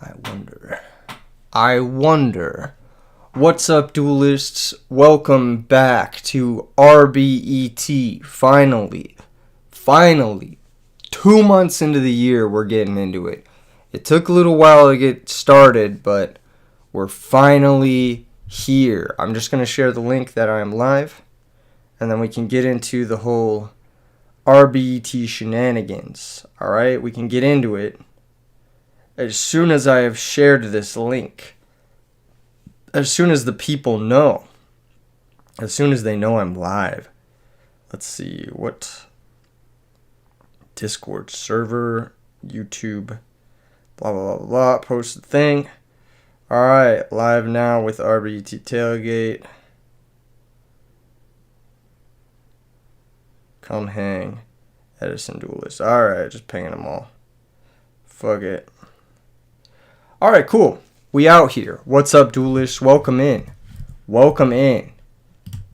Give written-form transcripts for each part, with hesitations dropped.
I wonder. What's up, duelists? Welcome back to RBET. Finally. 2 months into the year, we're getting into it. It took a little while to get started, but we're finally here. I'm just going to share the link that I am live, and then we can get into the whole RBET shenanigans. Alright, we can get into it as soon as I have shared this link. As soon as the people know. As soon as they know I'm live. Let's see, what? Discord server, YouTube, blah, blah, blah, blah. Post the thing. Alright, live now with RBET Tailgate. Come hang. Edison duelist. Alright, just pinging them all. Fuck it. Alright, cool. We out here. What's up, duelists? Welcome in. Welcome in.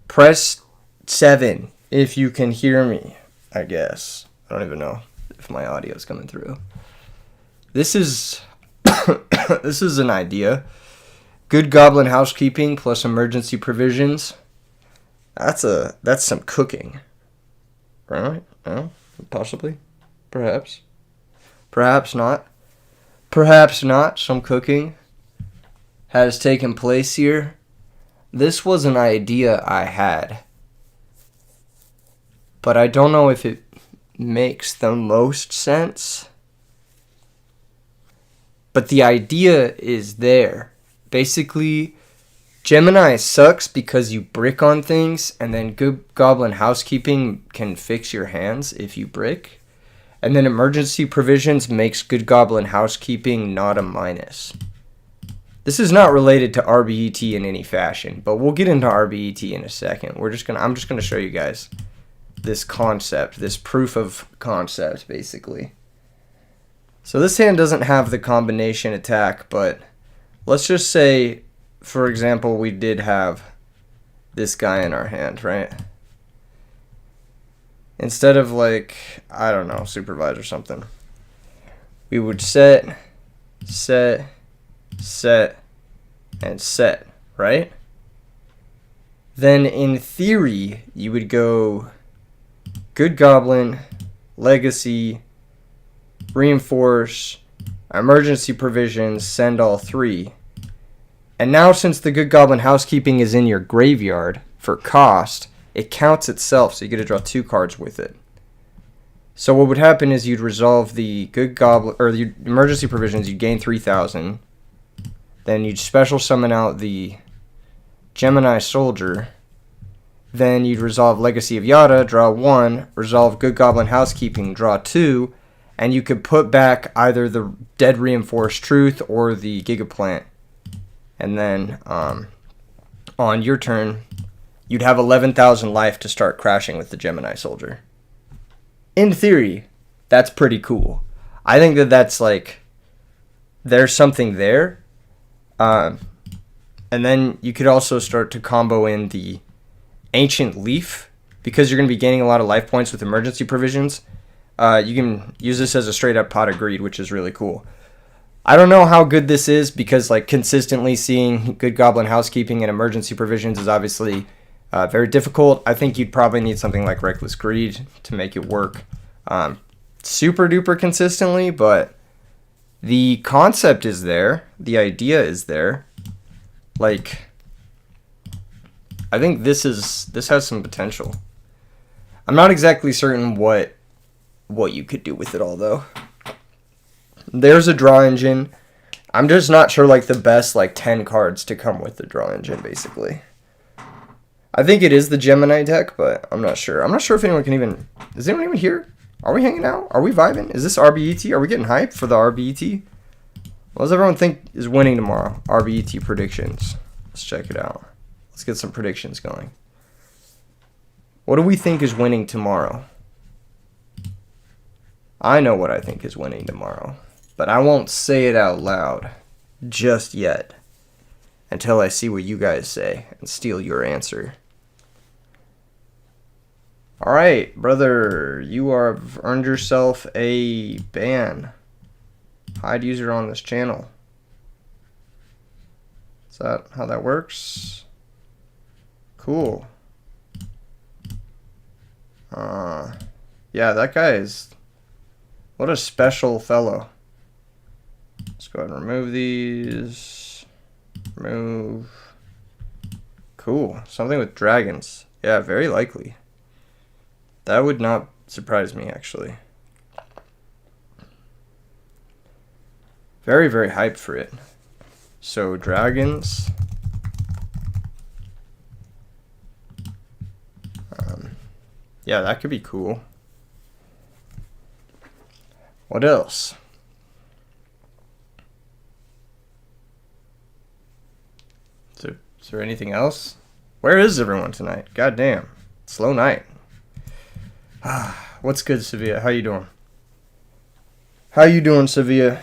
Press 7 if you can hear me, I guess. I don't even know if my audio is coming through. This is this is an idea. Good goblin housekeeping plus emergency provisions. That's some cooking. Right? No? Possibly. Perhaps. Perhaps not. Perhaps not. Some cooking has taken place here. This was an idea I had, but I don't know if it makes the most sense. But the idea is there. Basically, Gemini sucks because you brick on things, and then good goblin housekeeping can fix your hands if you brick. And then emergency provisions makes good goblin housekeeping not a minus. This is not related to RBET in any fashion, but we'll get into RBET in a second. I'm just gonna show you guys this concept, this proof of concept, basically. So this hand doesn't have the combination attack, but let's just say, for example, we did have this guy in our hand, right? Instead of, like, I don't know, supervise or something, we would set, and set, right? Then in theory, you would go good goblin, legacy, reinforce, emergency provisions, send all 3. And now since the good goblin housekeeping is in your graveyard for cost, it counts itself, so you get to draw 2 cards with it. So what would happen is you'd resolve the good goblin, or the emergency provisions, you'd gain 3,000. Then you'd special summon out the Gemini soldier. Then you'd resolve Legacy of Yada, draw 1, resolve Good Goblin Housekeeping, draw 2, and you could put back either the Dead Reinforced Truth or the Gigaplant. And then on your turn, you'd have 11,000 life to start crashing with the Gemini soldier. In theory, that's pretty cool. I think that's like, there's something there. And then you could also start to combo in the Ancient Leaf, because you're going to be gaining a lot of life points with emergency provisions. You can use this as a straight up pot of greed, which is really cool. I don't know how good this is, because like consistently seeing good goblin housekeeping and emergency provisions is obviously very difficult. I think you'd probably need something like Reckless Greed to make it work super duper consistently, but the concept is there. The idea is there. Like, I think this has some potential. I'm not exactly certain what you could do with it all, though. There's a draw engine. I'm just not sure, like, the best, like, 10 cards to come with the draw engine, basically. I think it is the Gemini deck, but I'm not sure. I'm not sure if anyone can even... Is anyone even here? Are we hanging out? Are we vibing? Is this RBET? Are we getting hyped for the RBET? What does everyone think is winning tomorrow? RBET predictions. Let's check it out. Let's get some predictions going. What do we think is winning tomorrow? I know what I think is winning tomorrow, but I won't say it out loud just yet until I see what you guys say and steal your answer. Alright, brother, you have earned yourself a ban. Hide user on this channel. that how that works? Cool. Yeah, that guy is... What a special fellow. Let's go ahead and remove these. Remove. Cool. Something with dragons. Yeah, very likely. That would not surprise me, actually. Very, very hyped for it. So, dragons. Yeah, that could be cool. What else? Is there anything else? Where is everyone tonight? God damn. Slow night. What's good, Sevilla? How you doing? How you doing, Sevilla?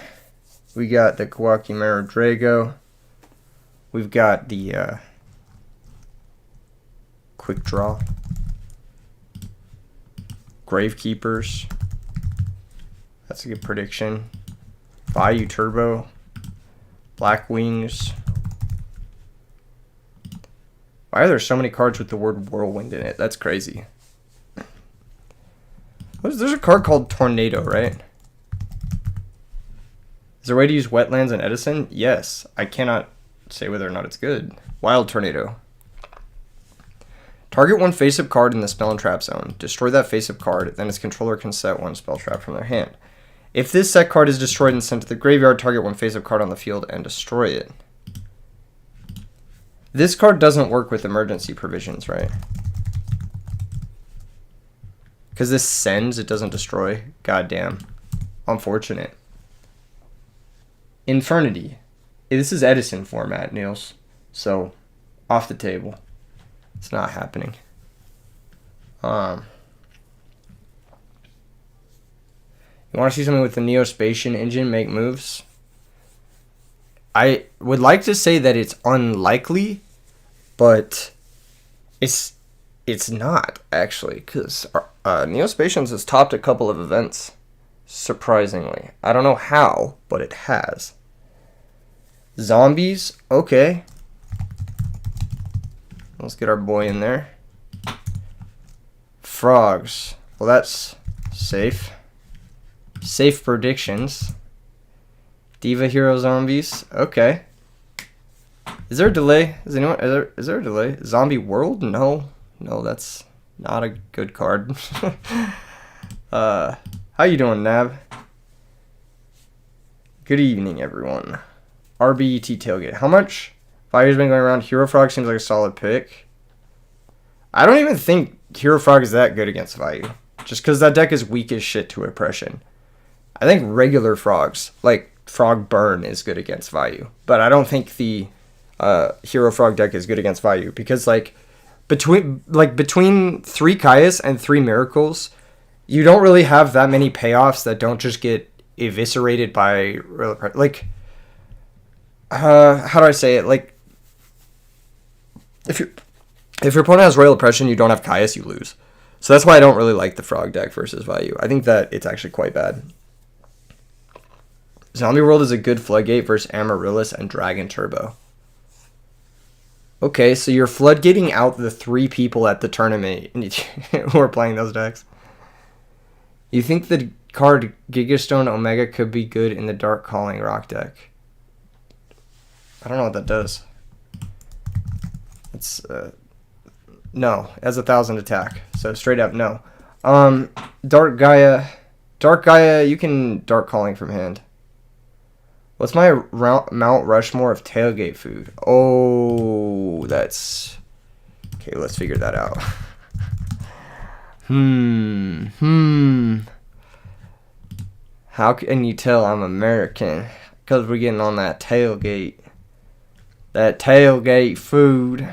We got the Guacamero Drago. We've got the Quick Draw. Gravekeepers. That's a good prediction. Vayu Turbo. Black Wings. Why are there so many cards with the word Whirlwind in it? That's crazy. There's a card called Tornado, right? Is there a way to use Wetlands in Edison? Yes. I cannot say whether or not it's good. Wild Tornado. Target one face-up card in the spell and trap zone. Destroy that face-up card, then its controller can set one spell trap from their hand. If this set card is destroyed and sent to the graveyard, target one face-up card on the field and destroy it. This card doesn't work with emergency provisions, right? Because this sends, it doesn't destroy. Goddamn. Unfortunate. Infernity. This is Edison format, Niels. So, off the table. It's not happening. You want to see something with the Neospatian engine make moves? I would like to say that it's unlikely, but it's not, actually, because Neospatians has topped a couple of events, surprisingly. I don't know how, but it has. Zombies, okay. Let's get our boy in there. Frogs, well, that's safe. Safe predictions. Diva Hero Zombies, okay. Is there a delay? Is there a delay? Zombie World? No, that's not a good card. How you doing, Nav? Good evening, everyone. RBET Tailgate. How much Value's been going around? Hero Frog seems like a solid pick. I don't even think Hero Frog is that good against Value. Just because that deck is weak as shit to Oppression. I think regular Frogs, like Frog Burn, is good against Value. But I don't think the Hero Frog deck is good against Value. Because, between 3 Caius and 3 Miracles, you don't really have that many payoffs that don't just get eviscerated by, how do I say it? If your opponent has Royal Oppression, you don't have Caius, you lose. So that's why I don't really like the Frog deck versus Value. I think that it's actually quite bad. Zombie World is a good Floodgate versus Amaryllis and Dragon Turbo. Okay, so you're floodgating out the 3 people at the tournament who are playing those decks. You think the card Gigastone Omega could be good in the Dark Calling Rock deck? I don't know what that does. It's no, it has 1,000 attack, so straight up no. Dark Gaia, you can Dark Calling from hand. What's my Mount Rushmore of tailgate food? Oh, that's okay. Let's figure that out. How can you tell I'm American? Because we're getting on that tailgate. That tailgate food.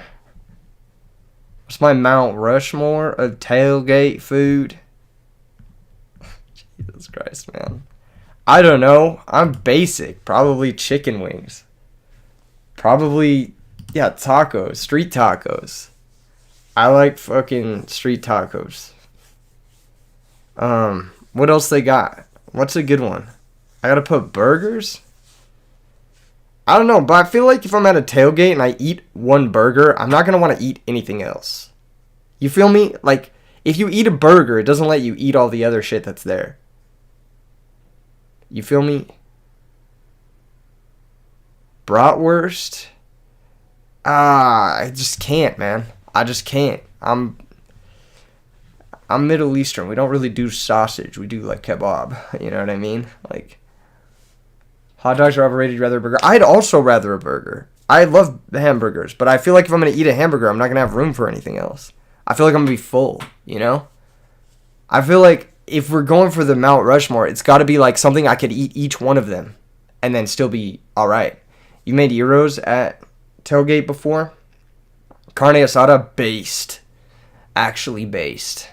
What's my Mount Rushmore of tailgate food? Jesus Christ, man. I don't know. I'm basic. Probably chicken wings. Probably, yeah, tacos. Street tacos. I like fucking street tacos. What else they got? What's a good one? I gotta put burgers? I don't know, but I feel like if I'm at a tailgate and I eat one burger, I'm not going to want to eat anything else. You feel me? Like, if you eat a burger, it doesn't let you eat all the other shit that's there. You feel me? Bratwurst? I just can't, man. I just can't. I'm Middle Eastern. We don't really do sausage. We do like kebab. You know what I mean? Like, hot dogs are overrated. Rather a burger. I'd also rather a burger. I love the hamburgers, but I feel like if I'm gonna eat a hamburger, I'm not gonna have room for anything else. I feel like I'm gonna be full. You know? I feel like if we're going for the Mount Rushmore, it's got to be like something I could eat each one of them, and then still be all right. You made gyros at tailgate before? Carne asada, based. Actually based.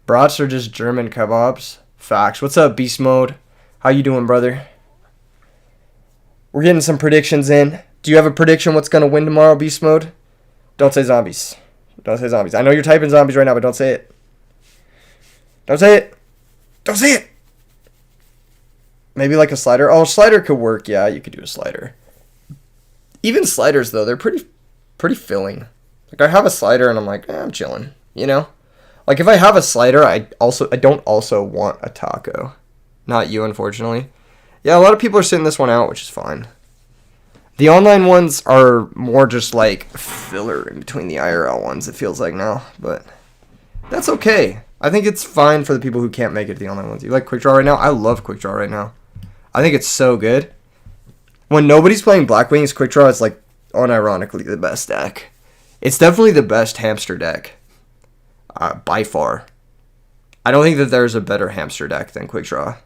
Brats are just German kebabs. Facts. What's up, Beast Mode? How you doing, brother? We're getting some predictions in. Do you have a prediction what's going to win tomorrow, Beast Mode? Don't say zombies. Don't say zombies. I know you're typing zombies right now, but don't say it. Don't say it. Don't say it. Maybe like a slider. Oh, slider could work. Yeah, you could do a slider. Even sliders, though, they're pretty filling. Like, I have a slider, and I'm like, I'm chilling. You know? Like, if I have a slider, I don't also want a taco. Not you, unfortunately. Yeah, a lot of people are sitting this one out, which is fine. The online ones are more just like filler in between the IRL ones, it feels like now. But that's okay. I think it's fine for the people who can't make it to the online ones. You like Quick Draw right now? I love Quick Draw right now. I think it's so good. When nobody's playing Black Wings, Quick Draw is like unironically the best deck. It's definitely the best hamster deck. By far. I don't think that there's a better hamster deck than Quick Draw.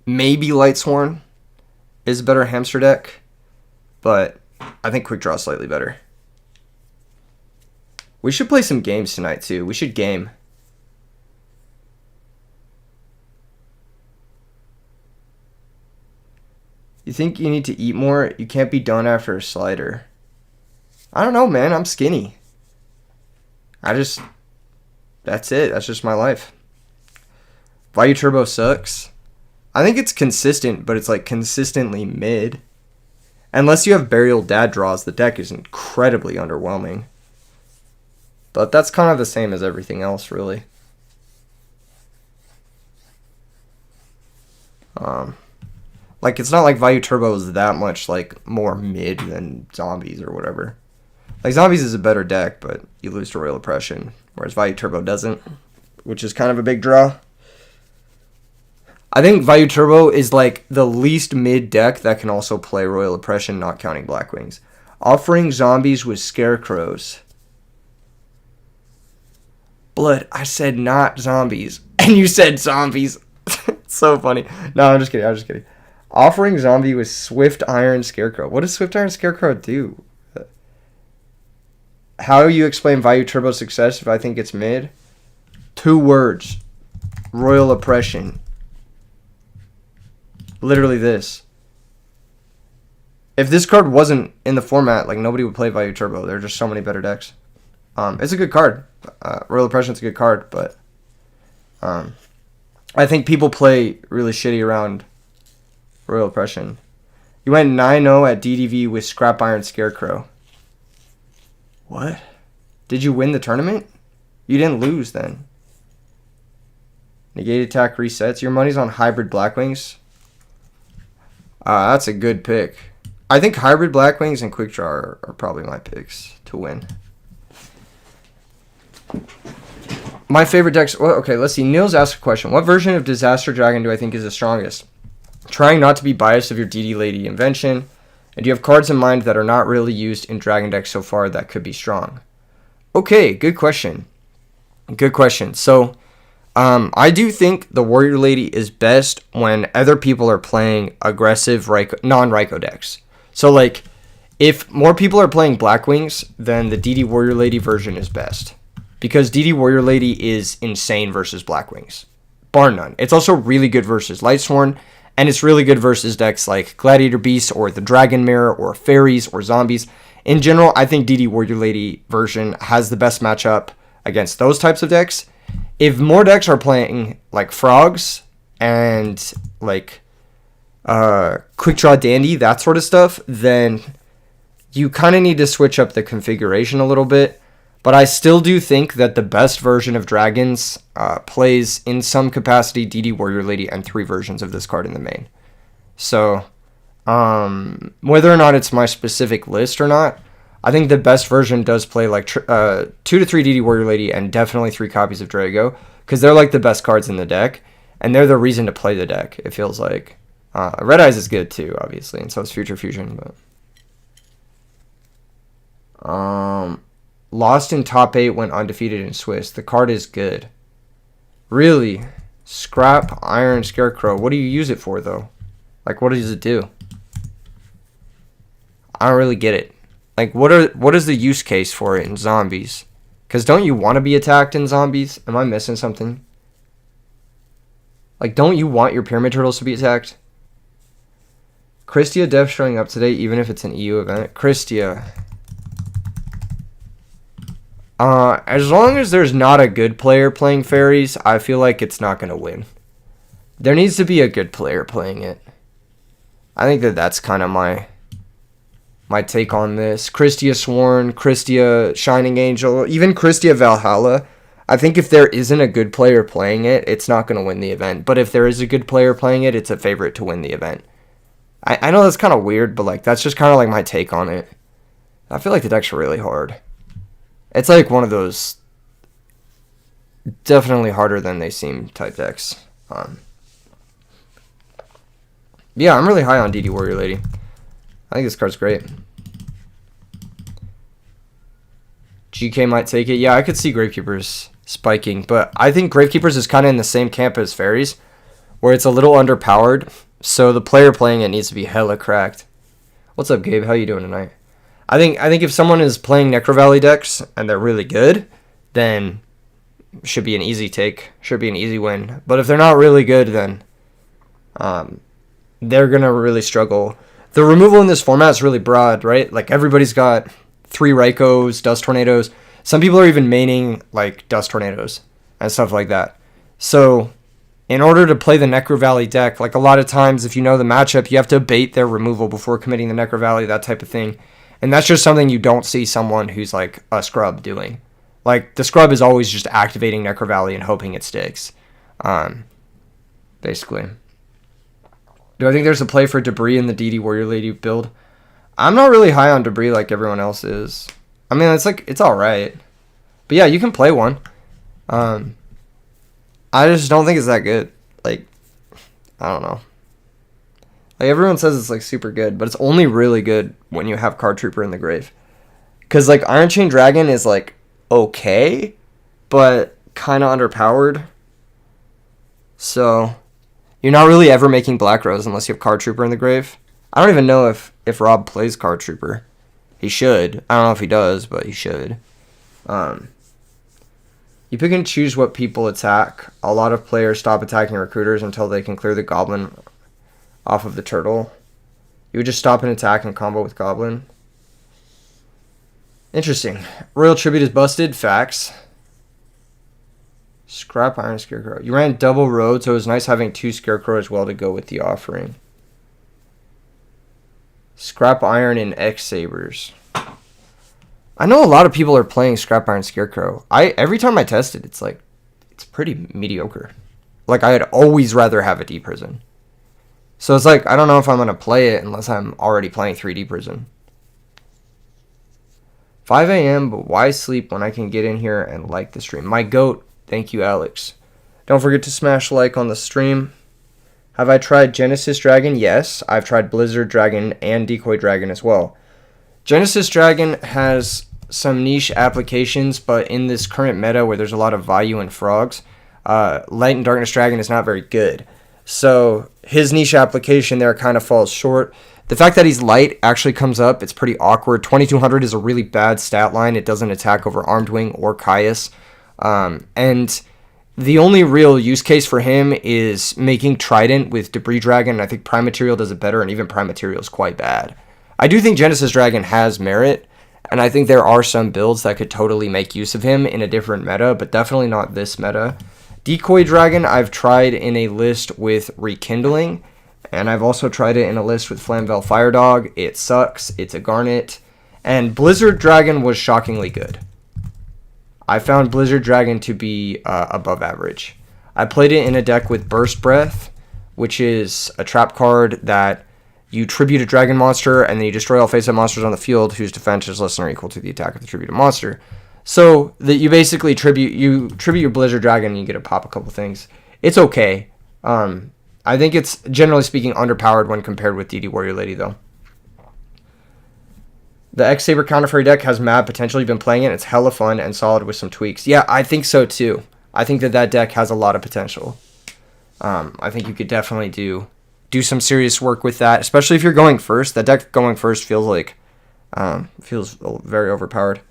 Maybe Lightsworn is a better hamster deck, but I think Quick Draw is slightly better. We should play some games tonight, too. We should game. You think you need to eat more? You can't be done after a slider. I don't know, man. I'm skinny. That's it. That's just my life. Value Turbo sucks. I think it's consistent, but it's like consistently mid. Unless you have Burial Dad draws, the deck is incredibly underwhelming. But that's kind of the same as everything else, really. Like, it's not like Value Turbo is that much, like, more mid than Zombies or whatever. Like, Zombies is a better deck, but you lose to Royal Oppression, whereas Value Turbo doesn't, which is kind of a big draw. I think Value Turbo is, like, the least mid deck that can also play Royal Oppression, not counting Black Wings. Offering Zombies with Scarecrows. Blood, I said not Zombies, and you said Zombies. It's so funny. No, I'm just kidding. Offering Zombie with Swift Iron Scarecrow. What does Swift Iron Scarecrow do? How you explain Value Turbo success if I think it's mid? 2 words. Royal Oppression. Literally this. If this card wasn't in the format, like, nobody would play Value Turbo. There are just so many better decks. It's a good card. Royal Oppression's a good card, but I think people play really shitty around Royal Oppression. You went 9-0 at DDV with Scrap Iron Scarecrow. What? Did you win the tournament? You didn't lose then. Negate attack resets. Your money's on Hybrid Blackwings. That's a good pick. I think Hybrid Blackwings and Quick Draw are probably my picks to win. My favorite decks... Well, okay, let's see. Nils asked a question. What version of Disaster Dragon do I think is the strongest? Trying not to be biased of your DD Lady invention. And do you have cards in mind that are not really used in Dragon decks so far that could be strong? Okay, good question. Good question. So, I do think the Warrior Lady is best when other people are playing aggressive non-Raikou decks. So, like, if more people are playing Black Wings, then the DD Warrior Lady version is best. Because DD Warrior Lady is insane versus Black Wings. Bar none. It's also really good versus Lightsworn. And it's really good versus decks like Gladiator Beast or the Dragon Mirror or Fairies or Zombies. In general, I think DD Warrior Lady version has the best matchup against those types of decks. If more decks are playing like Frogs and like quick draw dandy, that sort of stuff, then you kind of need to switch up the configuration a little bit. But I still do think that the best version of Dragons plays in some capacity DD Warrior Lady and 3 versions of this card in the main. So whether or not it's my specific list or not, I think the best version does play like 2 to 3 DD Warrior Lady and definitely 3 copies of Drago, because they're like the best cards in the deck, and they're the reason to play the deck, it feels like. Red Eyes is good too, obviously, and so is Future Fusion. But lost in top 8, went undefeated in Swiss. The card is good. Really? Scrap Iron Scarecrow. What do you use it for, though? Like, what does it do? I don't really get it. Like, what is the use case for it in zombies? Because don't you want to be attacked in zombies? Am I missing something? Like, don't you want your Pyramid Turtles to be attacked? Christia Dev showing up today, even if it's an EU event. Christia. As long as there's not a good player playing fairies, I feel like it's not going to win. There needs to be a good player playing it. I think that's kind of my take on this. Christia Sworn, Christia Shining Angel, even Christia Valhalla. I think if there isn't a good player playing it, it's not going to win the event. But if there is a good player playing it, it's a favorite to win the event. I know that's kind of weird, but like that's just kind of like my take on it. I feel like the decks are really hard. It's like one of those definitely harder than they seem type decks. Yeah, I'm really high on DD Warrior Lady. I think this card's great. GK might take it. Yeah, I could see Gravekeepers spiking, but I think Gravekeepers is kind of in the same camp as Fairies, where it's a little underpowered, so the player playing it needs to be hella cracked. What's up, Gabe? How you doing tonight? I think if someone is playing Necro Valley decks and they're really good, then should be an easy take, should be an easy win. But if they're not really good, then they're gonna really struggle. The removal in this format is really broad, right? Like everybody's got 3 Raikos, Dust Tornadoes. Some people are even maining like Dust Tornadoes and stuff like that. So in order to play the Necro Valley deck, like a lot of times if you know the matchup, you have to bait their removal before committing the Necro Valley, that type of thing. And that's just something you don't see someone who's like a scrub doing. Like the scrub is always just activating Necro Valley and hoping it sticks. Basically. Do I think there's a play for Debris in the DD Warrior Lady build? I'm not really high on Debris like everyone else is. I mean, it's alright. But yeah, you can play one. I just don't think it's that good. Like, I don't know. Like, everyone says it's, like, super good, but it's only really good when you have Card Trooper in the grave. Because, like, Iron Chain Dragon is, like, okay, but kind of underpowered. So, you're not really ever making Black Rose unless you have Card Trooper in the grave. I don't even know if Rob plays Card Trooper. He should. I don't know if he does, but he should. You pick and choose what people attack. A lot of players stop attacking recruiters until they can clear the Goblin off of the turtle. You would just stop an attack and combo with Goblin. Interesting. Royal Tribute is busted. Facts. Scrap Iron Scarecrow. You ran double road, so it was nice having 2 Scarecrow as well to go with the offering. Scrap Iron and X Sabers. I know a lot of people are playing Scrap Iron Scarecrow. Every time I test it, it's pretty mediocre. Like, I'd always rather have a D Prison. So it's like, I don't know if I'm going to play it unless I'm already playing 3D Prison. 5 a.m., but why sleep when I can get in here and like the stream? My goat, thank you, Alex. Don't forget to smash like on the stream. Have I tried Genesis Dragon? Yes, I've tried Blizzard Dragon and Decoy Dragon as well. Genesis Dragon has some niche applications, but in this current meta where there's a lot of value in frogs, Light and Darkness Dragon is not very good. So his niche application there kind of falls short. The fact that he's light actually comes up. It's pretty awkward. 2200 is a really bad stat line. It doesn't attack over Armed Wing or Caius. And the only real use case for him is making Trident with Debris Dragon. I think Prime Material does it better, and even Prime Material is quite bad. I do think Genesis Dragon has merit, and I think there are some builds that could totally make use of him in a different meta, but definitely not this meta. Decoy Dragon I've tried in a list with Rekindling, and I've also tried it in a list with Flamvel Fire Dog. It sucks. It's a Garnet. And Blizzard Dragon was shockingly good. I found Blizzard Dragon to be above average. I played it in a deck with Burst Breath, which is a trap card that you tribute a dragon monster, and then you destroy all face-up monsters on the field whose defense is less than or equal to the attack of the tributed monster. So that you basically tribute your Blizzard Dragon, and you get to pop a couple things. It's okay. I think it's, generally speaking, underpowered when compared with DD Warrior Lady, though. The X-Saber Counter-Fairy deck has mad potential. You've been playing it. It's hella fun and solid with some tweaks. Yeah, I think so, too. I think that deck has a lot of potential. I think you could definitely do some serious work with that, especially if you're going first. That deck going first feels like feels very overpowered.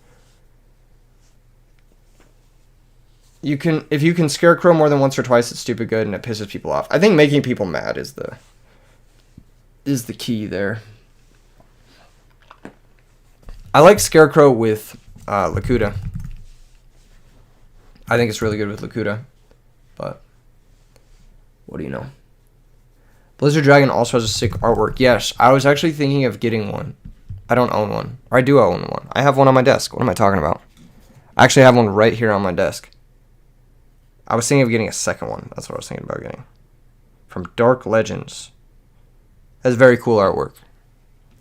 If you can Scarecrow more than once or twice, it's stupid good and it pisses people off. I think making people mad is the key there. I like Scarecrow with Lakuta. I think it's really good with Lakuta, but what do you know? Blizzard Dragon also has a sick artwork. Yes, I was actually thinking of getting one. I don't own one. Or I do own one. I have one on my desk. What am I talking about? I actually have one right here on my desk. I was thinking of getting a second one. That's what I was thinking about getting. From Dark Legends. Has very cool artwork.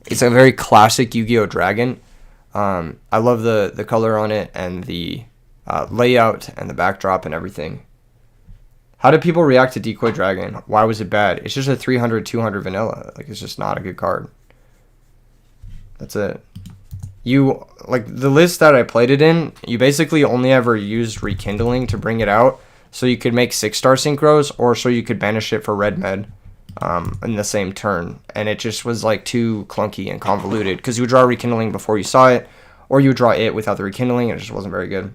It's a very classic Yu-Gi-Oh! Dragon. I love the color on it and the layout and the backdrop and everything. How did people react to Decoy Dragon? Why was it bad? It's just a 300, 200 vanilla. Like, it's just not a good card. That's it. The list that I played it in, you basically only ever used Rekindling to bring it out, so you could make 6-star synchros, or so you could banish it for red med in the same turn. And it just was, like, too clunky and convoluted, because you would draw Rekindling before you saw it, or you would draw it without the Rekindling, and it just wasn't very good.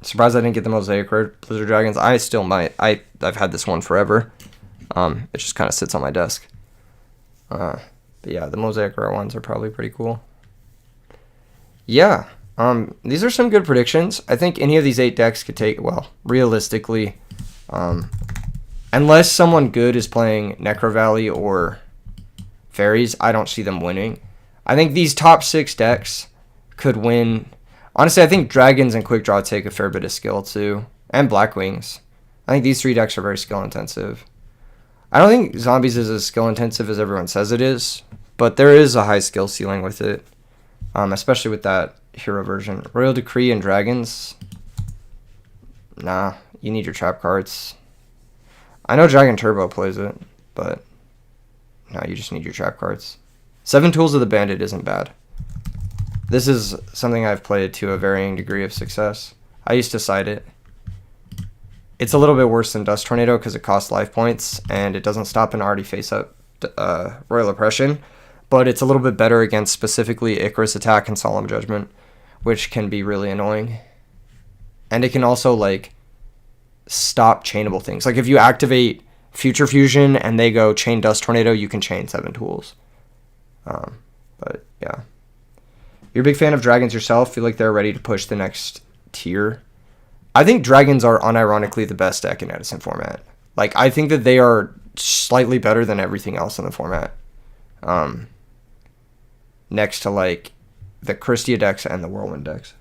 Surprised I didn't get the Mosaic Rare Blizzard Dragons. I still might. I've had this one forever. It just kind of sits on my desk. But yeah, the Mosaic Rare ones are probably pretty cool. Yeah. These are some good predictions. I think any of these 8 decks could take, well, realistically, unless someone good is playing Necro Valley or Fairies, I don't see them winning. I think these top 6 decks could win. Honestly, I think Dragons and Quick Draw take a fair bit of skill, too. And Black Wings. I think these 3 decks are very skill-intensive. I don't think Zombies is as skill-intensive as everyone says it is, but there is a high skill ceiling with it, especially with that hero version. Royal Decree and Dragons? Nah, you need your trap cards. I know Dragon Turbo plays it, but no, you just need your trap cards. 7 Tools of the Bandit isn't bad. This is something I've played to a varying degree of success. I used to side it. It's a little bit worse than Dust Tornado because it costs life points, and it doesn't stop an already face-up Royal Oppression, but it's a little bit better against specifically Icarus Attack and Solemn Judgment, which can be really annoying. And it can also, like, stop chainable things. Like, if you activate Future Fusion and they go chain Dust Tornado, you can chain 7 Tools. But, yeah. You're a big fan of Dragons yourself. Feel like they're ready to push the next tier. I think Dragons are unironically the best deck in Edison format. Like, I think that they are slightly better than everything else in the format. Next to, like, the Christia decks and the Whirlwind decks.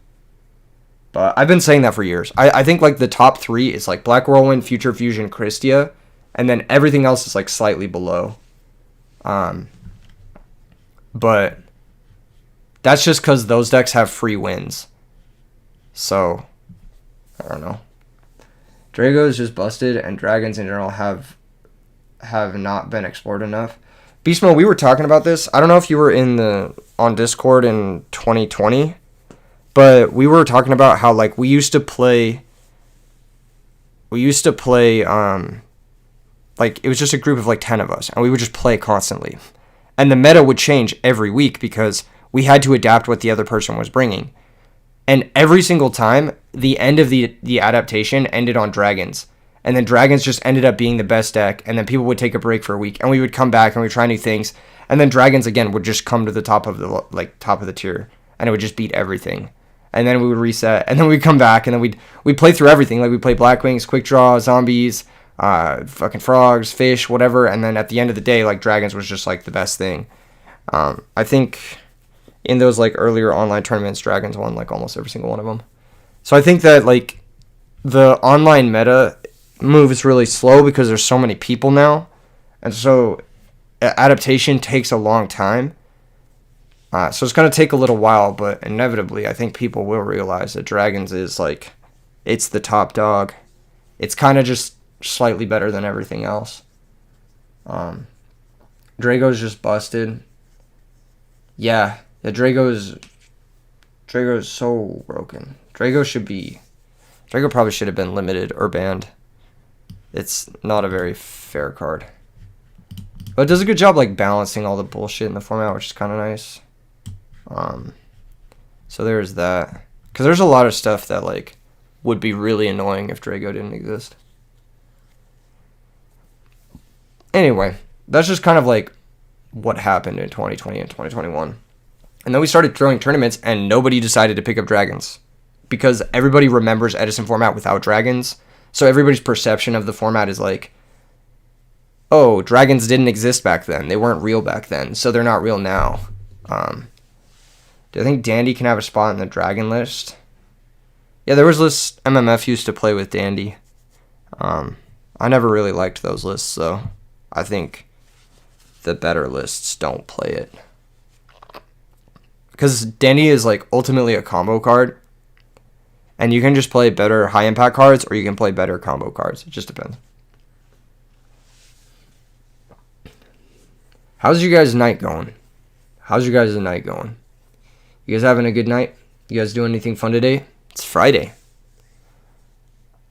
But I've been saying that for years. I think, like, the top 3 is, like, Black Whirlwind, Future Fusion, Christia, and then everything else is, like, slightly below. But that's just because those decks have free wins. So, I don't know. Drago is just busted, and Dragons in general have not been explored enough. Beastmo, we were talking about this. I don't know if you were on Discord in 2020, but we were talking about how, like, we used to play like, it was just a group of, like, 10 of us, and we would just play constantly. And the meta would change every week because we had to adapt what the other person was bringing. And every single time, the end of the adaptation ended on Dragons. And then Dragons just ended up being the best deck, and then people would take a break for a week, and we would come back and we'd try new things. And then Dragons, again, would just come to the top of the tier, and it would just beat everything. and then we would reset, and then we'd come back, and then we'd play through everything. Like, we'd play Black Wings, Quick Draw, Zombies, fucking Frogs, Fish, whatever, and then at the end of the day, like, Dragons was just, like, the best thing. I think in those, like, earlier online tournaments, Dragons won, like, almost every single one of them. So I think that, like, the online meta moves really slow because there's so many people now, and so adaptation takes a long time. So it's going to take a little while, but inevitably, I think people will realize that Dragons is, like, it's the top dog. It's kind of just slightly better than everything else. Drago's just busted. Yeah, Drago's so broken. Drago probably should have been limited or banned. It's not a very fair card. But it does a good job, like, balancing all the bullshit in the format, which is kind of nice. So there's that. Because there's a lot of stuff that, like, would be really annoying if Drago didn't exist. Anyway, that's just kind of, like, what happened in 2020 and 2021. And then we started throwing tournaments, and nobody decided to pick up Dragons. Because everybody remembers Edison format without Dragons. So everybody's perception of the format is like, oh, Dragons didn't exist back then. They weren't real back then, so they're not real now. Do I think Dandy can have a spot in the Dragon list? Yeah, there was lists MMF used to play with Dandy. I never really liked those lists, though. I think the better lists don't play it. Because Dandy is, like, ultimately a combo card. And you can just play better high-impact cards, or you can play better combo cards. It just depends. How's your guys' night going? You guys having a good night? You guys doing anything fun today? It's Friday.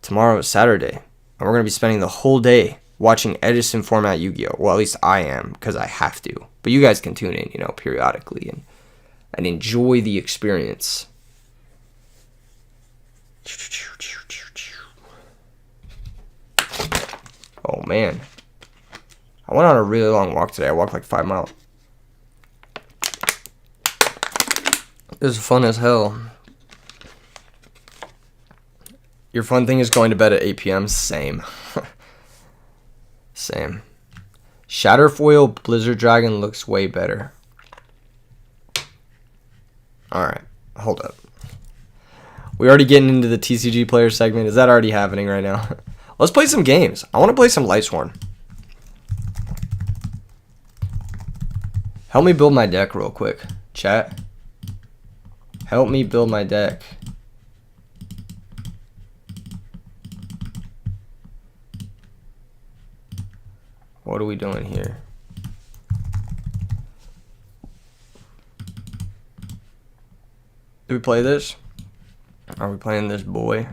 Tomorrow is Saturday. And we're going to be spending the whole day watching Edison format Yu-Gi-Oh! Well, at least I am, because I have to. But you guys can tune in, periodically and enjoy the experience. Oh, man. I went on a really long walk today. I walked like 5 miles. It was fun as hell. Your fun thing is going to bed at 8 p.m.? Same. Same. Shatterfoil Blizzard Dragon looks way better. Alright, hold up. We're already getting into the TCG player segment. Is that already happening right now? Let's play some games. I want to play some Lightsworn. Help me build my deck real quick, chat. Help me build my deck. What are we doing here? Do we play this? Are we playing this boy?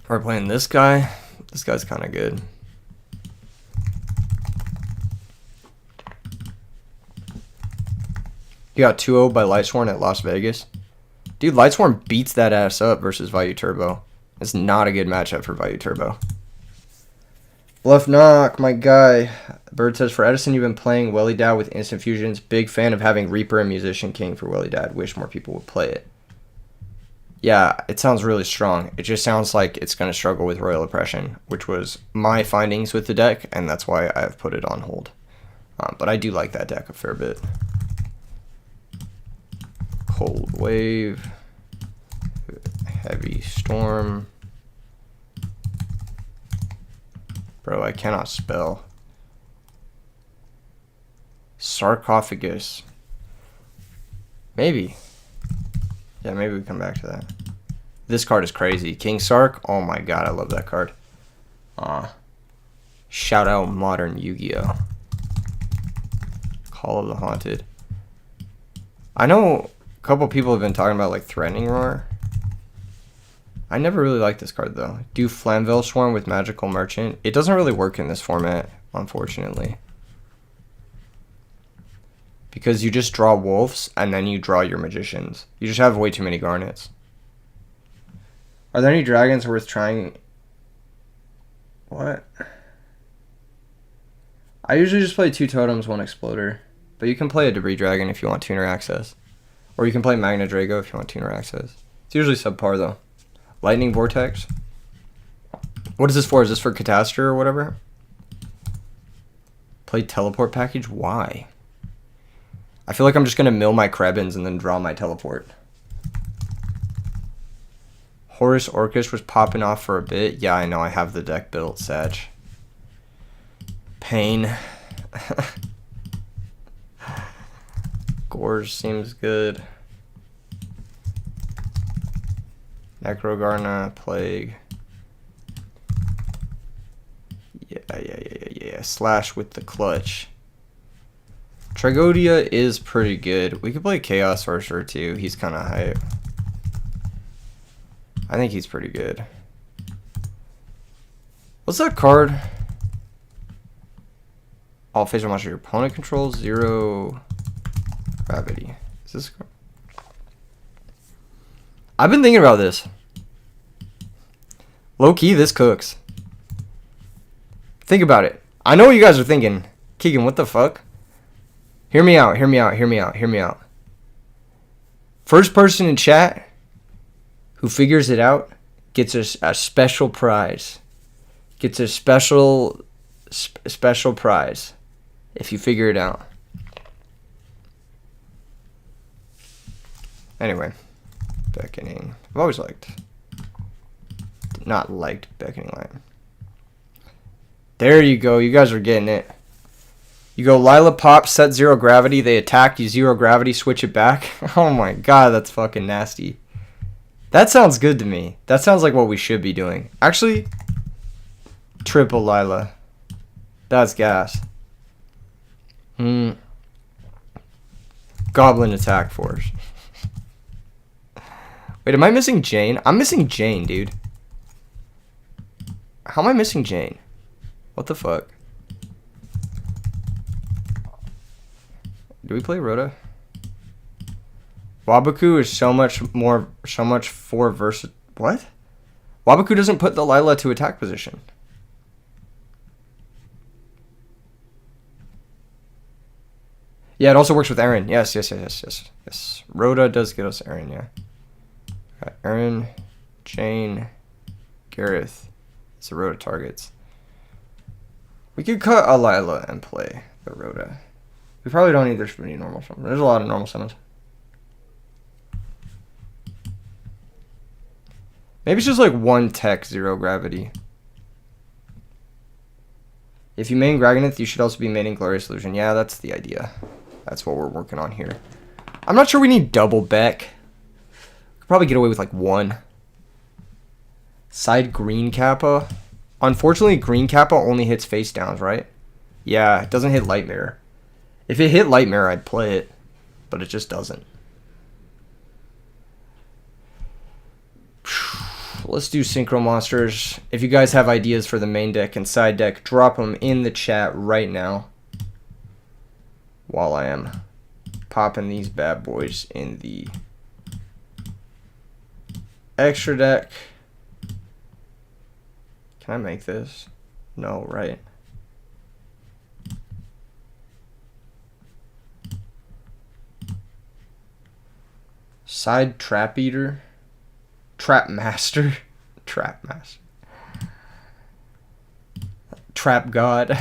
Are we playing this guy? This guy's kind of good. You got 2-0 by Lightsworn at Las Vegas. Dude, Lightsworn beats that ass up versus Vayu Turbo. It's not a good matchup for Vayu Turbo. Bluff Knock, my guy. Bird says, for Edison, you've been playing Welly Dad with instant fusions. Big fan of having Reaper and Musician King for Welly Dad. Wish more people would play it. Yeah, it sounds really strong. It just sounds like it's going to struggle with Royal Oppression, which was my findings with the deck, and that's why I've put it on hold. But I do like that deck a fair bit. Cold Wave. Heavy Storm. Bro, I cannot spell. Sarcophagus. Maybe. Yeah, maybe we come back to that. This card is crazy. King Sark. Oh my god, I love that card. Shout out Modern Yu-Gi-Oh! Call of the Haunted. I know a couple people have been talking about, like, Threatening Roar. I never really liked this card, though. Do Flamvell Swarm with Magical Merchant. It doesn't really work in this format, unfortunately. Because you just draw wolves, and then you draw your magicians. You just have way too many garnets. Are there any dragons worth trying? What? I usually just play 2 totems, 1 exploder. But you can play a Debris Dragon if you want tuner access. Or you can play Magna Drago if you want tuner access. It's usually subpar though. Lightning Vortex. What is this for? Is this for Catastrophe or whatever? Play Teleport Package? Why? I feel like I'm just going to mill my Krebins and then draw my Teleport. Horus Orcish was popping off for a bit. Yeah, I know. I have the deck built, Sag. Pain. Gorge seems good. Necrogarna, Plague. Yeah. Slash with the clutch. Tragodia is pretty good. We could play Chaos Sorcerer too. He's kind of hype. I think he's pretty good. What's that card? All facial monster your opponent controls. 0 gravity. Is this card? I've been thinking about this. Low key, this cooks. Think about it. I know what you guys are thinking. Keegan, what the fuck? Hear me out. First person in chat who figures it out gets a special prize. Gets a special prize if you figure it out. Anyway, Beckoning. I've always not liked Beckoning Light. There you go. You guys are getting it. You go Lila Pop, set 0 gravity. They attack, you 0 gravity, switch it back. Oh my god, that's fucking nasty. That sounds good to me. That sounds like what we should be doing. Actually, triple Lila. That's gas. Goblin attack force. Wait, am I missing Jane? I'm missing Jane, dude. How am I missing Jane? What the fuck? Do we play Rhoda? Wabaku is so much for versa. What? Wabaku doesn't put the Lila to attack position. Yeah, it also works with Aaron. Yes. Rhoda does get us Aaron, yeah. Got Aaron, Jane, Gareth. It's the Rhoda targets. We could cut a Lila and play the Rhoda. We probably don't need this many normal summons. There's a lot of normal summons. Maybe it's just like 1 tech, 0 gravity. If you main Gragonith, you should also be maining Glorious Illusion. Yeah, that's the idea. That's what we're working on here. I'm not sure we need double Beck. Could probably get away with like 1. Side Green Kappa. Unfortunately, Green Kappa only hits face downs, right? Yeah, it doesn't hit Light Mirror. If it hit Light Mirror, I'd play it. But it just doesn't. Let's do Synchro Monsters. If you guys have ideas for the main deck and side deck, drop them in the chat right now. While I am popping these bad boys in the extra deck. Can I make this? No, right? Side Trap Eater. Trap Master. Trap Master. Trap God.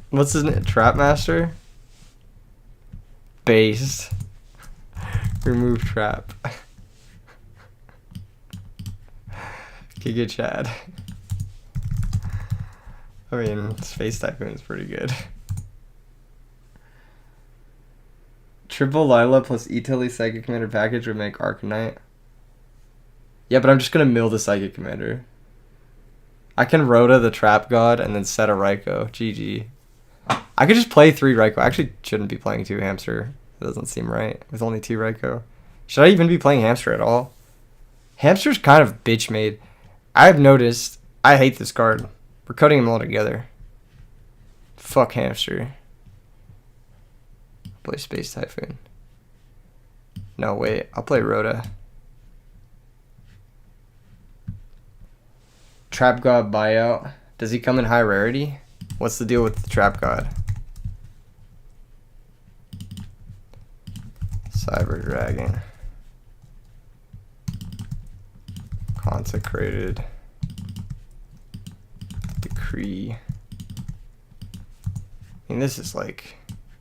What's his name? Trap Master? Base. Remove Trap. Giga Chad. I mean, Space Typhoon is pretty good. Triple Lila plus E-Tilly Psychic Commander package would make Arcanite. Yeah, but I'm just going to mill the Psychic Commander. I can Rhoda the Trap God and then set a Raikou. GG. I could just play 3 Raikou. I actually shouldn't be playing 2 Hamster. It doesn't seem right with only 2 Raikou. Should I even be playing Hamster at all? Hamster's kind of bitch made. I've noticed. I hate this card. We're cutting them all together. Fuck Hamster. Play Space Typhoon. No, wait. I'll play Rhoda. Trap God buyout. Does he come in high rarity? What's the deal with the Trap God? Cyber Dragon. Consecrated. Decree. I mean, this is like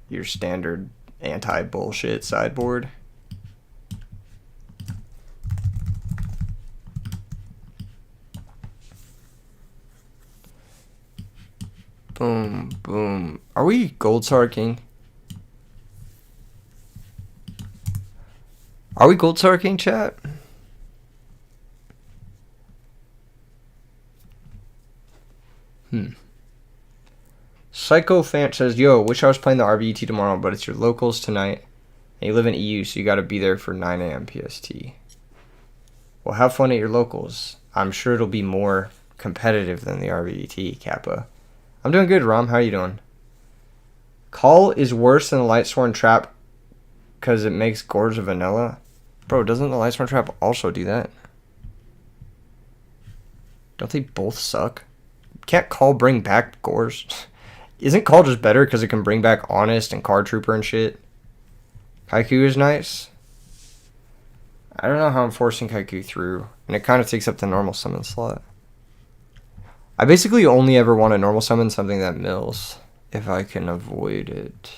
your standard anti-bullshit sideboard. Boom, boom. Are we gold sarking? Are we gold sarking, chat? Psycho Fan says, yo, wish I was playing the RBET tomorrow, but it's your locals tonight. And you live in EU, so you got to be there for 9 a.m. PST. Well, have fun at your locals. I'm sure it'll be more competitive than the RBET, Kappa. I'm doing good, Rom. How you doing? Call is worse than the Lightsworn Trap because it makes Gorge of vanilla. Bro, doesn't the Lightsworn Trap also do that? Don't they both suck? Can't Call bring back Gorge? Isn't Call just better because it can bring back Honest and Card Trooper and shit? Kaiku is nice. I don't know how I'm forcing Kaiku through. And it kind of takes up the normal summon slot. I basically only ever want to normal summon something that mills. If I can avoid it.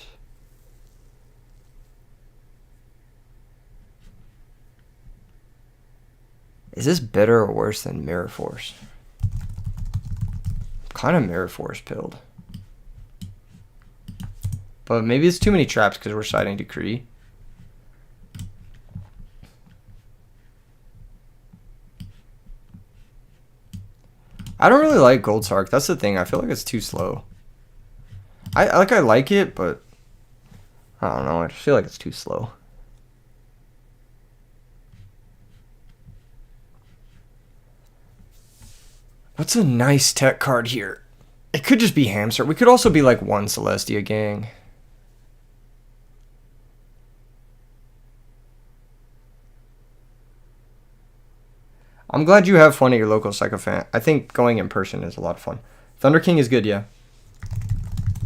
Is this better or worse than Mirror Force? Kind of Mirror Force pilled. But maybe it's too many traps because we're siding Decree. I don't really like Gold Sark. That's the thing. I feel like it's too slow. I like it, but I don't know. I just feel like it's too slow. What's a nice tech card here? It could just be Hamster. We could also be like one Celestia gang. I'm glad you have fun at your local Psychophant. I think going in person is a lot of fun. Thunder King is good, yeah.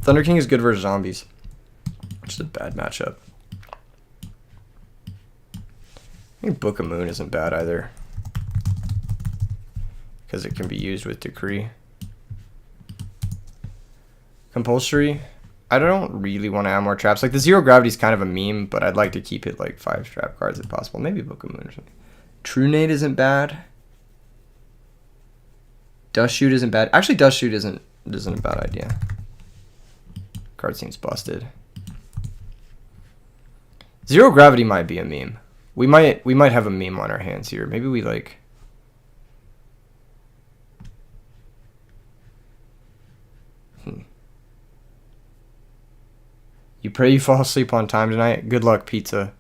Thunder King is good versus zombies. Which is a bad matchup. I think Book of Moon isn't bad either. Because it can be used with Decree. Compulsory. I don't really want to add more traps. Like the Zero Gravity is kind of a meme, but I'd like to keep it like 5 trap cards if possible. Maybe Book of Moon or something. True Nade isn't bad. Dust Shoot isn't bad. Actually, Dust Shoot isn't a bad idea. Card seems busted. Zero Gravity might be a meme. We might have a meme on our hands here. Maybe we like. You pray you fall asleep on time tonight. Good luck, pizza.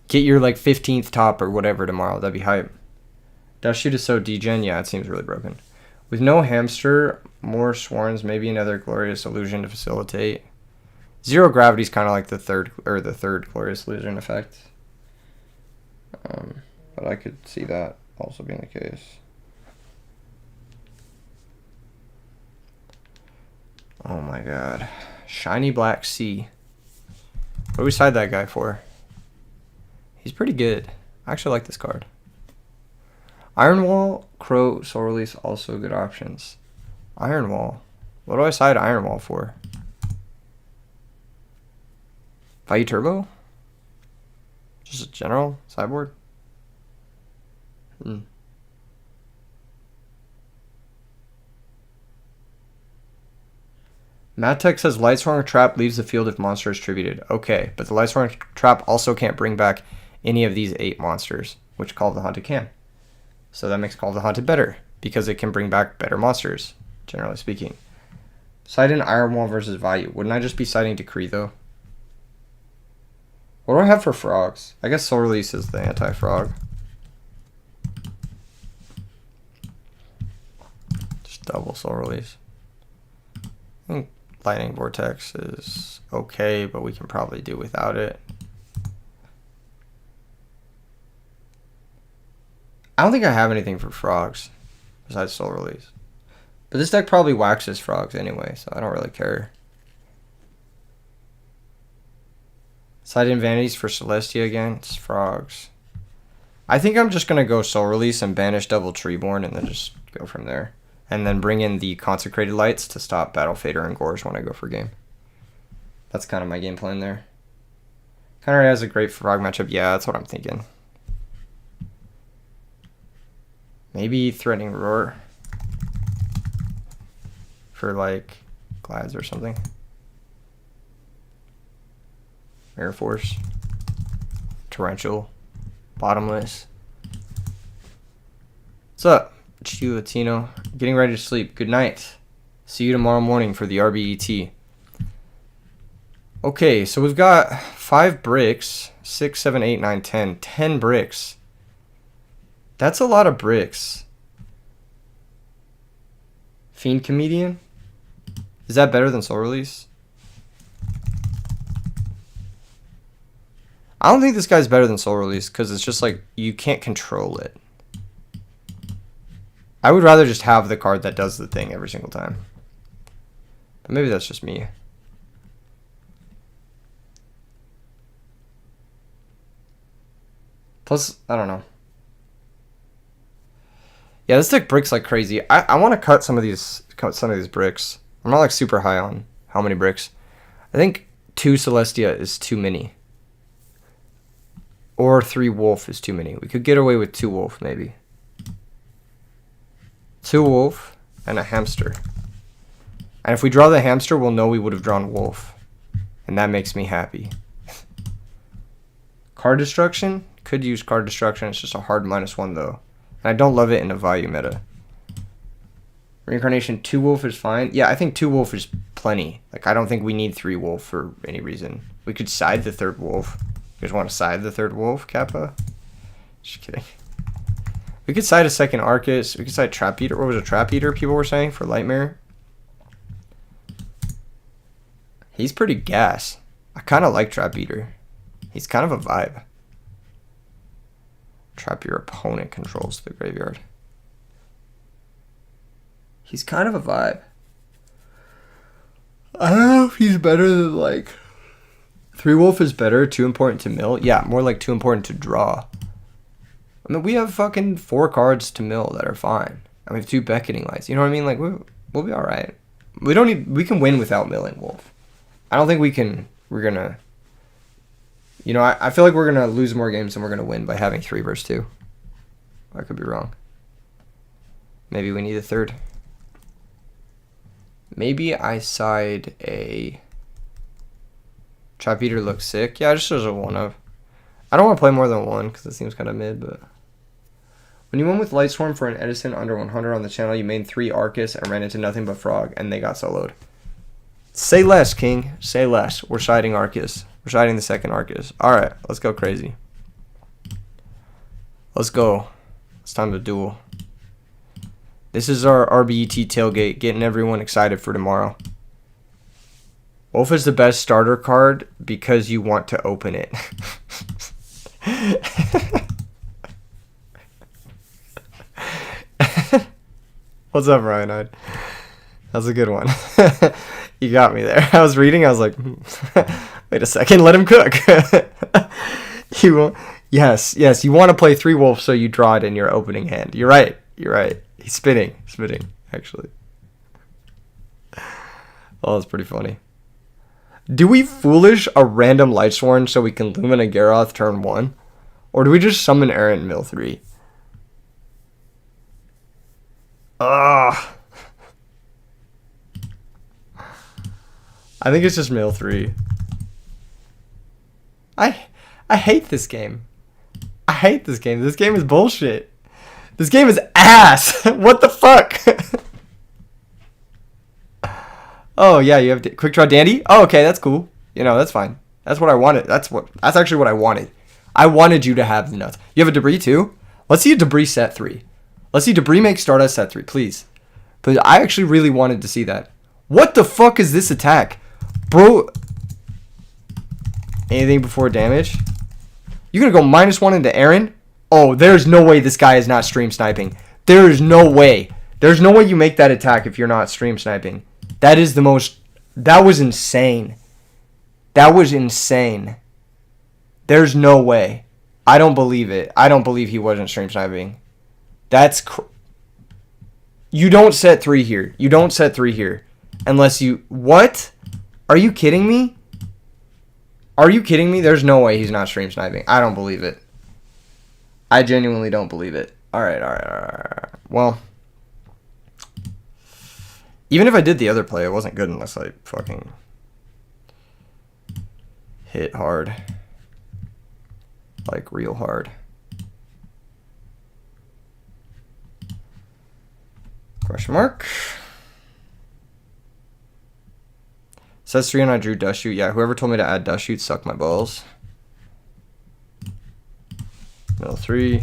Get your like 15th top or whatever tomorrow. That'd be hype. Dust Shoot is so degen. Yeah, it seems really broken. With no Hamster, more Swarms, maybe another Glorious Illusion to facilitate. Zero Gravity is kind of like the third Glorious Illusion effect. But I could see that also being the case. Oh my god. Shiny Black Sea. What do we side that guy for? He's pretty good. I actually like this card. Iron Wall, Crow, Soul Release, also good options. Iron Wall. What do I side Iron Wall for? Value Turbo? Just a general sideboard? Mattech says Lightsworn Trap leaves the field if monster is tributed. Okay, but the Lightsworn Trap also can't bring back any of these 8 monsters, which Call of the Haunted can. So that makes Call of the Haunted better, because it can bring back better monsters, generally speaking. Side in Iron Wall versus Value. Wouldn't I just be siding Decree, though? What do I have for frogs? I guess Soul Release is the anti-frog. Just double Soul Release. I think Lightning Vortex is okay, but we can probably do without it. I don't think I have anything for frogs besides Soul Release. But this deck probably waxes frogs anyway, so I don't really care. Side in Vanities for Celestia again. It's frogs. I think I'm just going to go Soul Release and banish Double Treeborn and then just go from there. And then bring in the Consecrated Lights to stop Battle Fader and Gorge when I go for game. That's kind of my game plan there. Kind of has a great frog matchup. Yeah, that's what I'm thinking. Maybe Threatening Roar for like Glads or something. Mirror Force. Torrential. Bottomless. What's up? It's you, Latino. Getting ready to sleep. Good night. See you tomorrow morning for the RBET. Okay, so we've got 5 bricks. 6, 7, 8, 9, 10. 10 bricks. That's a lot of bricks. Fiend Comedian? Is that better than Soul Release? I don't think this guy's better than Soul Release because it's just like you can't control it. I would rather just have the card that does the thing every single time. But maybe that's just me. Plus, I don't know. Yeah, this deck bricks like crazy. I want to cut some of these bricks. I'm not like super high on how many bricks. I think 2 Celestia is too many. Or 3 Wolf is too many. We could get away with 2 Wolf maybe. 2 Wolf and a Hamster. And if we draw the Hamster, we'll know we would have drawn Wolf. And that makes me happy. Card Destruction? Could use Card Destruction. It's just a hard -1 though. And I don't love it in a value meta. Reincarnation 2 Wolf is fine. Yeah, I think 2 Wolf is plenty. Like, I don't think we need 3 Wolf for any reason. We could side the 3rd Wolf. You guys want to side the 3rd Wolf, Kappa? Just kidding. We could side a 2nd Arcus. We could side Trap Eater. What was a Trap Eater people were saying for Lightmare? He's pretty gas. I kind of like Trap Eater. He's kind of a vibe. Trap your opponent controls the graveyard. He's kind of a vibe. I don't know if he's better than like 3 Wolf is better, too important to mill. Yeah, more like too important to draw. I mean, we have fucking 4 cards to mill that are fine. And we have 2 Beckoning Lights. You know what I mean? Like, we'll be alright. We can win without milling Wolf. I don't think we're gonna, you know, I feel like we're gonna lose more games than we're gonna win by having 3 versus 2. I could be wrong. Maybe we need a 3rd. Maybe I side a Trap Eater looks sick. Yeah, just as a 1-of. I don't want to play more than 1 because it seems kind of mid, but when you went with Lightsworn for an Edison under 100 on the channel, you made 3 Arcus and ran into nothing but Frog, and they got soloed. Say less, King. Say less. We're siding Arcus. We're siding the 2nd Arcus. Alright, let's go crazy. Let's go. It's time to duel. This is our RBET Tailgate, getting everyone excited for tomorrow. Wolf is the best starter card because you want to open it. What's up, Ryan? That's a good one. You got me there. I was reading. I was like, wait a second. Let him cook. Yes. You want to play 3 Wolf so you draw it in your opening hand. You're right. He's spitting, actually. Oh, that's pretty funny. Do we foolish a random Lightsworn so we can Lumina Garoth turn 1? Or do we just summon Errant mill 3? Ugh. I think it's just mill 3. I hate this game. This game is bullshit. This game is ass. What the fuck? Oh yeah, you have quick draw Dandy. Oh, okay, that's cool. You know, that's fine. That's what I wanted. That's actually what I wanted. I wanted you to have the nuts. You have a Debris too. Let's see a Debris set 3. Let's see Debris make Stardust set 3, please. But I actually really wanted to see that. What the fuck is this attack, bro? Anything before damage? You're gonna go -1 into Aaron? Oh, there's no way this guy is not stream sniping. There is no way. There's no way you make that attack if you're not stream sniping. That was insane. That was insane. There's no way. I don't believe it. I don't believe he wasn't stream sniping. That's... You don't set 3 here. You don't set 3 here. Unless you... What? Are you kidding me? Are you kidding me? There's no way he's not stream sniping. I don't believe it. I genuinely don't believe it. Alright. Well... Even if I did the other play, it wasn't good unless I fucking... hit hard. Like, real hard. Question mark. Says 3 and I drew dust shoot. Yeah, whoever told me to add dust shoot sucked my balls. Middle 3.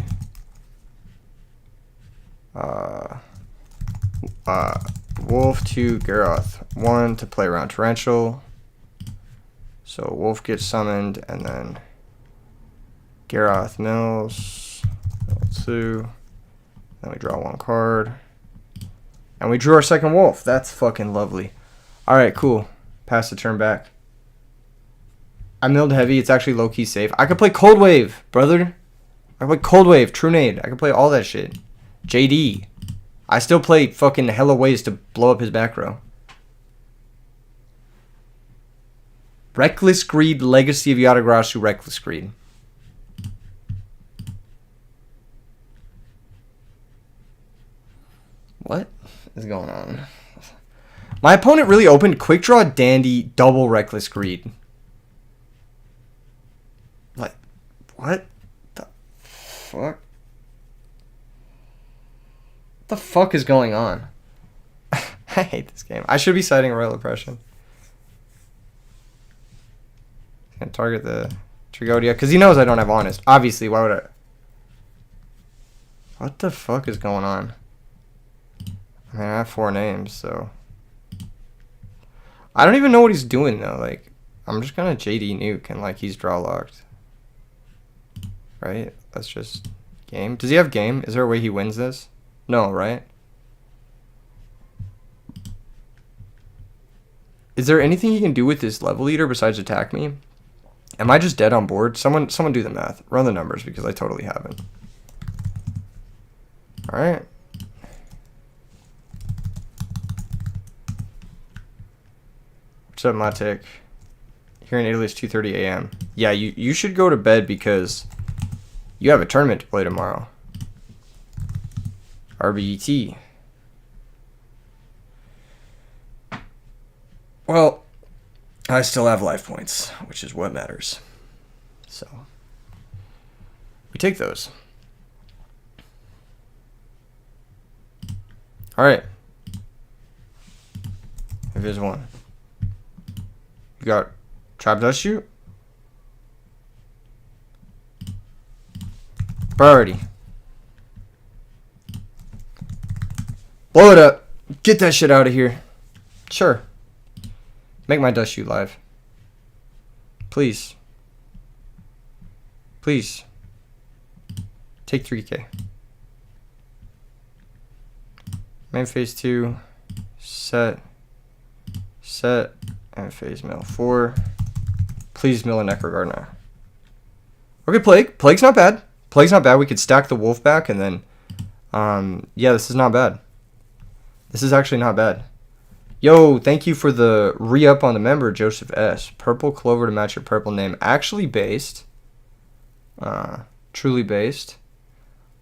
Wolf to Garroth 1 to play around Torrential. So Wolf gets summoned and then Garroth mills. Mill 2. Then we draw 1 card. And we drew our second Wolf. That's fucking lovely. Alright, cool. Pass the turn back. I milled heavy. It's actually low-key safe. I could play Cold Wave, brother. I could play Cold Wave, True Nade. I could play all that shit. JD. I still play fucking hella ways to blow up his back row. Reckless Greed, Legacy of Yatagarasu, Reckless Greed. What is going on? My opponent really opened Quick Draw, Dandy, double Reckless Greed. Like, what the fuck? What the fuck is going on? I hate this game. I should be citing Royal Oppression. Gonna target the Trigodia because he knows I don't have Honest. Obviously, why would I? What the fuck is going on? I mean, I have 4 names, so I don't even know what he's doing though. Like, I'm just gonna JD nuke and like he's draw locked, right? That's just game. Does he have game? Is there a way he wins this? No, right? Is there anything he can do with this level leader besides attack me? Am I just dead on board? Someone do the math. Run the numbers because I totally haven't. All right. What's up, Matic? Here in Italy it's 2:30 a.m. Yeah, you should go to bed because you have a tournament to play tomorrow. RBET. Well, I still have life points, which is what matters. So, we take those. Alright. Here's one. You got Trap Dust Shoot. Priority. Blow it up. Get that shit out of here. Sure. Make my dust shoot live. Please. Please. Take 3k. Main phase 2. Set. And phase mill 4. Please mill a Necrogardener. Okay, Plague. Plague's not bad. Plague's not bad. We could stack the Wolf back and then... yeah, this is not bad. This is actually not bad. Yo, thank you for the re-up on the member, Joseph S. Purple clover to match your purple name. Actually based. Truly based.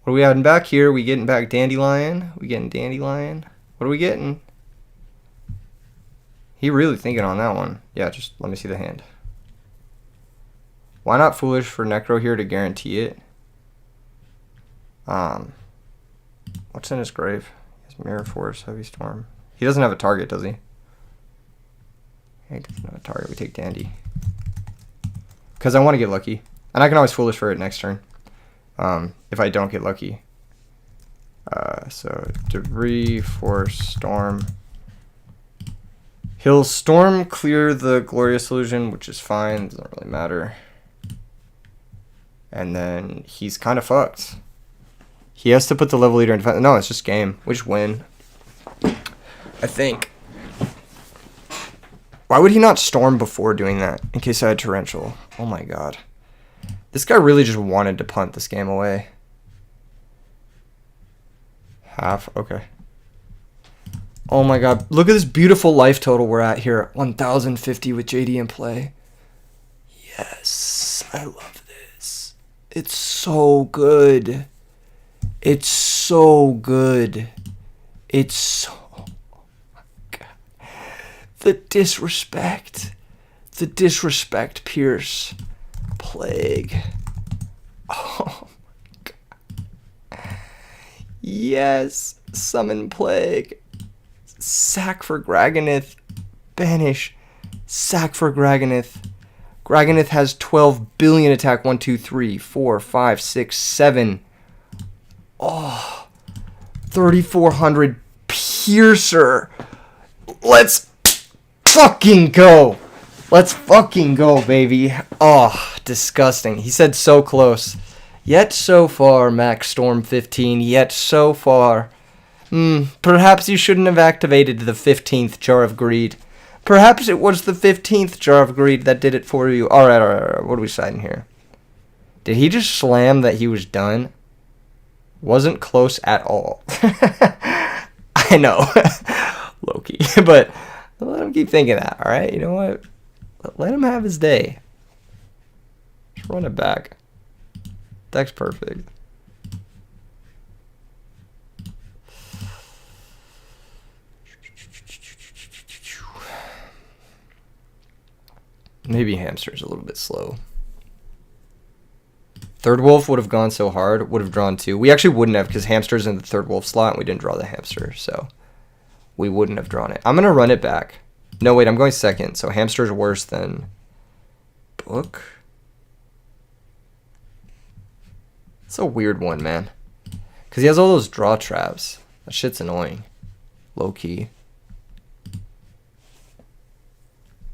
What are we adding back here? We getting back Dandelion? We getting Dandelion? What are we getting? He really thinking on that one. Yeah, just let me see the hand. Why not Foolish for Necro here to guarantee it? What's in his grave? He has Mirror Force, Heavy Storm. He doesn't have a target, does he? He doesn't have a target. We take Dandy. Because I want to get lucky. And I can always Foolish for it next turn. If I don't get lucky. So, Debris, Force, Storm. He'll Storm clear the Glorious Illusion, which is fine. Doesn't really matter. And then he's kind of fucked. He has to put the level leader in defense. No, it's just game. We just win. I think. Why would he not Storm before doing that? In case I had Torrential. Oh my god. This guy really just wanted to punt this game away. Half, okay. Oh my god, look at this beautiful life total we're at here. 1,050 with JD in play. Yes, I love this. It's so good. It's so good. It's so... Oh my god. The disrespect. The disrespect, Pierce. Plague. Oh my god. Yes. Summon Plague. Sack for Graganith. Banish. Sack for Graganith. Graganith has 12 billion attack. 1, 2, 3, 4, 5, 6, 7. Oh. 3,400 Piercer. Let's fucking go. Let's fucking go, baby. Oh, disgusting. He said so close. Yet so far, Max Storm 15. Yet so far. Perhaps you shouldn't have activated the 15th Jar of Greed. Perhaps it was the 15th Jar of Greed that did it for you. Alright. What are we citing here? Did he just slam that he was done? Wasn't close at all. I know. Low-key. But let him keep thinking that, alright? You know what? Let him have his day. Just run it back. Deck's perfect. Maybe Hamster's a little bit slow. Third Wolf would have gone so hard. Would have drawn 2. We actually wouldn't have because Hamster's in the Third Wolf slot and we didn't draw the Hamster. So we wouldn't have drawn it. I'm going to run it back. No, wait. I'm going second. So Hamster's worse than Book. It's a weird one, man. Because he has all those draw traps. That shit's annoying. Low-key.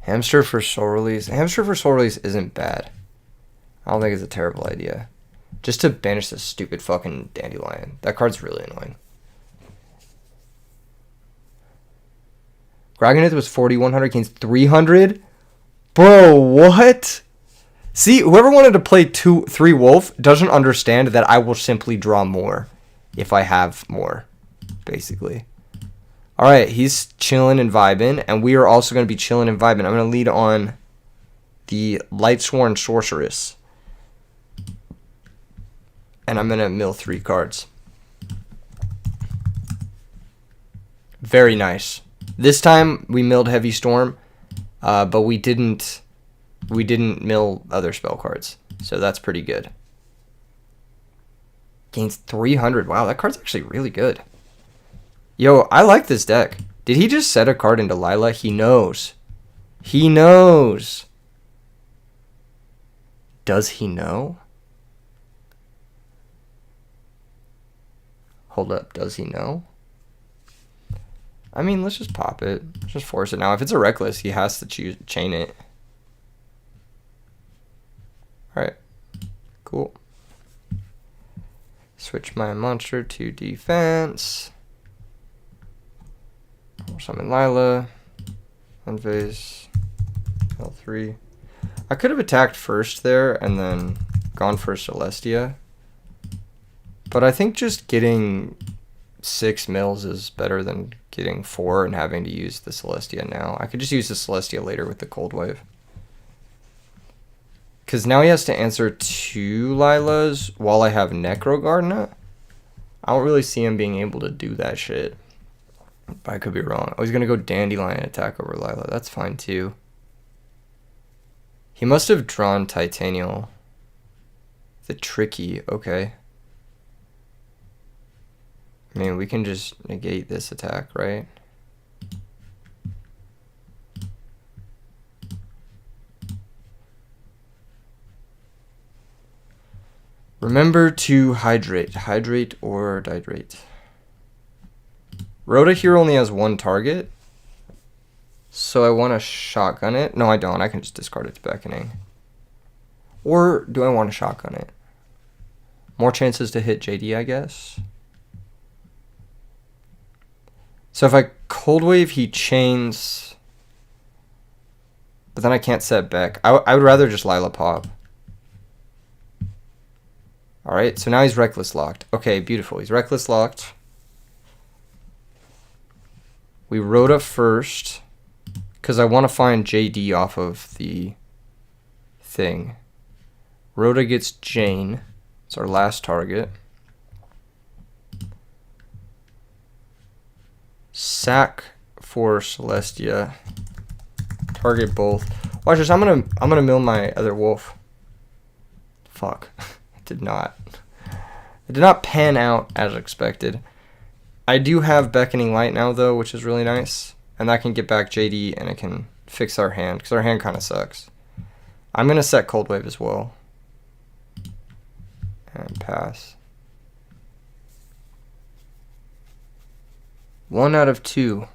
Hamster for Soul Release. Hamster for Soul Release isn't bad. I don't think it's a terrible idea. Just to banish this stupid fucking Dandelion. That card's really annoying. Graganith was 4,100 against 300? Bro, what? See, whoever wanted to play 3 Wolf doesn't understand that I will simply draw more if I have more, basically. Alright, he's chilling and vibing, and we are also going to be chilling and vibing. I'm going to lead on the Lightsworn Sorceress. And I'm going to mill 3 cards. Very nice. This time we milled Heavy Storm, but we didn't mill other spell cards. So that's pretty good. Gains 300. Wow, that card's actually really good. Yo, I like this deck. Did he just set a card into Lila? He knows. He knows. Does he know? Hold up. Does he know? I mean, let's just pop it. Let's just force it. Now, if it's a Reckless, he has to chain it. Alright. Cool. Switch my monster to defense. Summon Lila. Unphase. L3. I could have attacked first there and then gone for Celestia. But I think just getting 6 mills is better than getting 4 and having to use the Celestia now. I could just use the Celestia later with the Cold Wave. Because now he has to answer 2 Lilas while I have Necro Gardener. I don't really see him being able to do that shit. But I could be wrong. Oh, he's going to go Dandelion attack over Lila. That's fine too. He must have drawn Titanial. The Tricky. Okay. I mean, we can just negate this attack, right? Remember to hydrate. Hydrate or dihydrate. Rhoda here only has 1 target. So I want to shotgun it. No, I don't. I can just discard it to Beckoning. Or do I want to shotgun it? More chances to hit JD, I guess. So if I Cold Wave, he chains. But then I can't set Beck. I would rather just Lila pop. Alright, so now he's reckless locked. Okay, beautiful. He's reckless locked. We Rhoda first, because I want to find JD off of the thing. Rhoda gets Jane. It's our last target. Sack for Celestia. Target both. Watch this. I'm gonna mill my other wolf. Fuck. It did not pan out as expected. I do have Beckoning Light now though, which is really nice, and that can get back JD and it can fix our hand because our hand kind of sucks. I'm gonna set Cold Wave as well and pass. 1 out of 2.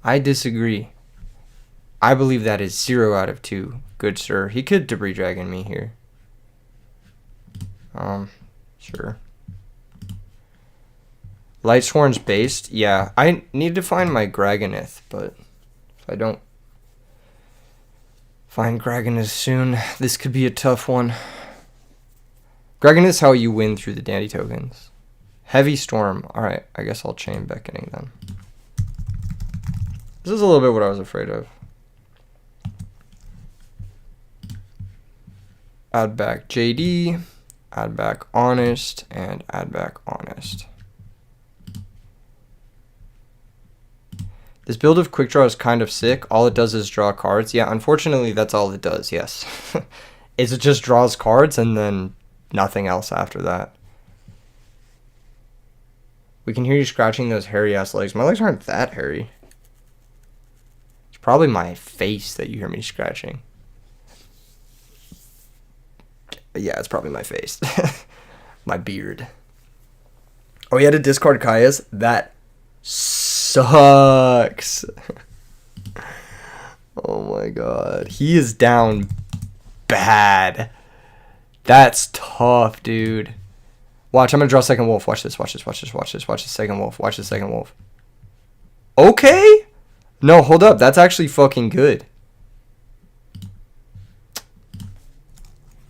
I disagree. I believe that is 0 out of 2. Good sir. He could Debris Dragon me here. Sure. Lightsworn's based. Yeah, I need to find my Graganith, but if I don't find Graganith soon, this could be a tough one. Graganith is how you win through the Dandy tokens. Heavy Storm. Alright, I guess I'll chain Beckoning then. This is a little bit what I was afraid of. Add back JD, add back Honest, and add back Honest. This build of Quick Draw is kind of sick. All it does is draw cards. Yeah, unfortunately, that's all it does, yes. Is it just draws cards and then nothing else after that. We can hear you scratching those hairy-ass legs. My legs aren't that hairy. It's probably my face that you hear me scratching. Yeah, it's probably my face. My beard. Oh, he had to discard Kaya's? That sucks. Oh my god. He is down bad. That's tough, dude. Watch, I'm gonna draw second wolf. Watch this, watch this, watch this, watch this, watch the second wolf. Watch the second wolf. Okay? No, hold up. That's actually fucking good.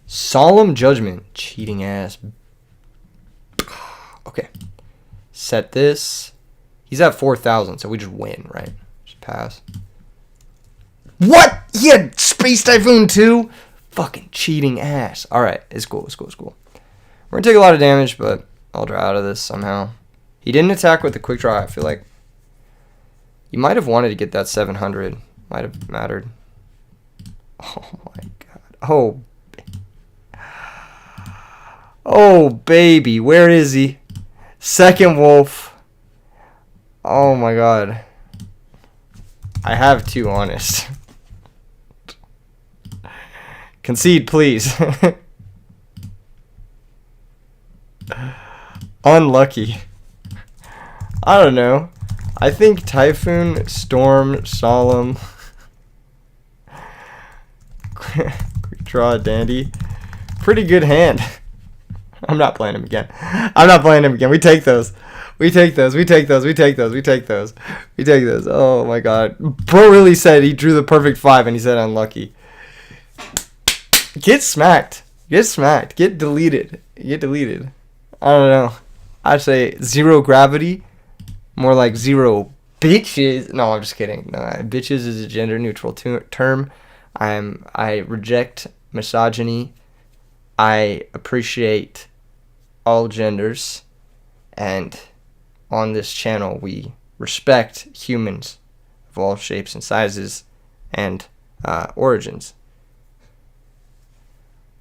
Solemn Judgment. Cheating ass. Okay. Set this. He's at 4,000, so we just win, right? Just pass. What? He had Space Typhoon too? Fucking cheating ass. Alright, it's cool, it's cool, it's cool. We're gonna take a lot of damage, but I'll draw out of this somehow. He didn't attack with the quick draw, I feel like. You might have wanted to get that 700. Might have mattered. Oh my god. Oh, baby. Where is he? Second wolf. Oh my god. I have 2 honest. Concede, please. Unlucky. I don't know. I think Typhoon, Storm, Solemn, Quick Draw, Dandy. Pretty good hand. I'm not playing him again. I'm not playing him again. We take those. We take those. We take those. We take those. We take those. We take those. Oh my god. Bro really said he drew the perfect 5 and he said unlucky. Get smacked. Get smacked. Get deleted. Get deleted. I don't know. I'd say 0 gravity. More like 0 bitches. No, I'm just kidding. No, bitches is a gender neutral term. I reject misogyny. I appreciate all genders. And on this channel, we respect humans of all shapes and sizes and origins.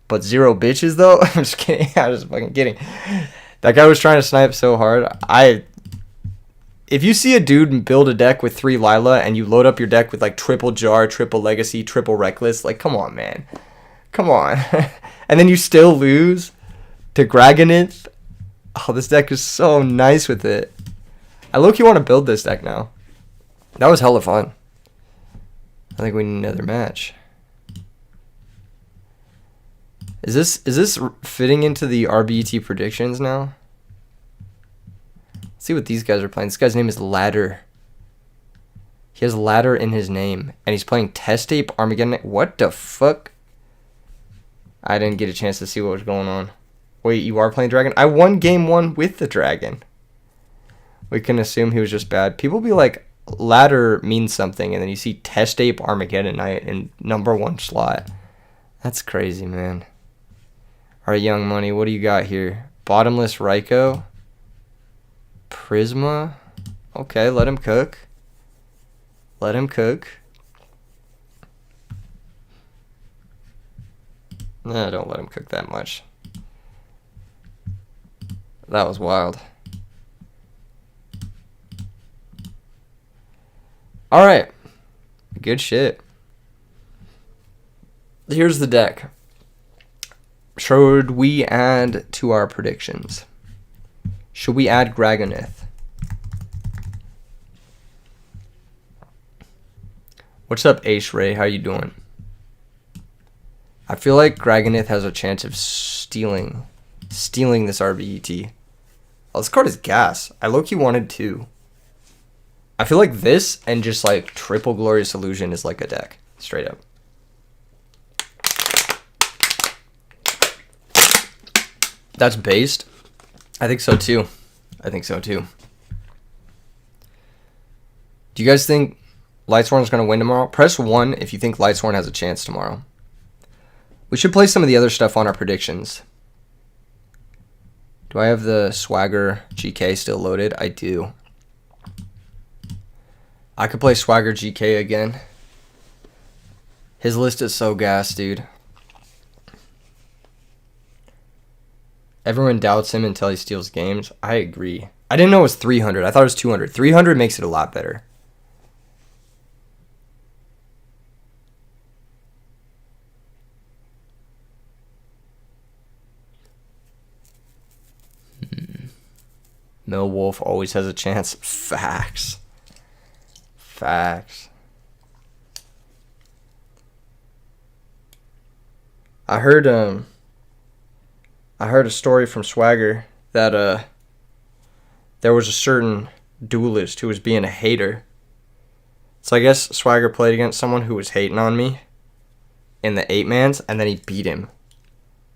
But 0 bitches, though? I'm just kidding. I'm just fucking kidding. That guy was trying to snipe so hard. If you see a dude build a deck with 3 Lila and you load up your deck with like triple Jar, triple Legacy, triple Reckless, like, come on, man. Come on. And then you still lose to Graganith. Oh, this deck is so nice with it. I low-key want to build this deck now. That was hella fun. I think we need another match. Is this fitting into the RBET predictions now? Let's see what these guys are playing. This guy's name is Ladder. He has Ladder in his name. And he's playing Test Tape Armageddon. What the fuck? I didn't get a chance to see what was going on. Wait, you are playing dragon? I won game 1 with the dragon. We can assume he was just bad. People be like, ladder means something, and then you see Test Ape Armageddon Knight in #1 slot. That's crazy, man. Alright, Young Money, what do you got here? Bottomless Raikou. Prisma. Okay, let him cook. Let him cook. Nah, don't let him cook that much. That was wild. Alright. Good shit. Here's the deck. Should we add to our predictions? Should we add Graganith? What's up, Ace Ray? How you doing? I feel like Graganith has a chance of stealing this RBET. Oh, this card is gas. I low-key wanted 2. I feel like this and just like triple Glorious Illusion is like a deck. Straight up. That's based. I think so too. Do you guys think Lightsworn is going to win tomorrow? Press 1 if you think Lightsworn has a chance tomorrow. We should play some of the other stuff on our predictions. Do I have the Swagger GK still loaded? I do. I could play Swagger GK again. His list is so gas, dude. Everyone doubts him until he steals games. I agree. I didn't know it was 300. I thought it was 200. 300 makes it a lot better. Millwolf always has a chance. Facts. I heard a story from Swagger that there was a certain duelist who was being a hater. So I guess Swagger played against someone who was hating on me in the 8-mans, and then he beat him.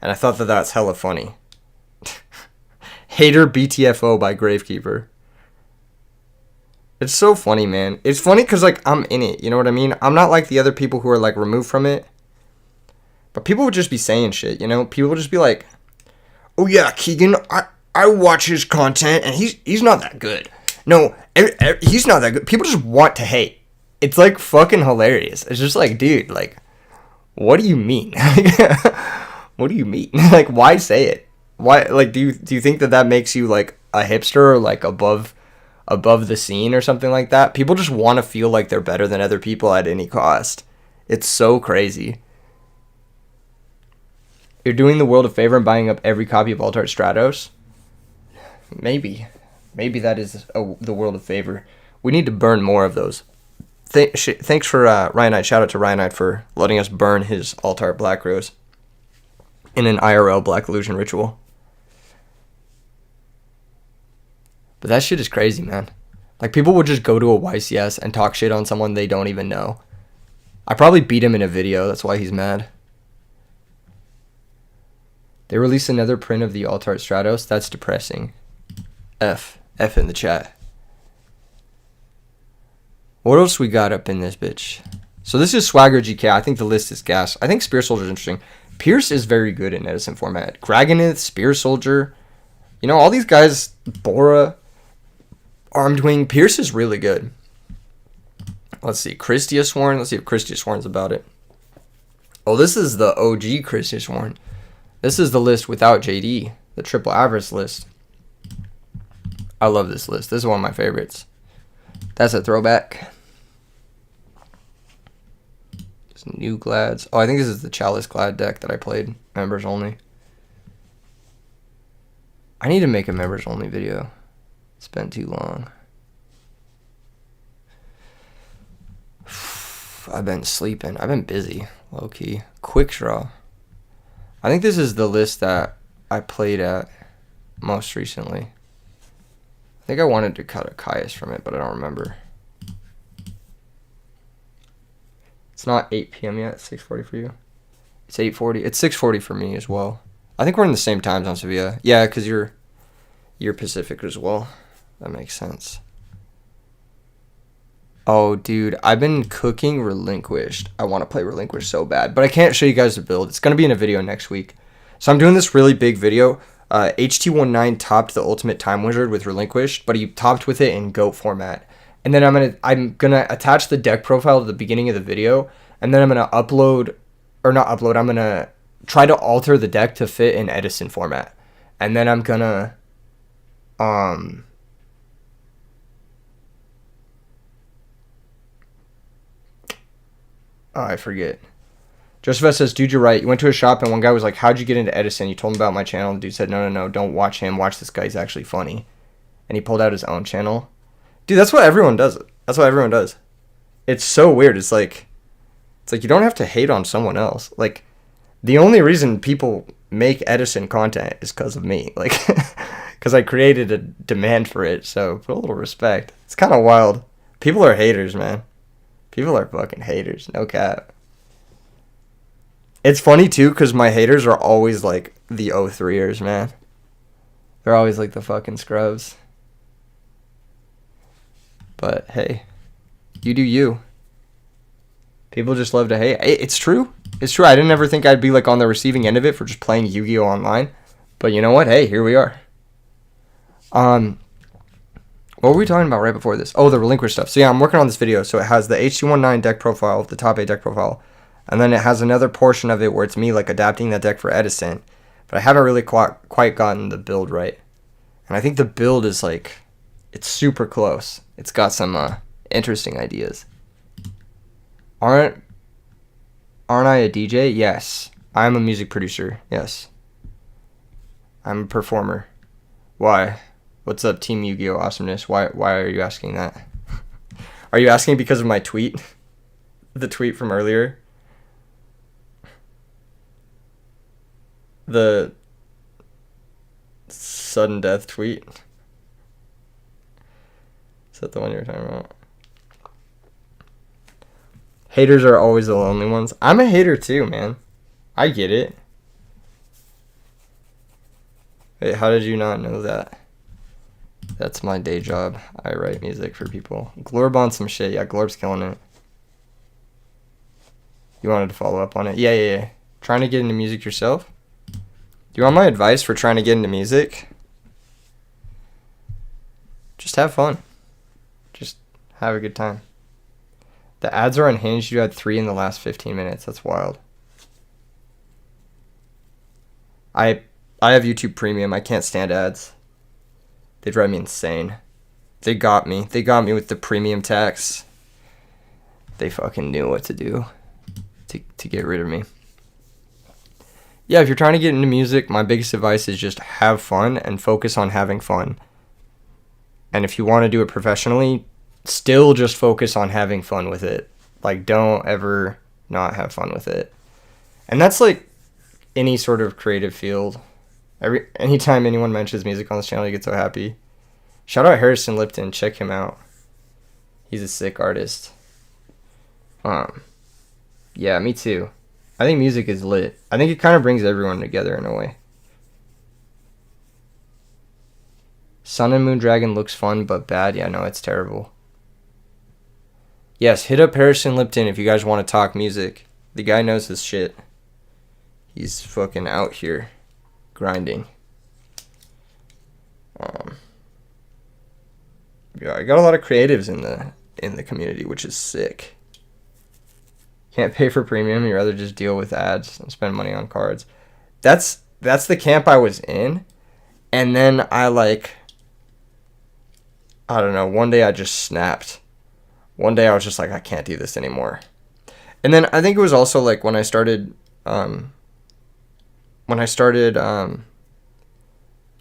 And I thought that that's hella funny. Hater BTFO by Gravekeeper. It's so funny, man. It's funny because, like, I'm in it. You know what I mean? I'm not like the other people who are, like, removed from it. But people would just be saying shit, you know? People would just be like, oh, yeah, Keegan, I watch his content, and he's not that good. No, he's not that good. People just want to hate. It's, like, fucking hilarious. It's just like, dude, like, what do you mean? What do you mean? Like, why say it? Why, like, do you think that makes you, like, a hipster or, like, above the scene or something like that? People just want to feel like they're better than other people at any cost. It's so crazy. You're doing the world a favor and buying up every copy of Altart Stratos? Maybe that is the world a favor. We need to burn more of those. Thanks for Ryanite. Shout out to Ryanite for letting us burn his Altart Black Rose in an IRL Black Illusion ritual. But that shit is crazy, man. Like, people would just go to a YCS and talk shit on someone they don't even know. I probably beat him in a video. That's why he's mad. They released another print of the Altart Stratos. That's depressing. F in the chat. What else we got up in this bitch? So this is Swagger GK. I think the list is gas. I think Spear Soldier is interesting. Pierce is very good in Edison format. Graganith, Spear Soldier. You know, all these guys, Bora, Armed Wing. Pierce is really good. Let's see. Christiasworn. Let's see if Christiasworn's about it. Oh, this is the OG Christiasworn. This is the list without JD. The triple Avarice list. I love this list. This is one of my favorites. That's a throwback. New Glads. Oh, I think this is the Chalice Glad deck that I played. Members only. I need to make a members only video. It's been too long. I've been sleeping. I've been busy. Low key. Quick draw. I think this is the list that I played at most recently. I think I wanted to cut a Caius from it, but I don't remember. It's not 8 p.m. yet. It's 6:40 for you. It's 8:40. It's 6:40 for me as well. I think we're in the same time zone, Sevilla. Yeah, because you're Pacific as well. That makes sense. Oh, dude, I've been cooking Relinquished. I want to play Relinquished so bad, but I can't show you guys the build. It's going to be in a video next week. So I'm doing this really big video. HT19 topped the Ultimate Time Wizard with Relinquished, but he topped with it in GOAT format. And then I'm gonna attach the deck profile at the beginning of the video, and then I'm gonna I'm gonna try to alter the deck to fit in Edison format. And then I'm gonna oh, I forget. Joseph says, dude, you're right. You went to a shop and one guy was like, how'd you get into Edison? You told him about my channel. And the dude said, no, don't watch him. Watch this guy. He's actually funny. And he pulled out his own channel. Dude, that's what everyone does. That's what everyone does. It's so weird. It's like you don't have to hate on someone else. Like, the only reason people make Edison content is because of me. Like, because I created a demand for it. So put a little respect. It's kind of wild. People are haters, man. People are fucking haters. No cap. It's funny, too, because my haters are always, like, the 03ers, man. They're always, like, the fucking scrubs. But, hey, you do you. People just love to hate. It's true. It's true. I didn't ever think I'd be, like, on the receiving end of it for just playing Yu-Gi-Oh! Online. But you know what? Hey, here we are. What were we talking about right before this? Oh, the Relinquished stuff. So, yeah, I'm working on this video. So, it has the HT19 deck profile, the top 8 deck profile. And then it has another portion of it where it's me, like, adapting that deck for Edison. But I haven't really quite gotten the build right. And I think the build is, like, it's super close. It's got some interesting ideas. Aren't I a DJ? Yes. I'm a music producer. Yes. I'm a performer. Why? What's up, Team Yu-Gi-Oh! Awesomeness? Why are you asking that? Are you asking because of my tweet? The tweet from earlier? The sudden death tweet. Is that the one you were talking about? Haters are always the lonely ones. I'm a hater too, man. I get it. Wait, how did you not know that? That's my day job. I write music for people. Glorb on some shit. Yeah, Glorb's killing it. You wanted to follow up on it? Yeah. Trying to get into music yourself? Do you want my advice for trying to get into music? Just have fun. Just have a good time. The ads are unhinged. You had 3 in the last 15 minutes. That's wild. I have YouTube Premium. I can't stand ads. They drive me insane. They got me. They got me with the premium tax. They fucking knew what to do to get rid of me. Yeah, if you're trying to get into music, my biggest advice is just have fun and focus on having fun. And if you want to do it professionally, still just focus on having fun with it. Like, don't ever not have fun with it. And that's like any sort of creative field. Anytime anyone mentions music on this channel, you get so happy. Shout out Harrison Lipton. Check him out. He's a sick artist. Yeah, me too. I think music is lit. I think it kind of brings everyone together in a way. Sun and Moon Dragon looks fun, but bad. Yeah, no, it's terrible. Yes, hit up Harrison Lipton if you guys want to talk music. The guy knows his shit. He's fucking out here grinding. Yeah, I got a lot of creatives in the community, which is sick. Can't pay for premium, you'd rather just deal with ads and spend money on cards. That's the camp I was in. And then I don't know, one day I just snapped. One day I was just like, I can't do this anymore. And then I think it was also like when I started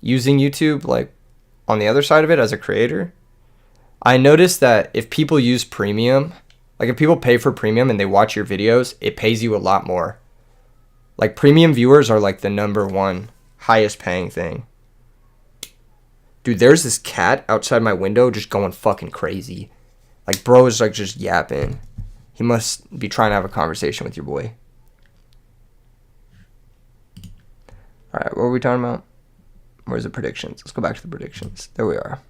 using YouTube, like on the other side of it as a creator, I noticed that if people use premium, like if people pay for premium and they watch your videos, it pays you a lot more. Like premium viewers are like the #1 highest paying thing. Dude, there's this cat outside my window just going fucking crazy. Like bro is like just yapping. He must be trying to have a conversation with your boy. Alright, what were we talking about? Where's the predictions? Let's go back to the predictions. There we are.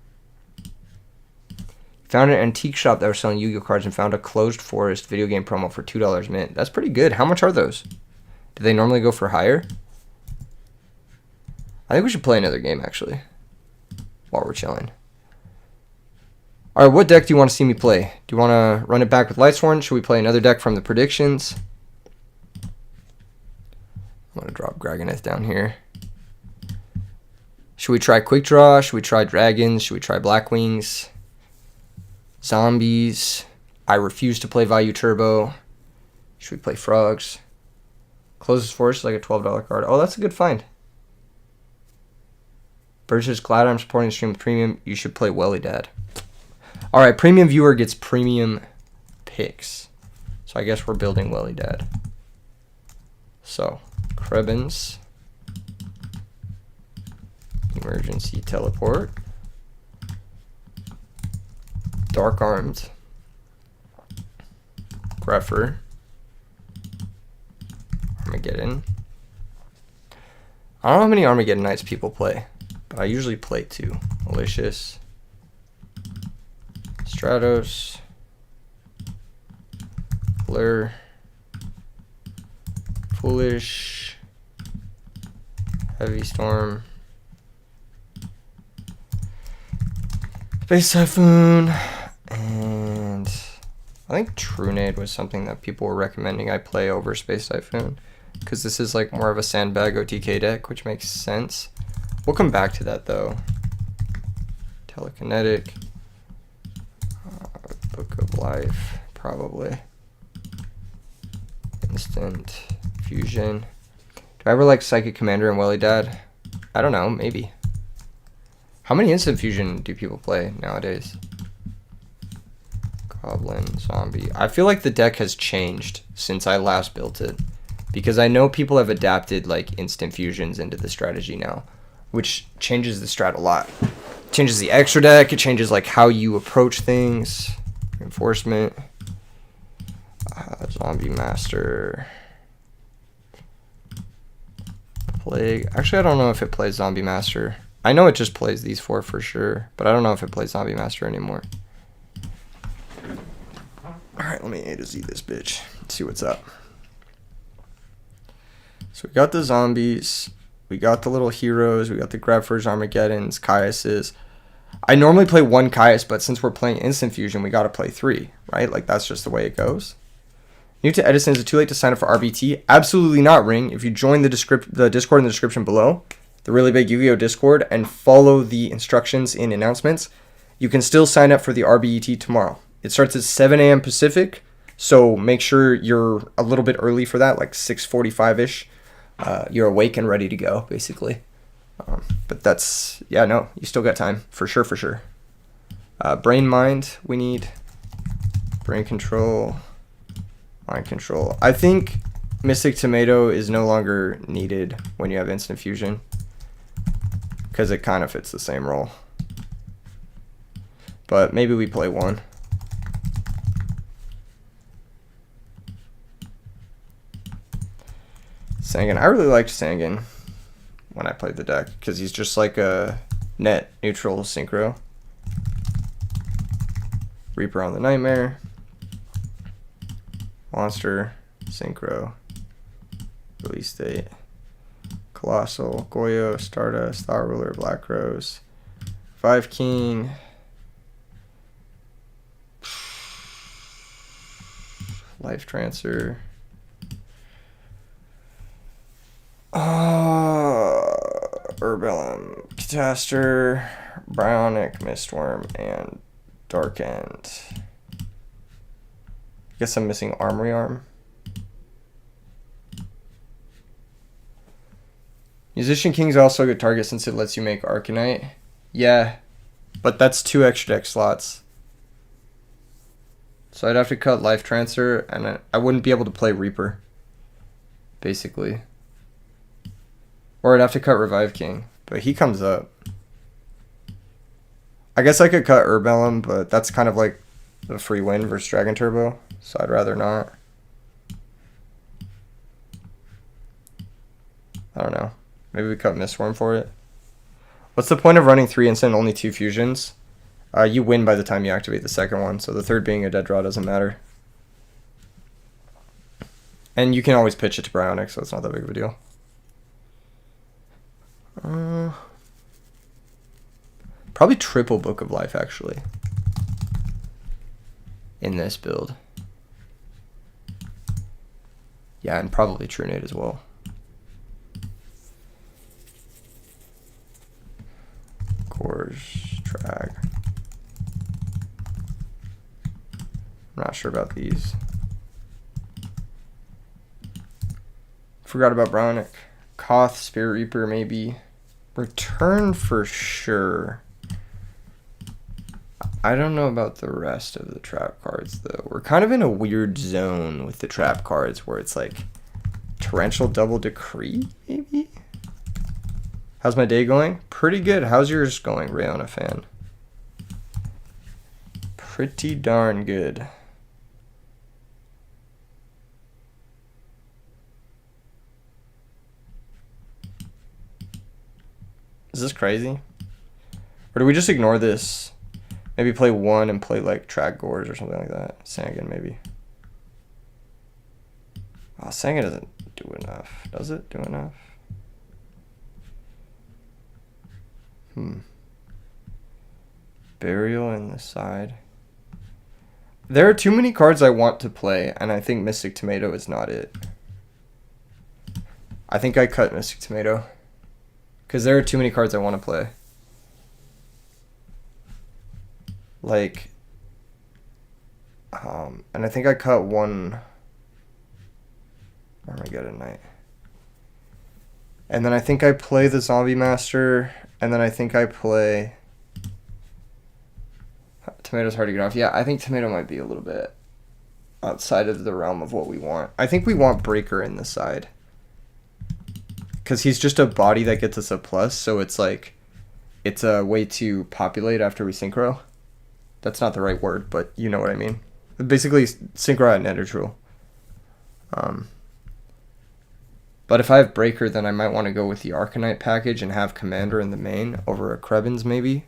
Found an antique shop that was selling Yu-Gi-Oh cards and found a closed forest video game promo for $2 mint. That's pretty good. How much are those? Do they normally go for higher? I think we should play another game, actually, while we're chilling. Alright, what deck do you want to see me play? Do you want to run it back with Lightsworn? Should we play another deck from the predictions? I'm going to drop Dragoneth down here. Should we try Quick Draw? Should we try Dragons? Should we try Black Wings? Zombies. I refuse to play Value Turbo. Should we play Frogs? Closest Force is like a $12 card. Oh, that's a good find. Burgess Glad I'm supporting stream with premium. You should play Welly Dad. Alright, premium viewer gets premium picks. So I guess we're building Welly Dad. So, Krebins. Emergency Teleport. Dark Armed. Greffer. Armageddon. I don't know how many Armageddon Knights people play, but I usually play 2. Malicious. Stratos. Blur. Foolish. Heavy Storm. Space Typhoon. And I think Trunade was something that people were recommending I play over Space Typhoon, because this is like more of a sandbag OTK deck, which makes sense. We'll come back to that though. Telekinetic. Book of Life, probably. Instant Fusion. Do I ever like Psychic Commander and Welly Dad? I don't know, maybe. How many Instant Fusion do people play nowadays? Goblin, Zombie. I feel like the deck has changed since I last built it, because I know people have adapted like Instant Fusions into the strategy now, which changes the strat a lot. It changes the extra deck, it changes like how you approach things. Reinforcement. Zombie Master. Plague. Actually, I don't know if it plays Zombie Master. I know it just plays these 4 for sure, but I don't know if it plays Zombie Master anymore. Alright, let me A to Z this bitch. Let's see what's up. So we got the zombies. We got the little heroes. We got the Greffers, Armageddons, Caiuses. I normally play 1 Caius, but since we're playing Instant Fusion, we got to play 3, right? Like, that's just the way it goes. New to Edison, is it too late to sign up for RBT? Absolutely not, Ring. If you join the Discord in the description below, the Really Big Yu-Gi-Oh! Discord, and follow the instructions in announcements, you can still sign up for the RBET tomorrow. It starts at 7 a.m. Pacific, so make sure you're a little bit early for that, like 6:45-ish. You're awake and ready to go, basically. But that's, yeah, no, you still got time, for sure, for sure. Brain Mind, we need. Brain Control. Mind Control. I think Mystic Tomato is no longer needed when you have Instant Fusion, because it kind of fits the same role. But maybe we play 1. Sangan. I really liked Sangan when I played the deck, because he's just like a net neutral synchro. Reaper on the Nightmare. Monster. Synchro. Release date. Colossal. Goyo. Stardust. Star Ruler. Black Rose. 5 King. Life Transfer. Urbellum, Catastor, Bionic, Mistworm, and Dark End. I guess I'm missing Armory Arm. Musician King's also a good target since it lets you make Arcanite. Yeah, but that's 2 extra deck slots. So I'd have to cut Life Transfer, and I wouldn't be able to play Reaper, basically. Or I'd have to cut Revive King, but he comes up. I guess I could cut Urbellum, but that's kind of like the free win versus Dragon Turbo, so I'd rather not. I don't know. Maybe we cut Mistworm for it. What's the point of running 3 instant and only 2 fusions? You win by the time you activate the second one, so the third being a dead draw doesn't matter. And you can always pitch it to Bionic, so it's not that big of a deal. Probably triple Book of Life, actually. In this build. Yeah, and probably True Nade as well. Gorge, Drag. I'm not sure about these. Forgot about Bionic. Koth, Spirit Reaper, maybe. Return for sure. I don't know about the rest of the trap cards, though. We're kind of in a weird zone with the trap cards where it's like Torrential Double Decree, maybe? How's my day going? Pretty good. How's yours going, Rayona fan? Pretty darn good. Is this crazy? Or do we just ignore this? Maybe play 1 and play like Track Gorge or something like that. Sangan maybe. Oh, Sangan doesn't do enough. Does it do enough? Burial in the side. There are too many cards I want to play, and I think Mystic Tomato is not it. I think I cut Mystic Tomato. Because there are too many cards I want to play. Like, and I think I cut one Armageddon Knight. And then I think I play the Zombie Master, and then I think I play... Tomato's hard to get off. Yeah, I think Tomato might be a little bit outside of the realm of what we want. I think we want Breaker in the side. Because he's just a body that gets us a plus, so it's like, it's a way to populate after we synchro. That's not the right word, but you know what I mean. Basically, synchro at neutral. But if I have Breaker, then I might want to go with the Arcanite package and have Commander in the main over a Krebins maybe.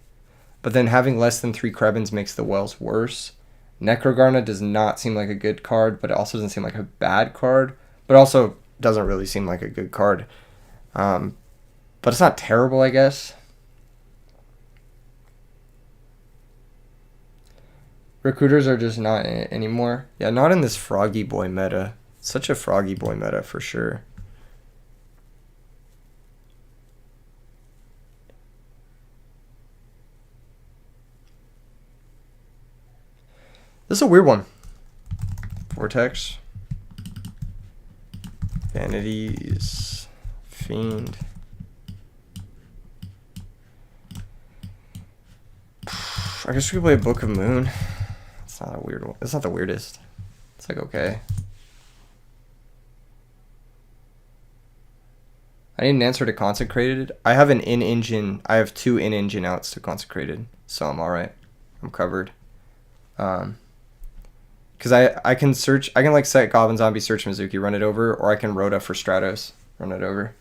But then having less than 3 Krebins makes the Wells worse. Necrogarna does not seem like a good card, but it also doesn't seem like a bad card. But also doesn't really seem like a good card. But it's not terrible, I guess. Recruiters are just not in it anymore. Yeah, not in this Froggy Boy meta. Such a Froggy Boy meta for sure. This is a weird one. Vortex. Vanities. Fiend. I guess we could play Book of Moon. It's not a weird one. It's not the weirdest. It's like okay. I need an answer to Consecrated. I have an in-engine. I have 2 in-engine outs to Consecrated, so I'm alright. I'm covered. Because I can search. I can like set Goblin Zombie, search Mizuki, run it over, or I can Rhoda for Stratos, run it over.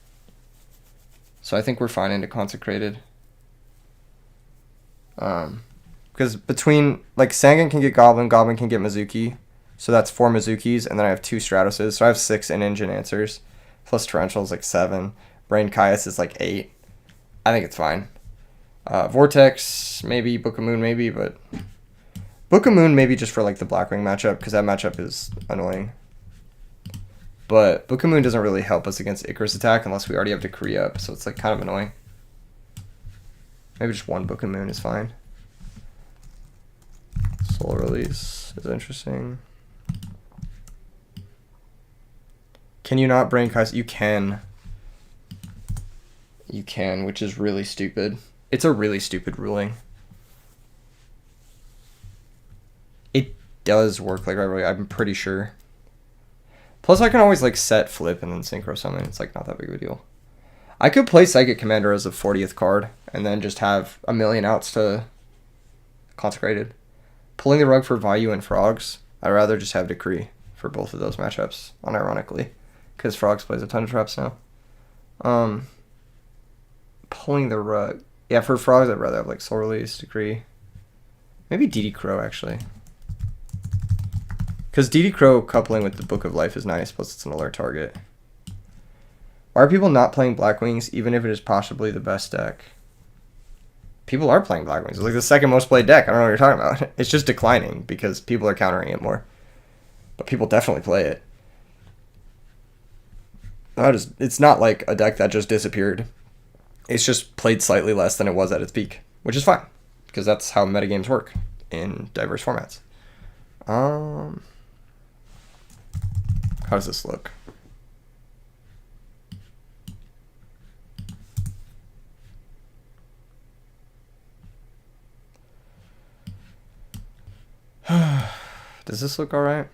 So I think we're fine into Consecrated. Because between, like, Sangan can get Goblin, Goblin can get Mizuki. So that's 4 Mizukis, and then I have 2 Stratoses. So I have 6 in-engine answers. Plus Torrential is like 7. Brain Caius is like 8. I think it's fine. Vortex, maybe. Book of Moon, maybe, but... Book of Moon maybe just for, like, the Blackwing matchup, because that matchup is annoying. But Book of Moon doesn't really help us against Icarus attack unless we already have Decree up, so it's, like, kind of annoying. Maybe just 1 Book of Moon is fine. Soul Release is interesting. Can you not Brain Caius? You can. You can, which is really stupid. It's a really stupid ruling. It does work like right away, I'm pretty sure. Plus I can always like set flip and then synchro summon. It's like not that big of a deal. I could play Psychic Commander as a 40th card and then just have a million outs to Consecrated. Pulling the rug for Vayu and Frogs. I'd rather just have Decree for both of those matchups, unironically. Because Frogs plays a ton of traps now. Pulling the rug. Yeah, for frogs, I'd rather have like Soul Release, Decree. Maybe DD Crow, actually. Because DD Crow coupling with the Book of Life is nice, plus it's an alert target. Why are people not playing Black Wings, even if it is possibly the best deck? People are playing Black Wings. It's like the second most played deck. I don't know what you're talking about. It's just declining because people are countering it more. But people definitely play it. It's not like a deck that just disappeared. It's just played slightly less than it was at its peak, which is fine because that's how metagames work in diverse formats. How does this look? Does this look all right?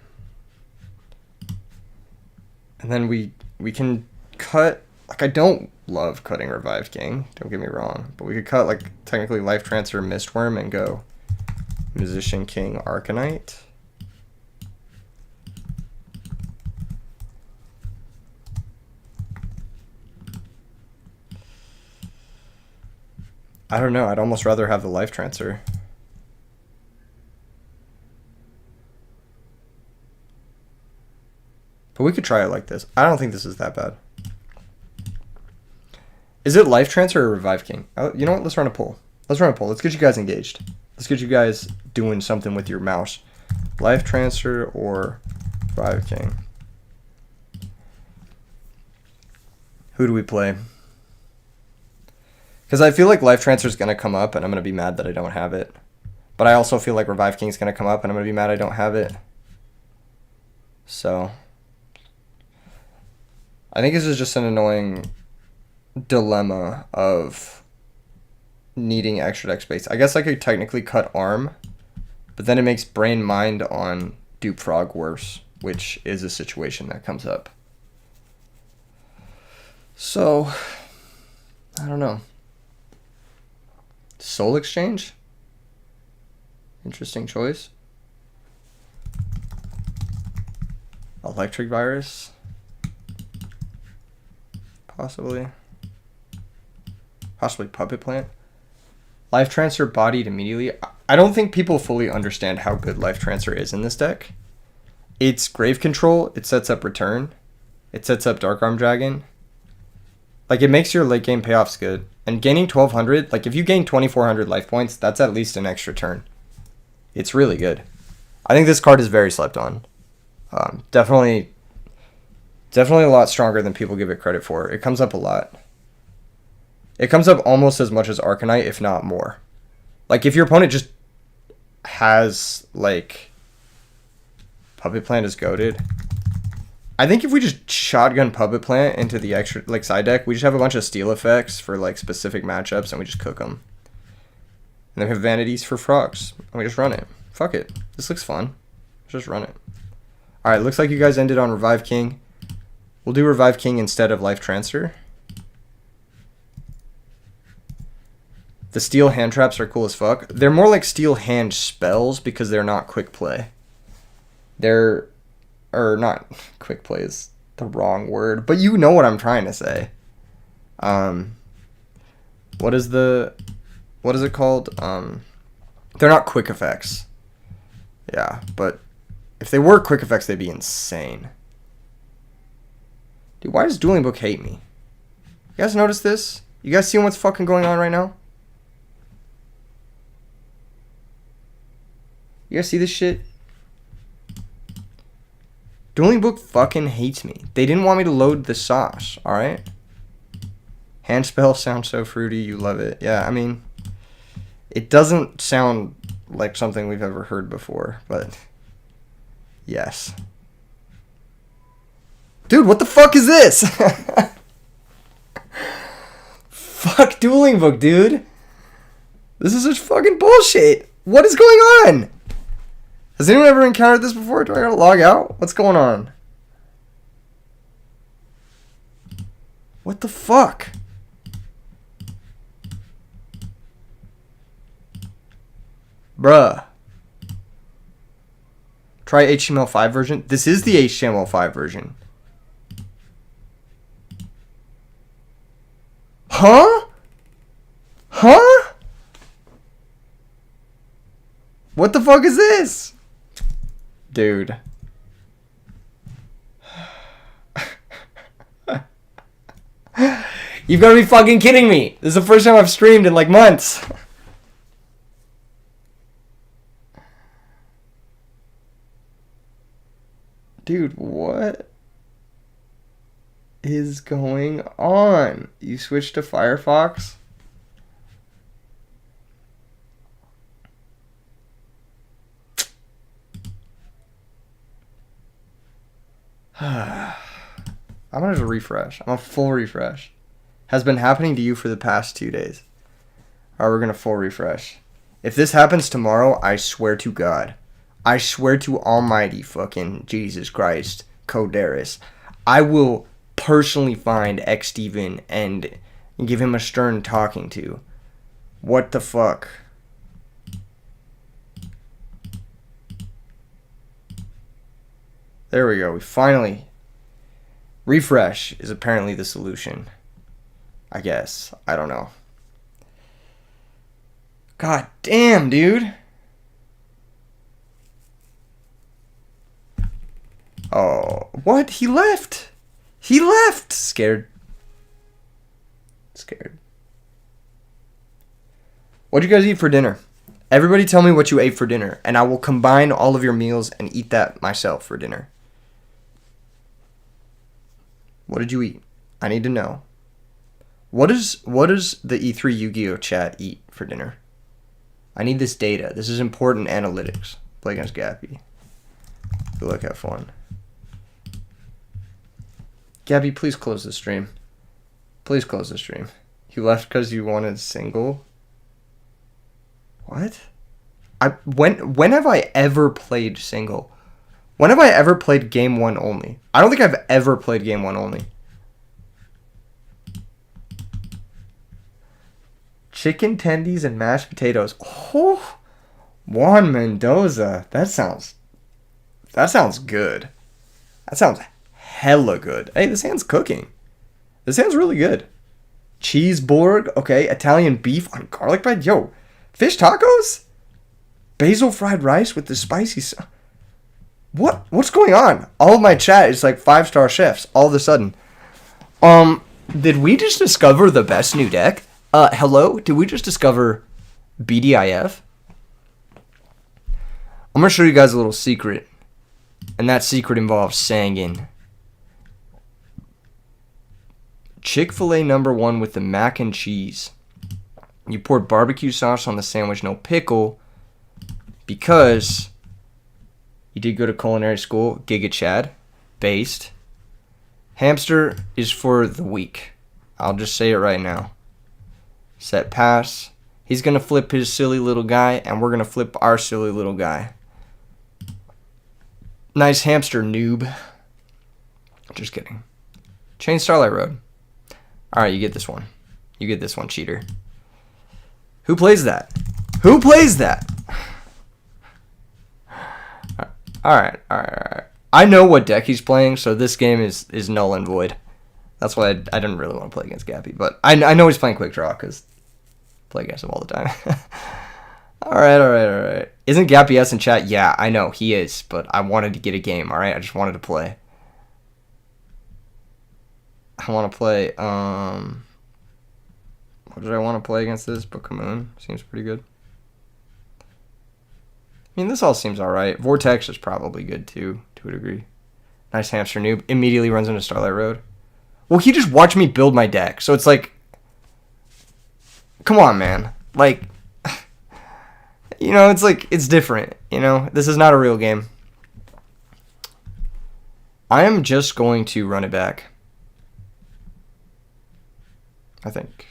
And then we can cut, like, I don't love cutting Revived King, don't get me wrong, but we could cut, like, technically Life Transfer Mistworm and go Musician King Arcanite. I don't know, I'd almost rather have the Life Transfer. But we could try it like this. I don't think this is that bad. Is it Life Transfer or Revive King? Oh, you know what? Let's run a poll. Let's run a poll. Let's get you guys engaged. Let's get you guys doing something with your mouse. Life Transfer or Revive King? Who do we play? Because I feel like Life Transfer is going to come up and I'm going to be mad that I don't have it. But I also feel like Revive King is going to come up and I'm going to be mad I don't have it. So I think this is just an annoying dilemma of needing extra deck space. I guess I could technically cut Arm, but then it makes Brain Mind on Dupe Frog worse, which is a situation that comes up. So, I don't know. Soul Exchange? Interesting choice. Electric Virus? Possibly Puppet Plant. Life Transfer bodied immediately. I don't think people fully understand how good Life Transfer is in this deck. It's Grave Control. It sets up Return. It sets up Dark Arm Dragon. Like, it makes your late game payoffs good. And gaining 1200, like if you gain 2400 life points, that's at least an extra turn. It's really good. I think this card is very slept on. Definitely a lot stronger than people give it credit for. It comes up a lot. It comes up almost as much as Arcanite, if not more. Like, if your opponent just has, like, Puppet Plant is goated. I think if we just shotgun Puppet Plant into the extra, like, side deck, we just have a bunch of steal effects for, like, specific matchups, and we just cook them. And then we have Vanities for Frogs, and we just run it. Fuck it. This looks fun. Let's just run it. Alright, looks like you guys ended on Revive King. We'll do Revive King instead of Life Transfer. The Steel Hand Traps are cool as fuck. They're more like Steel Hand spells because they're not quick play. Or not quick play is the wrong word, but you know what I'm trying to say. What is it called? They're not quick effects. Yeah, but if they were quick effects, they'd be insane. Dude, why does Dueling Book hate me? You guys notice this? You guys seeing what's fucking going on right now? You guys see this shit? Dueling Book fucking hates me. They didn't want me to load the sauce, alright? Hand spell sounds so fruity, you love it. Yeah, I mean, it doesn't sound like something we've ever heard before, but yes. Dude, what the fuck is this? Fuck Dueling Book, dude. This is such fucking bullshit. What is going on? Has anyone ever encountered this before? Do I gotta log out? What's going on? What the fuck? Bruh. Try HTML5 version. This is the HTML5 version. Huh? What the fuck is this? Dude. You've got to be fucking kidding me. This is the first time I've streamed in like months. Dude, what is going on? You switched to Firefox? I'm gonna just refresh. I'm a full refresh. Has been happening to you for the past 2 days. Alright, we're gonna full refresh. If this happens tomorrow, I swear to God. I swear to almighty fucking Jesus Christ, Codaris, I will personally find X Steven and give him a stern talking to. What the fuck? There we go. We finally... Refresh is apparently the solution. I guess. I don't know. God damn, dude. Oh, what? He left. He left. Scared. Scared. What'd you guys eat for dinner? Everybody tell me what you ate for dinner, and I will combine all of your meals and eat that myself for dinner. What did you eat? I need to know. What does the E3 Yugioh chat eat for dinner? I need this data. This is important analytics. Play against Gappy. Good luck, have fun. Gabby, please close the stream. Please close the stream. You left because you wanted single? What? When have I ever played single? When have I ever played game 1 only? I don't think I've ever played game 1 only. Chicken tendies and mashed potatoes. Oh, Juan Mendoza. That sounds good. That sounds hella good. Hey, this hand's cooking. This hand's really good. Cheeseborg. Okay, Italian beef on garlic bread. Yo, fish tacos? Basil fried rice with the spicy... What's going on? All of my chat is like 5-star chefs all of a sudden. Did we just discover the best new deck? Hello? Did we just discover BDIF? I'm gonna show you guys a little secret. And that secret involves Sangin. Chick-fil-A #1 with the mac and cheese. You poured barbecue sauce on the sandwich, no pickle, because you did go to culinary school, Giga Chad, based. Hamster is for the weak. I'll just say it right now. Set pass. He's going to flip his silly little guy, and we're going to flip our silly little guy. Nice hamster, noob. Just kidding. Chain Starlight Road. Alright, you get this one. You get this one, cheater. Who plays that? Who plays that? Alright. I know what deck he's playing, so this game is null and void. That's why I didn't really want to play against Gappy, but I know he's playing Quick Draw, because I play against him all the time. Alright. Isn't Gappy S in chat? Yeah, I know, he is, but I wanted to get a game, alright? I just wanted to play. I want to play, what did I want to play against this? Book of Moon. Seems pretty good. I mean, this all seems alright. Vortex is probably good, too, to a degree. Nice hamster noob. Immediately runs into Starlight Road. Well, he just watched me build my deck, so it's like... Come on, man. Like... You know, it's like, it's different, you know? This is not a real game. I am just going to run it back. I think.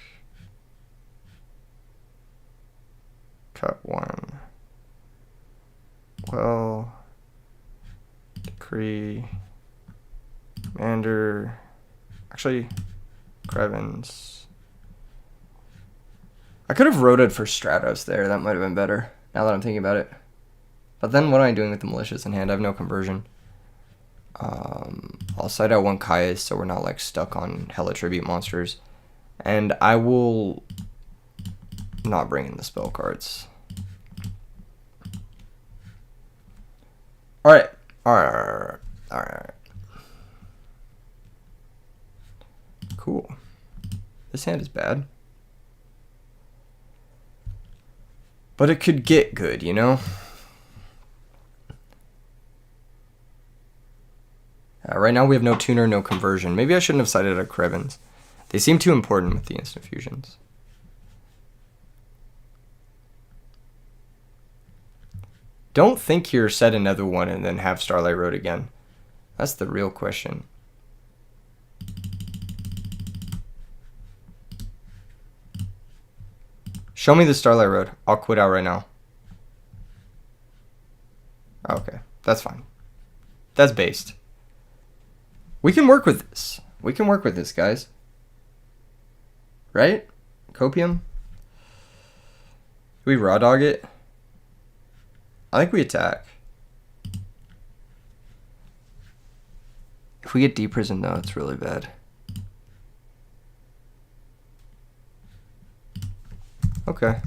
Cut 1. Well, Decree, Commander, actually, Crevens. I could have rotated for Stratos there, that might have been better, now that I'm thinking about it. But then what am I doing with the Malicious in hand? I have no conversion. I'll side out 1 Kaius so we're not like stuck on hella tribute monsters. And I will not bring in the spell cards. All right. All right. All right. All right. Cool. This hand is bad. But it could get good, you know? Right now we have no tuner, no conversion. Maybe I shouldn't have sided at Krevins. They seem too important with the instant fusions. Don't think here, set another one, and then have Starlight Road again. That's the real question. Show me the Starlight Road. I'll quit out right now. Okay, that's fine. That's based. We can work with this. We can work with this, guys. Right? Copium? Do we raw dog it? I think we attack. If we get deprison though, it's really bad. Okay.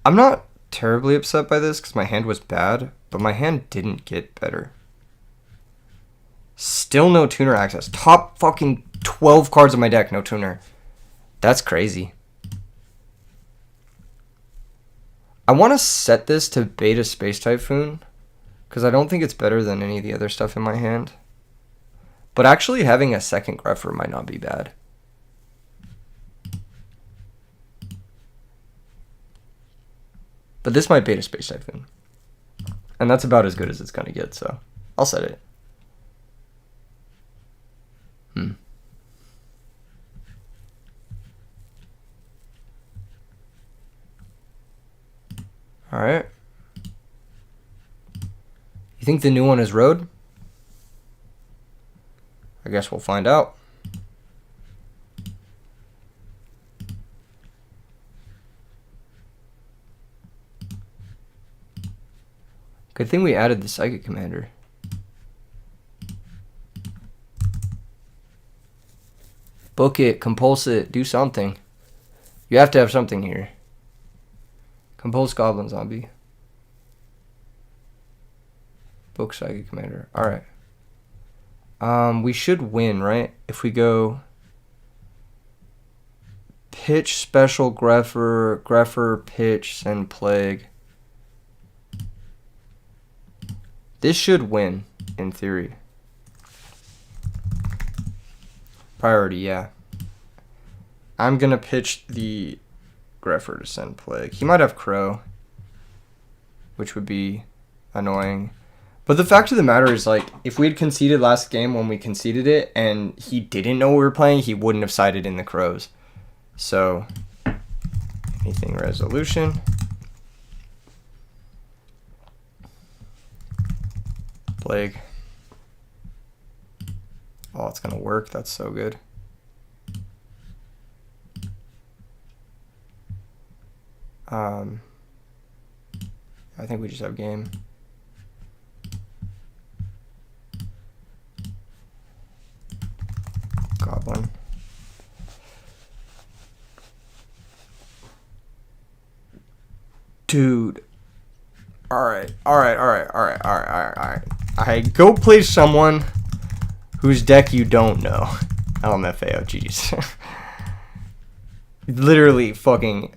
I'm not terribly upset by this because my hand was bad, but my hand didn't get better. Still no tuner access. Top fucking 12 cards on my deck, no tuner. That's crazy. I want to set this to Beta Space Typhoon because I don't think it's better than any of the other stuff in my hand. But actually having a second Greffer might not be bad. But this might Beta Space Typhoon. And that's about as good as it's going to get, so I'll set it. Alright. You think the new one is Road? I guess we'll find out. Good thing we added the Psychic Commander. Book it, compulse it, do something. You have to have something here. Compulse Goblin Zombie. Book Psychic Commander. Alright. We should win, right? If we go pitch, special, Greffer, pitch, send plague. This should win, in theory. Priority, yeah. I'm gonna pitch the Greffer to send plague. He might have Crow, which would be annoying. But the fact of the matter is, like, if we had conceded last game when we conceded it and he didn't know we were playing, he wouldn't have sided in the Crows. So, anything resolution. Plague. Oh, it's gonna work. That's so good. I think we just have game. Goblin. Dude. Alright. Alright, go play someone whose deck you don't know. LMFAO, GG's. Literally fucking...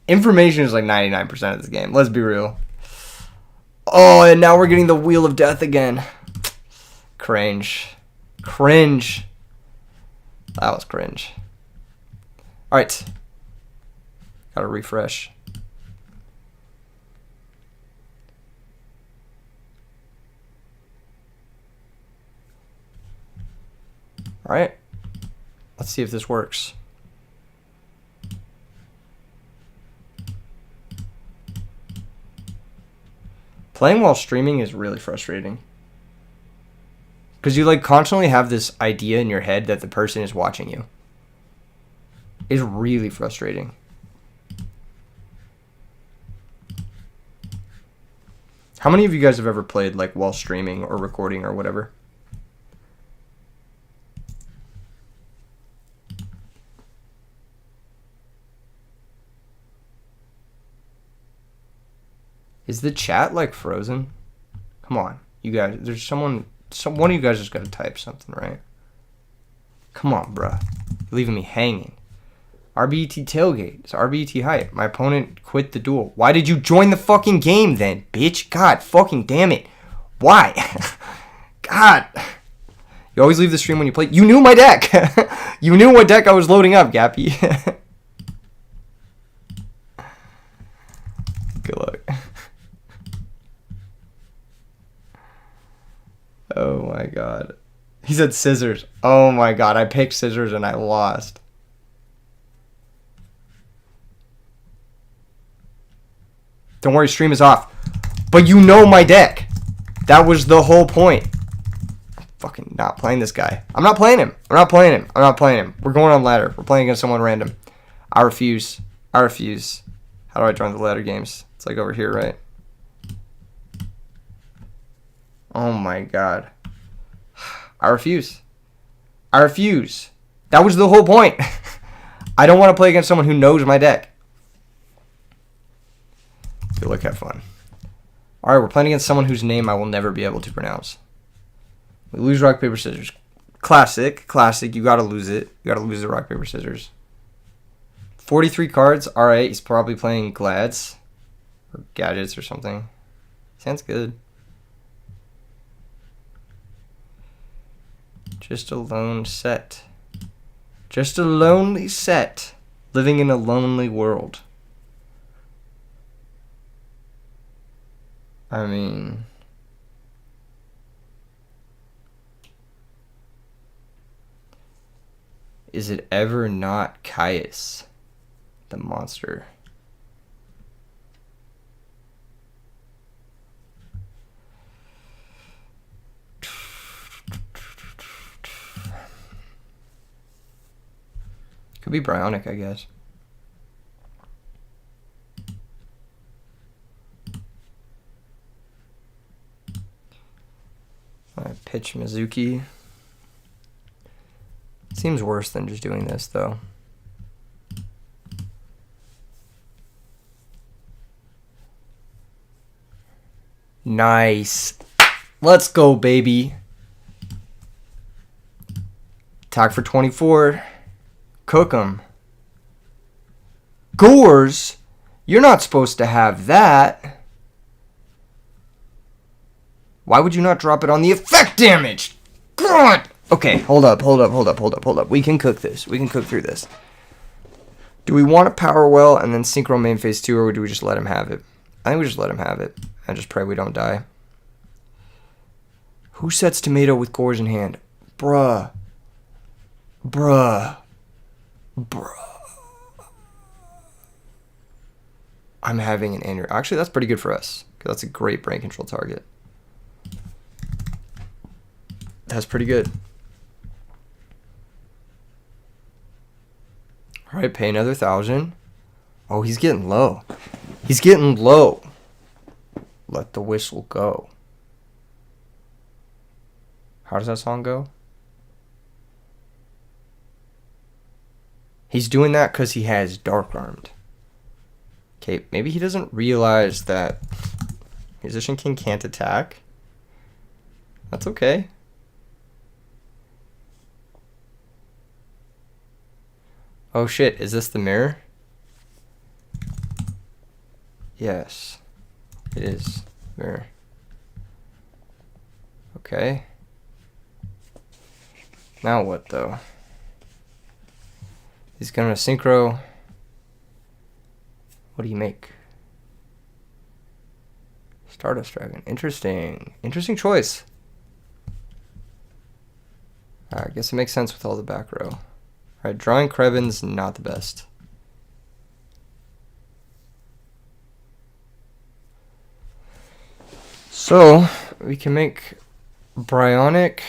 Information is like 99% of this game. Let's be real. Oh, and now we're getting the Wheel of Death again. Cringe. Cringe. That was cringe. Alright. Gotta refresh. Alright. Let's see if this works. Playing while streaming is really frustrating. Because you like constantly have this idea in your head that the person is watching you. It's really frustrating. How many of you guys have ever played like while streaming or recording or whatever? Is the chat like frozen? Come on, you guys. There's one of you guys just got to type something, right? Come on, bruh. You're leaving me hanging. RBET Tailgate. It's RBET hype. My opponent quit the duel. Why did you join the fucking game then, bitch? God fucking damn it. Why? God. You always leave the stream when you play. You knew my deck. You knew what deck I was loading up, Gappy. Good luck. Oh my god. He said scissors. Oh my god. I picked scissors and I lost. Don't worry, stream is off. But you know my deck. That was the whole point. I'm fucking not playing this guy. I'm not playing him. I'm not playing him. I'm not playing him. We're going on ladder. We're playing against someone random. I refuse. I refuse. How do I join the ladder games? It's like over here, right? Oh my god. I refuse. I refuse. That was the whole point. I don't want to play against someone who knows my deck. Good luck, have fun. Alright, we're playing against someone whose name I will never be able to pronounce. We lose rock, paper, scissors. Classic. Classic. You gotta lose it. You gotta lose the rock, paper, scissors. 43 cards. Alright, he's probably playing Glads. Or Gadgets or something. Sounds good. Just a lone set. Just a lonely set. Living in a lonely world. I mean... Is it ever not Caius, the monster? Could be Bryonic, I guess. I pitch Mizuki. Seems worse than just doing this, though. Nice. Let's go, baby. Attack for 24. Cook 'em. Gores? You're not supposed to have that. Why would you not drop it on the effect damage? God! Okay, hold up. We can cook this. We can cook through this. Do we want to power well and then synchro main phase 2, or do we just let him have it? I think we just let him have it. I just pray we don't die. Who sets tomato with Gores in hand? Bruh. I'm having an aneurysm. Actually, that's pretty good for us, because that's a great brain control target. That's pretty good. Alright, pay another 1,000. Oh, he's getting low. He's getting low. Let the whistle go. How does that song go? He's doing that because he has Dark Armed. Okay, maybe he doesn't realize that Musician King can't attack. That's okay. Oh shit, is this the mirror? Yes, it is mirror. Okay. Now what though? He's gonna synchro. What do you make? Stardust Dragon. Interesting. Interesting choice. I guess it makes sense with all the back row. Alright, drawing Krebin's not the best. So, we can make Bryonic.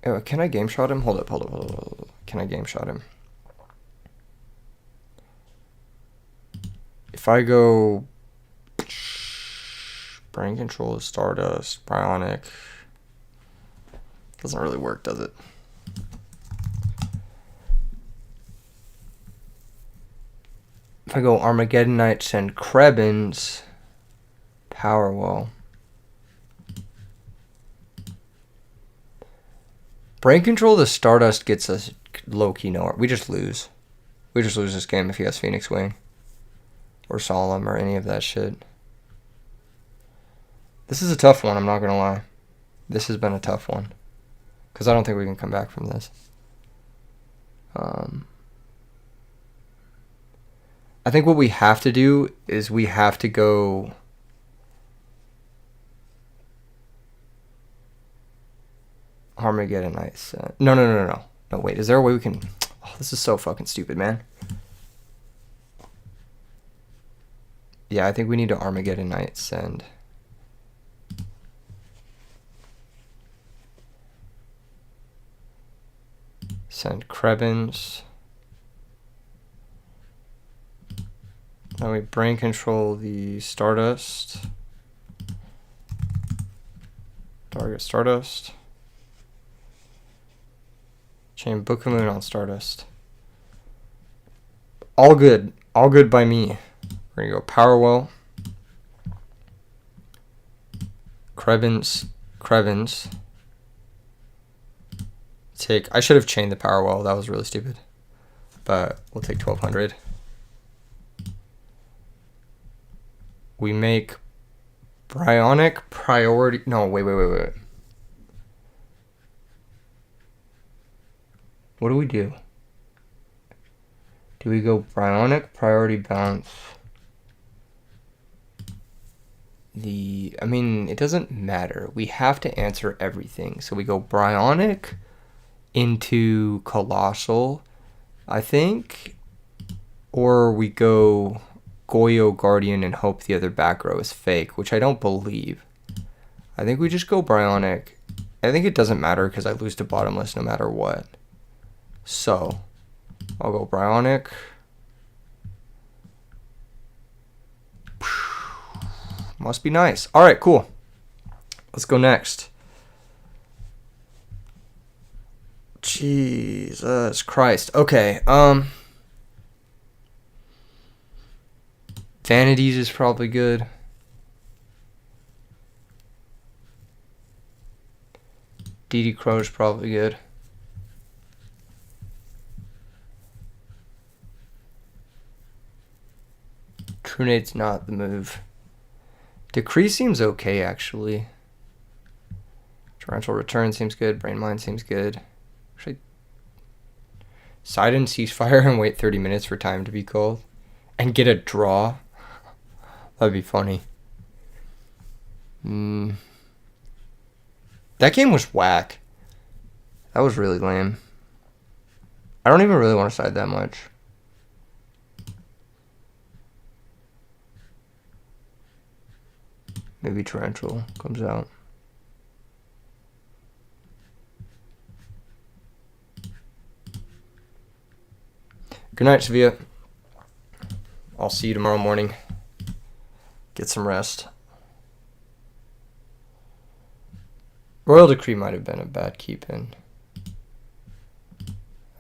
Oh, can I game shot him? Hold up. Can I game shot him? If I go brain control, Stardust, Bryonic, doesn't really work, does it? If I go Armageddon Knights and Krebins, Power wall. Brain control the Stardust gets us low-key nowhere. We just lose. We just lose this game if he has Phoenix Wing. Or Solemn or any of that shit. This is a tough one, I'm not going to lie. This has been a tough one. Because I don't think we can come back from this. I think what we have to do is we have to go... Armageddon Ice. No. No, wait. Is there a way we can... Oh, this is so fucking stupid, man. Yeah, I think we need to Armageddon Knight send. Send Krebins. Now we brain control the Stardust. Target Stardust. Chain Book of Moon on Stardust. All good. All good by me. We're going to go Powerwell. Krebins. Take... I should have chained the Powerwell. That was really stupid. But we'll take 1200. We make Bryonic priority... No, wait. What do we do? Do we go Bryonic priority bounce? I mean, it doesn't matter. We have to answer everything. So we go Bryonic into Colossal, I think. Or we go Goyo Guardian and hope the other back row is fake, which I don't believe. I think we just go Bryonic. I think it doesn't matter because I lose to Bottomless no matter what. So, I'll go Bryonic. Must be nice. All right, cool. Let's go next. Jesus Christ. Okay. Vanities is probably good. DD Crow is probably good. Truenade's not the move. Decree seems okay, actually. Torrential Return seems good. Brain Mind seems good. Actually, Sidon Ceasefire and wait 30 minutes for time to be called. And get a draw. That'd be funny. That game was whack. That was really lame. I don't even really want to side that much. Maybe Torrential comes out. Good night, Sevilla. I'll see you tomorrow morning. Get some rest. Royal Decree might have been a bad keep-in.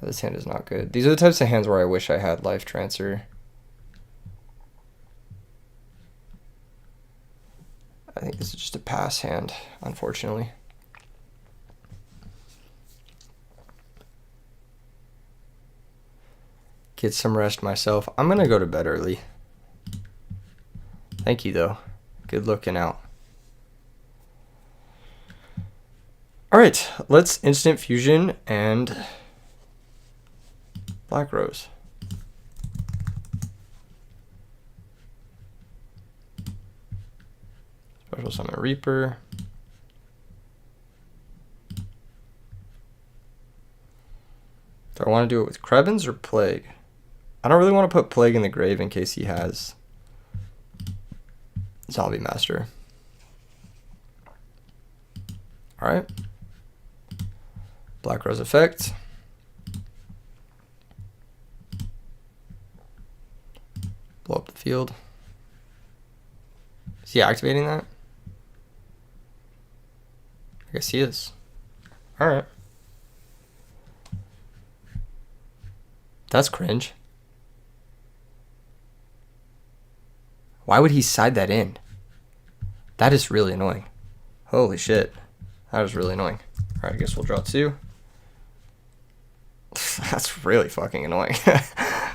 This hand is not good. These are the types of hands where I wish I had Life Transfer. I think this is just a pass hand, unfortunately. Get some rest myself. I'm going to go to bed early. Thank you, though. Good looking out. Alright, let's Instant Fusion and Black Rose. Special Summon Reaper. Do I want to do it with Krebins or Plague? I don't really want to put Plague in the grave in case he has Zombie Master. Alright. Black Rose effect. Blow up the field. Is he activating that? I guess he is. Alright. That's cringe. Why would he side that in? That is really annoying. Holy shit. That is really annoying. Alright, I guess we'll draw 2. That's really fucking annoying.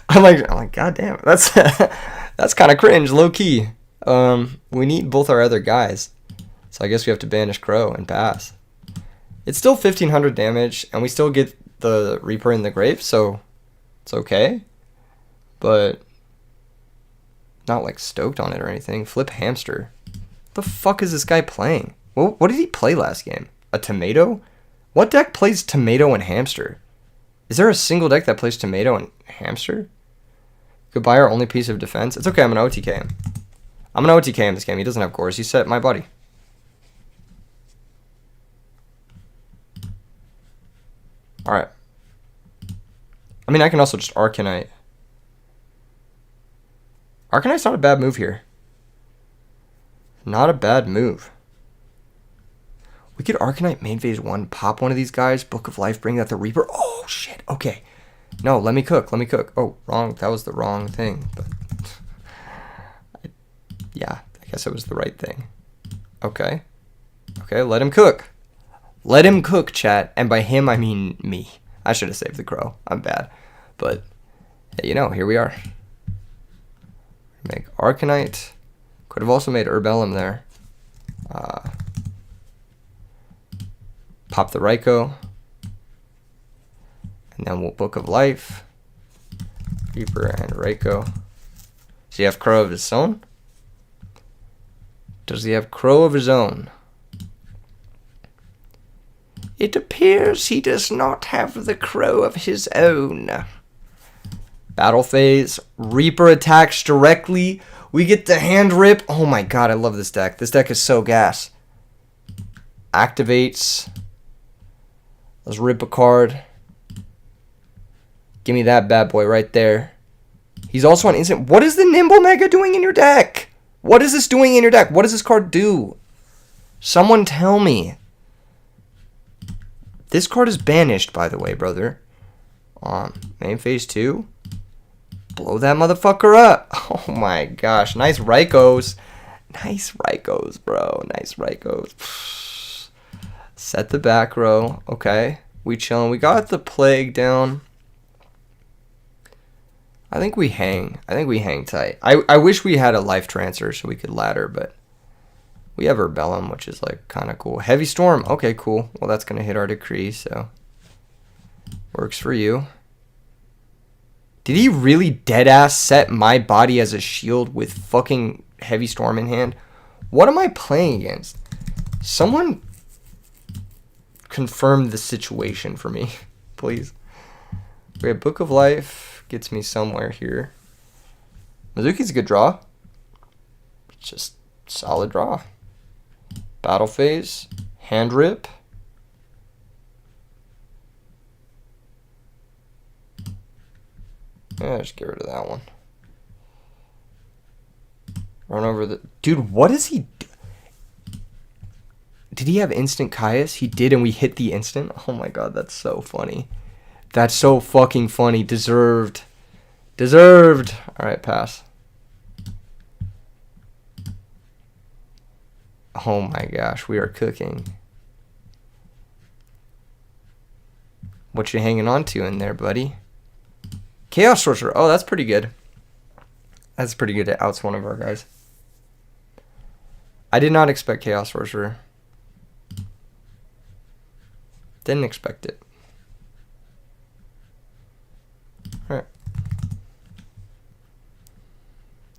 I'm like, god damn, that's that's kind of cringe, low key. We need both our other guys, so I guess we have to banish Crow and pass. It's still 1500 damage, and we still get the Reaper in the grave, so it's okay. But not like stoked on it or anything. Flip Hamster. What the fuck is this guy playing? What did he play last game? A Tomato? What deck plays Tomato and Hamster? Is there a single deck that plays Tomato and Hamster? Goodbye, our only piece of defense. It's okay, I'm going to OTK him. I'm going to OTK him this game. He doesn't have cores. He set my body. Alright. I mean, I can also just Arcanite. Arcanite's not a bad move here. Not a bad move. We could Arcanite main phase 1, pop one of these guys, Book of Life, bring that to Reaper. Oh, shit. Okay. No, let me cook. Let me cook. Oh, wrong. That was the wrong thing. But yeah, I guess it was the right thing. Okay. Okay, let him cook. Let him cook, chat. And by him, I mean me. I should have saved the Crow. I'm bad. But, you know, here we are. Make Arcanite. Could have also made Herbellum there. Pop the Raikou. And then we'll Book of Life. Reaper and Raikou. Does he have Crow of his own? Does he have Crow of his own? It appears he does not have the Crow of his own. Battle phase. Reaper attacks directly. We get the hand rip. Oh my god, I love this deck. This deck is so gas. Activates. Let's rip a card. Give me that bad boy right there. He's also on instant. What is the Nimble Mega doing in your deck? What is this doing in your deck? What does this card do? Someone tell me. This card is banished, by the way, brother. Main phase 2. Blow that motherfucker up. Oh my gosh. Nice Raikous. Nice Raikous, bro. Nice Raikous. Set the back row. Okay. We chilling. We got the Plague down. I think we hang. I think we hang tight. I wish we had a life transfer so we could ladder, but we have Herbellum, which is like kind of cool. Heavy Storm. Okay, cool. Well, that's going to hit our decree, so works for you. Did he really deadass set my body as a shield with fucking Heavy Storm in hand? What am I playing against? Someone confirm the situation for me, please. We have Book of Life. Gets me somewhere here. Mizuki's a good draw. Just solid draw. Battle phase. Hand rip. Yeah, just get rid of that one. Run over the... Dude, what is he... Did he have instant Caius? He did, and we hit the instant? Oh my god, that's so funny. That's so fucking funny. Deserved. Deserved. Alright, pass. Oh my gosh, we are cooking. What you hanging on to in there, buddy? Chaos Sorcerer. Oh, that's pretty good. That's pretty good. It outs one of our guys. I did not expect Chaos Sorcerer. Didn't expect it. Alright.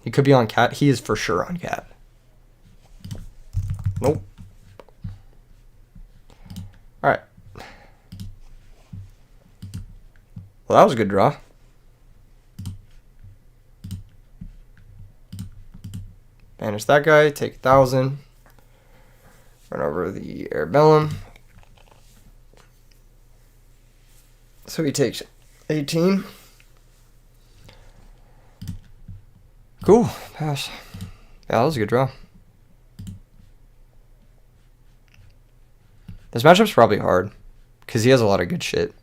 He could be on cat. He is for sure on cat. Nope. Alright. Well, that was a good draw. Banish that guy. Take 1,000. Run over the Herbellum. So he takes 18. Cool. Pass. Yeah, that was a good draw. This matchup's probably hard because he has a lot of good shit.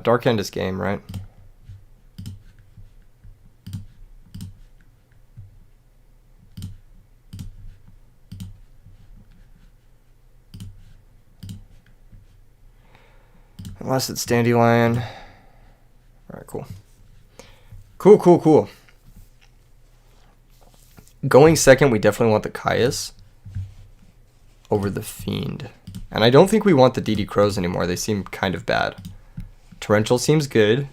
Dark End is game, right? Unless it's Dandelion. Alright, cool. Cool. Going second, we definitely want the Caius over the Fiend. And I don't think we want the DD Crows anymore. They seem kind of bad. Torrential seems good.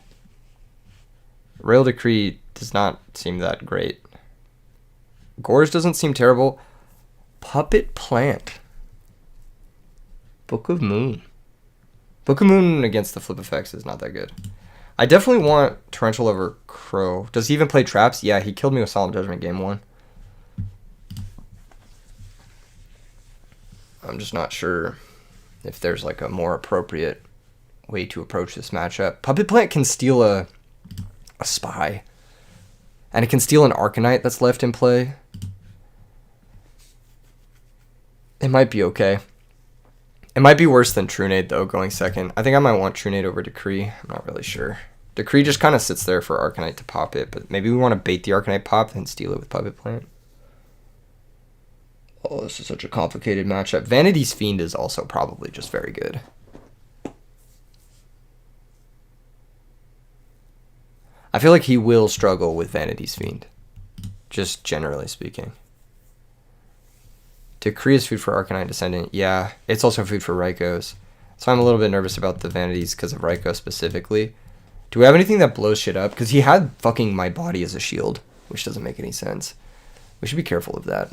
Rail Decree does not seem that great. Gorge doesn't seem terrible. Puppet Plant. Book of Moon. Book of Moon against the flip effects is not that good. I definitely want Torrential over Crow. Does he even play traps? Yeah, he killed me with Solemn Judgment game 1. I'm just not sure if there's like a more appropriate way to approach this matchup. Puppet Plant can steal a Spy. And it can steal an Arcanite that's left in play. It might be okay. It might be worse than Trunade, though, going second. I think I might want Trunade over Decree. I'm not really sure. Decree just kind of sits there for Arcanite to pop it, but maybe we want to bait the Arcanite pop and steal it with Puppet Plant. Oh, this is such a complicated matchup. Vanity's Fiend is also probably just very good. I feel like he will struggle with Vanity's Fiend, just generally speaking. Decree is food for Arcanine Descendant. Yeah, it's also food for Rykos. So I'm a little bit nervous about the Vanities because of Rykos specifically. Do we have anything that blows shit up? Because he had fucking My Body as a shield, which doesn't make any sense. We should be careful of that.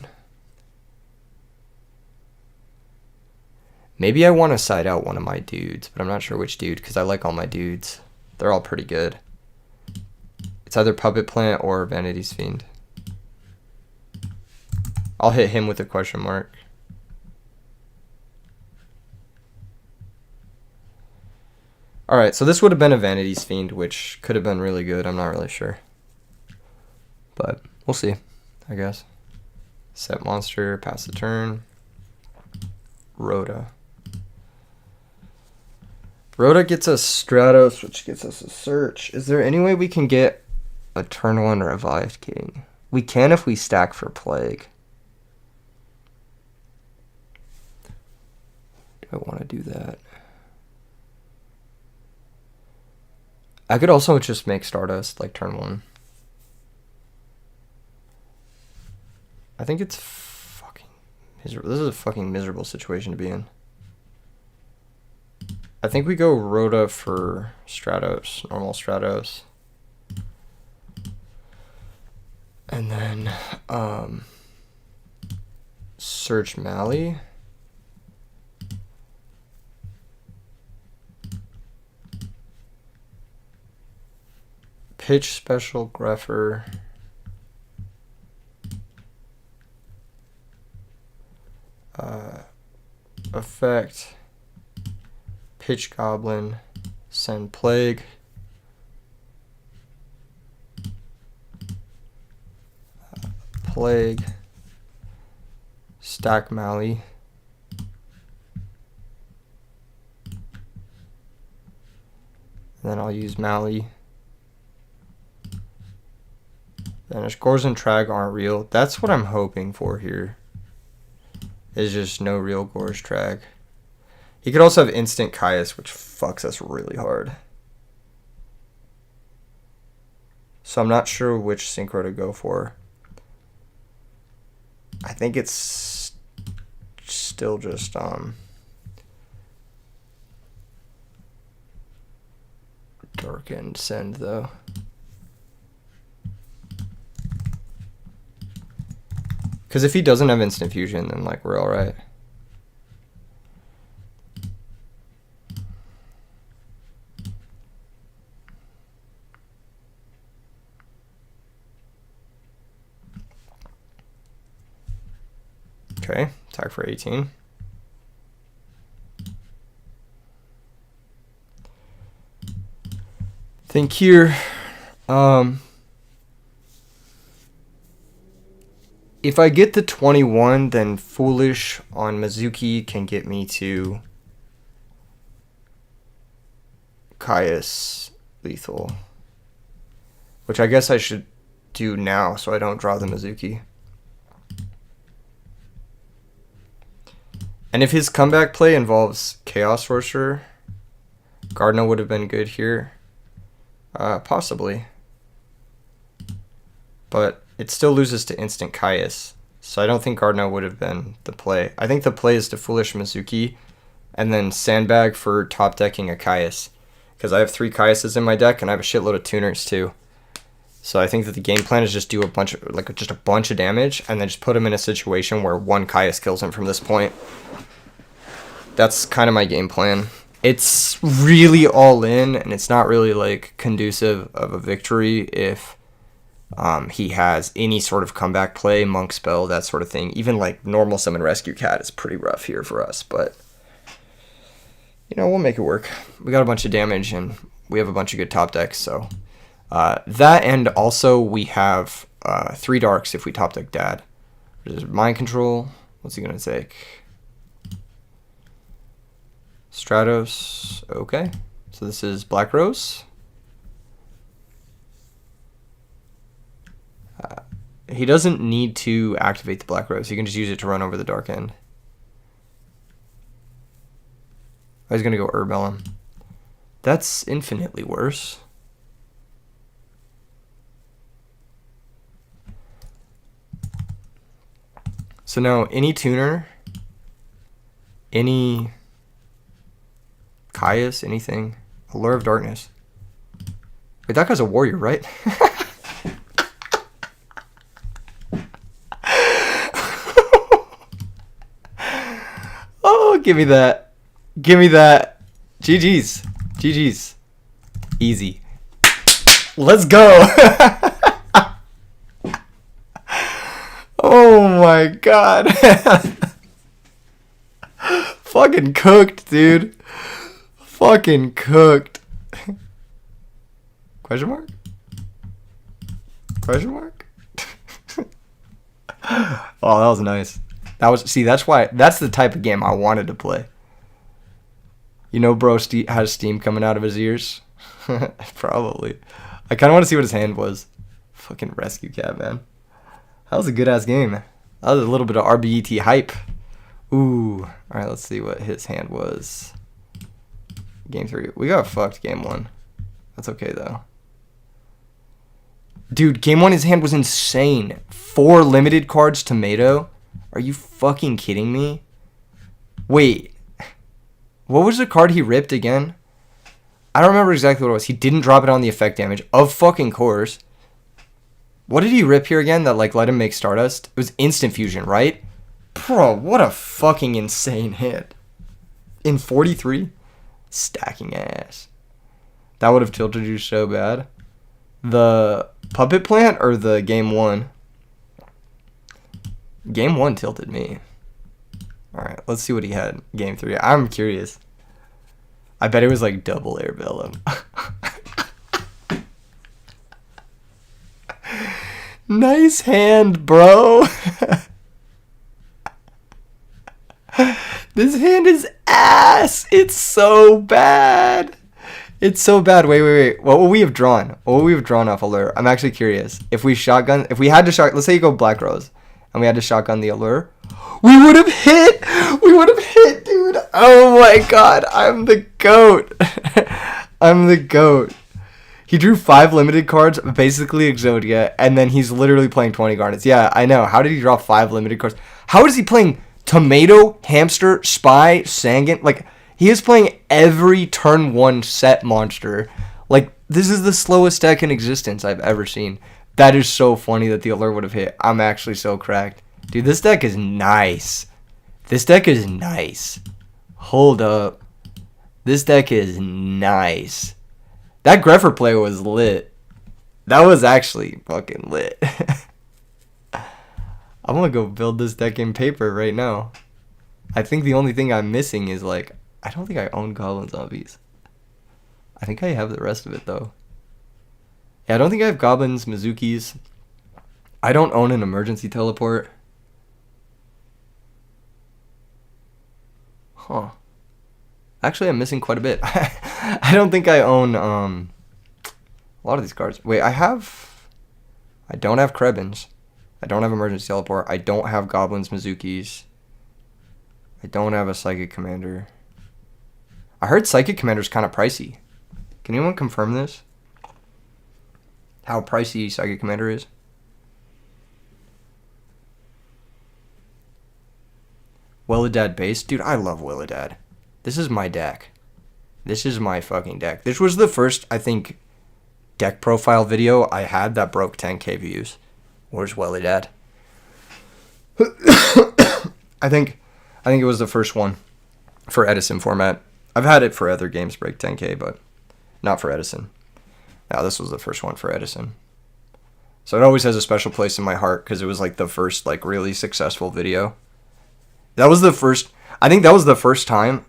Maybe I want to side out one of my dudes, but I'm not sure which dude because I like all my dudes. They're all pretty good. It's either Puppet Plant or Vanity's Fiend. I'll hit him with a question mark. Alright, so this would have been a Vanity's Fiend, which could have been really good. I'm not really sure. But we'll see, I guess. Set monster, pass the turn. Rhoda. Rhoda gets us Stratos, which gets us a search. Is there any way we can get a turn 1 Revived King? We can if we stack for Plague. Do I want to do that? I could also just make Stardust like turn 1. I think it's fucking miserable. This is a fucking miserable situation to be in. I think we go Rhoda for Stratos, normal Stratos. And then search Mally. Pitch Special Greffer. Effect. Pitch Goblin. Send Plague. Plague. Stack Mally. And then I'll use Mally. Vanish. Gores and Trag aren't real. That's what I'm hoping for here. Is just no real Gores Trag. He could also have instant Caius, which fucks us really hard. So I'm not sure which synchro to go for. I think it's still just Darkened Send though. Because if he doesn't have instant fusion, then like we're all right. Okay, attack for 18. Think here. If I get the 21, then Foolish on Mizuki can get me to Caius lethal. Which I guess I should do now so I don't draw the Mizuki. And if his comeback play involves Chaos Sorcerer, Gardner would have been good here. Possibly. But it still loses to instant Caius. So I don't think Gardner would have been the play. I think the play is to Foolish Mizuki and then Sandbag for top decking a Caius. Because I have 3 Caiuses in my deck and I have a shitload of tuners too. So I think that the game plan is just do a bunch of, like, just a bunch of damage and then just put him in a situation where 1 Caius kills him from this point. That's kind of my game plan. It's really all in, and it's not really like conducive of a victory if he has any sort of comeback play, monk spell, that sort of thing. Even like normal summon rescue cat is pretty rough here for us, but you know, we'll make it work. We got a bunch of damage and we have a bunch of good top decks, so that, and also we have 3 darks if we top deck Dad. There's mind control. What's he gonna take? Stratos. Okay, so this is Black Rose. He doesn't need to activate the Black Rose. He can just use it to run over the Dark End. Oh, he's gonna go Urbellum. That's infinitely worse. So now, any tuner, any Caius, anything, Allure of Darkness. Wait, that guy's a warrior, right? Oh, give me that. Give me that. GG's. GG's. Easy. Let's go. Oh my god. Fucking cooked, dude. Fucking cooked. Question mark? Question mark? Oh, that was nice. That was, see, that's why, that's the type of game I wanted to play. You know, bro has steam coming out of his ears. Probably. I kind of want to see what his hand was. Fucking rescue cat, man. That was a good ass game. That was a little bit of RBET hype. Ooh. Alright, let's see what his hand was. Game 3. We got fucked game 1. That's okay though. Dude, game 1 his hand was insane. 4 limited cards tomato. Are you fucking kidding me? Wait. What was the card he ripped again? I don't remember exactly what it was. He didn't drop it on the effect damage. Of fucking course. What did he rip here again that like let him make Stardust? It was instant fusion, right? Bro, what a fucking insane hit. In 43? Stacking ass. That would have tilted you so bad. The puppet plant or the game 1? Game 1 tilted me. Alright, let's see what he had game 3. I'm curious. I bet it was like double air vellum. Nice hand, bro. This hand is ass. It's so bad. It's so bad. Wait. What would we have drawn? What would we have drawn off Allure? I'm actually curious. If we shotgun, if we had to let's say you go Black Rose, and we had to shotgun the Allure, we would have hit. We would have hit, dude. Oh my god, I'm the GOAT. I'm the GOAT. He drew 5 limited cards, basically Exodia, and then he's literally playing 20 Garnets. Yeah, I know. How did he draw 5 limited cards? How is he playing Tomato, Hamster, Spy, Sangan? Like, he is playing every turn 1 set monster. Like, this is the slowest deck in existence I've ever seen. That is so funny that the Allure would have hit. I'm actually so cracked. Dude, this deck is nice. This deck is nice. Hold up. This deck is nice. That Greffer play was lit. That was actually fucking lit. I'm gonna go build this deck in paper right now. I think the only thing I'm missing is like, I don't think I own Goblin Zombies. I think I have the rest of it though. Yeah, I don't think I have Goblins, Mizukis. I don't own an emergency teleport. Huh. Actually, I'm missing quite a bit. I don't think I own a lot of these cards. Wait, I don't have Krebins. I don't have Emergency Teleport. I don't have Goblins, Mizukis. I don't have a Psychic Commander. I heard Psychic Commander's kind of pricey. Can anyone confirm this? How pricey Psychic Commander is? Willidad base? Dude, I love Willidad. This is my deck. This is my fucking deck. This was the first, I think, deck profile video I had that broke 10k views. Where's Willidad? I think it was the first one for Edison format. I've had it for other games break 10k, but not for Edison. Now this was the first one for Edison. So it always has a special place in my heart because it was like the first like really successful video. That was the first. I think that was the first time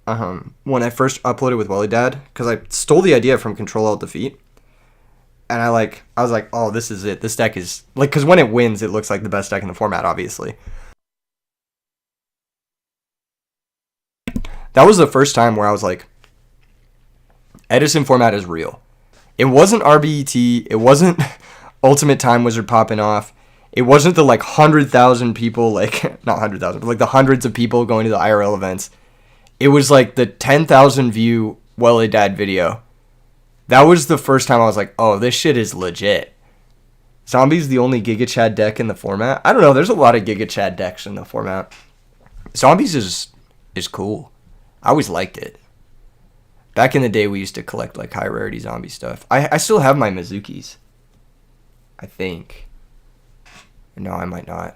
when I first uploaded with Willidad, because I stole the idea from Control Alt Defeat, and I was like, oh, this is it. This deck is like, because when it wins, it looks like the best deck in the format, obviously. That was the first time where I was like, Edison format is real. It wasn't RBET. It wasn't Ultimate Time Wizard popping off. It wasn't the like 100,000 people, like not 100,000, but like the hundreds of people going to the IRL events. It was like the 10,000 view Willidad video. That was the first time I was like, oh, this shit is legit. Zombie's the only Giga Chad deck in the format. I don't know. There's a lot of Giga Chad decks in the format. Zombies is cool. I always liked it. Back in the day, we used to collect like high rarity zombie stuff. I still have my Mizukis. I think. No, I might not.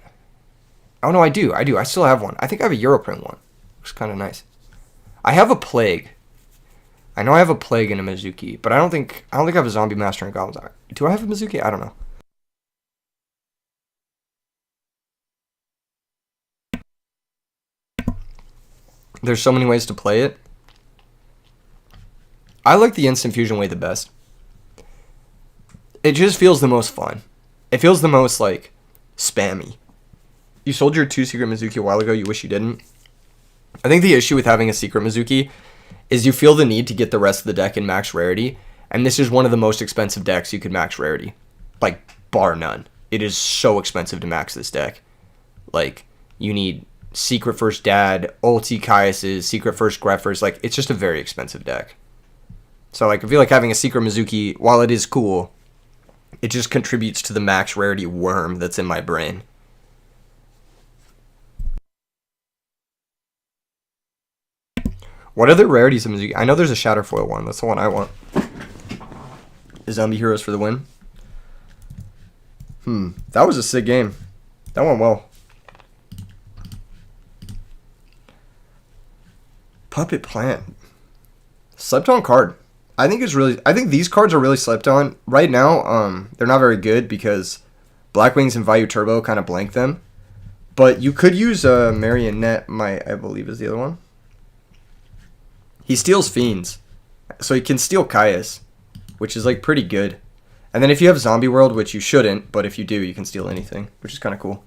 Oh, no, I do. I still have one. I think I have a Europrint one. Looks kind of nice. I have a Plague. I know I have a Plague and a Mizuki, but I don't think I have a Zombie Master and Goblins. Do I have a Mizuki? I don't know. There's so many ways to play it. I like the Instant Fusion way the best. It just feels the most fun. It feels the most, like, spammy. You sold your 2 Secret Mizuki a while ago. You wish you didn't. I think the issue with having a Secret Mizuki is you feel the need to get the rest of the deck in max rarity, and this is one of the most expensive decks you could max rarity. Like, bar none. It is so expensive to max this deck. Like, you need Secret First Dad, Ulti Caius's, Secret First Greffers. Like, it's just a very expensive deck. So, like, I feel like having a Secret Mizuki, while it is cool, it just contributes to the max rarity worm that's in my brain. What other rarities in Mizuki? I know there's a Shatterfoil one. That's the one I want. Zombie Heroes for the win. That was a sick game. That went well. Puppet Plant. Slept on card. I think these cards are really slept on. Right now, they're not very good because Blackwings and Vayu Turbo kind of blank them. But you could use Marionette, I believe is the other one. He steals Fiends. So he can steal Caius, which is like pretty good. And then if you have Zombie World, which you shouldn't, but if you do, you can steal anything, which is kind of cool.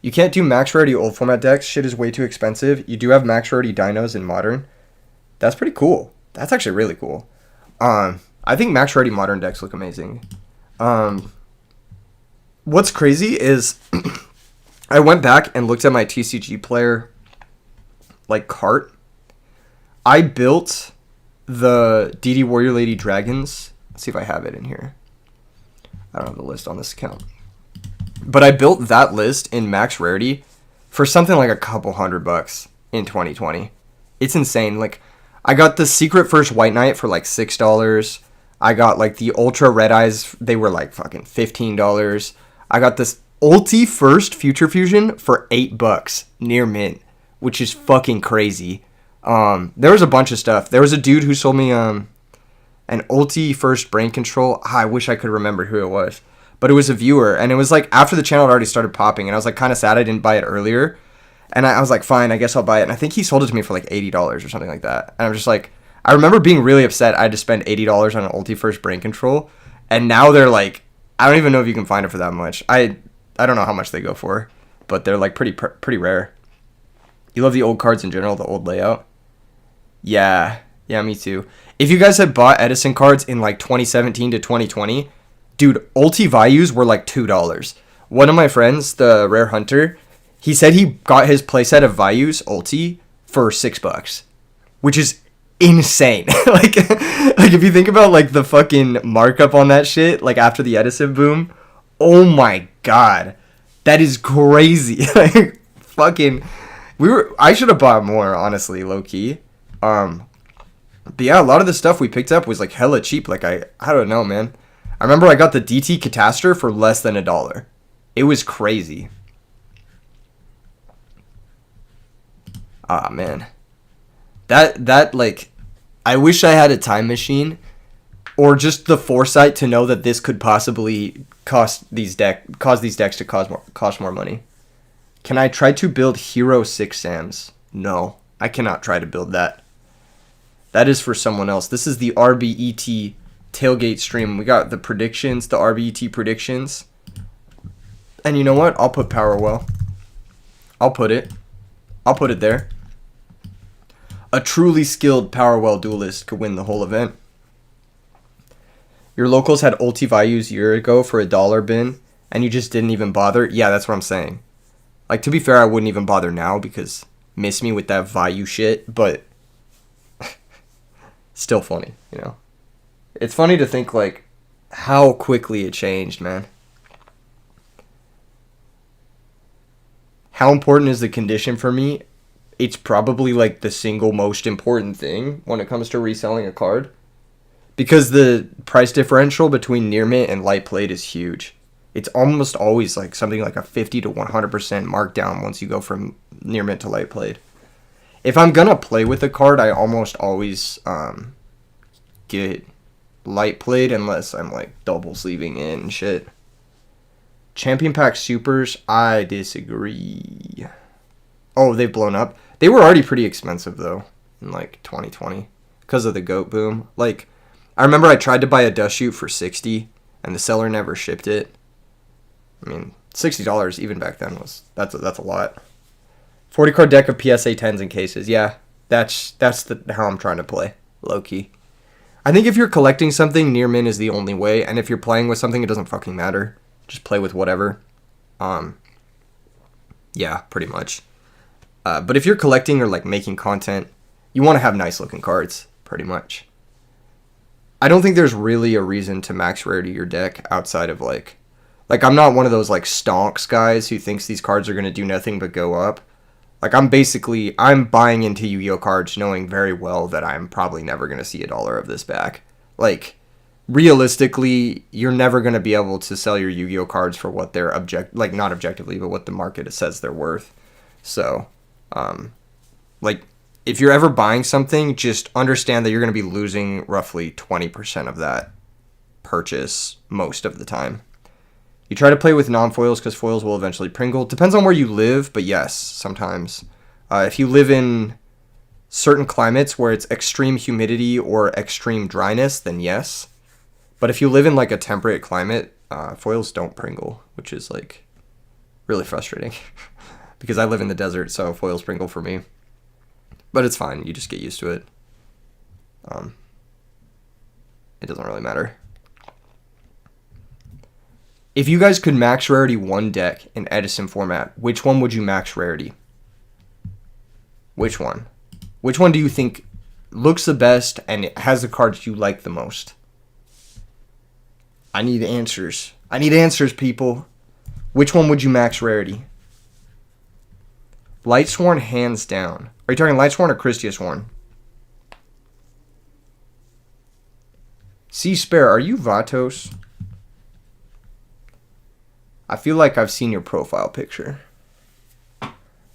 You can't do max rarity old format decks. Shit is way too expensive. You do have max rarity dinos in modern. That's pretty cool. That's actually really cool. I think max rarity modern decks look amazing. What's crazy is I went back and looked at my TCG player like cart. I built the DD Warrior Lady Dragons. Let's see if I have it in here. I don't have the list on this account. But I built that list in max rarity for something like a couple $100 in 2020. It's insane. Like, I got the Secret First White Knight for like $6. I got like the Ultra Red Eyes. They were like fucking $15. I got this Ulti First Future Fusion for $8 near mint, which is fucking crazy. There was a bunch of stuff. There was a dude who sold me an Ulti First Brain Control. I wish I could remember who it was. But it was a viewer, and it was like after the channel had already started popping, and I was like kind of sad I didn't buy it earlier. And I was like, fine, I guess I'll buy it. And I think he sold it to me for like $80 or something like that. And I'm just like, I remember being really upset I had to spend $80 on an Ulti First Brain Control. And now they're like, I don't even know if you can find it for that much. I don't know how much they go for, but they're like pretty rare. You love the old cards in general, the old layout? Yeah, me too. If you guys had bought Edison cards in like 2017 to 2020, dude, Ulti Vayus were like $2. One of my friends, the Rare Hunter, he said he got his playset of Vayus Ulti for $6, which is insane. like if you think about like the fucking markup on that shit, like after the Edison boom, oh my god, that is crazy. Like fucking, I should have bought more, honestly, low key. But yeah, a lot of the stuff we picked up was like hella cheap. Like I don't know, man. I remember I got the DT Catastor for less than $1. It was crazy. Ah, man. That like, I wish I had a time machine or just the foresight to know that this could possibly cause these decks to cost more money. Can I try to build Hero 6 Sams? No, I cannot try to build that. That is for someone else. This is the RBET Tailgate stream. We got the predictions, the RBET predictions. And you know what? I'll put Powerwell. I'll put it there. A truly skilled Powerwell duelist could win the whole event. Your locals had ulti values a year ago for $1 bin, and you just didn't even bother? Yeah, that's what I'm saying. Like, to be fair, I wouldn't even bother now because miss me with that value shit, but still funny, you know? It's funny to think, like, how quickly it changed, man. How important is the condition for me? It's probably, like, the single most important thing when it comes to reselling a card. Because the price differential between near mint and light played is huge. It's almost always, like, something like a 50 to 100% markdown once you go from near mint to light played. If I'm gonna play with a card, I almost always get light played unless I'm like double sleeving in and shit. Champion Pack Supers, I disagree. Oh, they've blown up. They were already pretty expensive though in like 2020 because of the GOAT boom. Like, I remember I tried to buy a dust shoot for $60 and the seller never shipped it. I mean, $60 even back then that's a lot. 40 card deck of PSA 10s and cases. Yeah, that's how I'm trying to play, low key. I think if you're collecting something, near mint is the only way, and if you're playing with something, it doesn't fucking matter. Just play with whatever. Yeah, pretty much. But if you're collecting or like making content, you want to have nice looking cards, pretty much. I don't think there's really a reason to max rarity your deck outside of like I'm not one of those like stonks guys who thinks these cards are going to do nothing but go up. Like, I'm buying into Yu-Gi-Oh cards knowing very well that I'm probably never going to see $1 of this back. Like, realistically, you're never going to be able to sell your Yu-Gi-Oh cards for what they're not objectively, but what the market says they're worth. So, like, if you're ever buying something, just understand that you're going to be losing roughly 20% of that purchase most of the time. You try to play with non-foils because foils will eventually pringle. Depends on where you live, but yes, sometimes. If you live in certain climates where it's extreme humidity or extreme dryness, then yes. But if you live in like a temperate climate, foils don't pringle, which is like really frustrating. Because I live in the desert, so foils pringle for me. But it's fine, you just get used to it. It doesn't really matter. If you guys could max rarity one deck in Edison format, which one would you max rarity? Which one? Which one do you think looks the best and it has the cards you like the most? I need answers. I need answers, people. Which one would you max rarity? Lightsworn, hands down. Are you talking Lightsworn or Christiasworn? C-Spare, are you Vatos? I feel like I've seen your profile picture.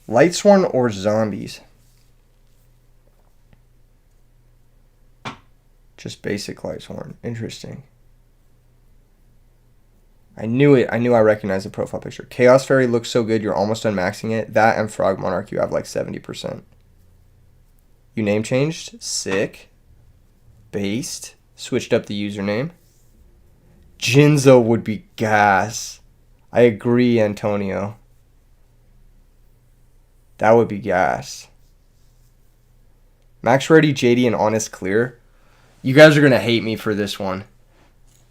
Lightsworn or Zombies? Just basic Lightsworn. Interesting. I knew it. I knew I recognized the profile picture. Chaos Fairy looks so good, you're almost done maxing it. That and Frog Monarch, you have like 70%. You name changed? Sick. Based. Switched up the username. Jinzo would be gas. I agree, Antonio. That would be gas. Max Rarity, JD, and Honest Clear. You guys are going to hate me for this one.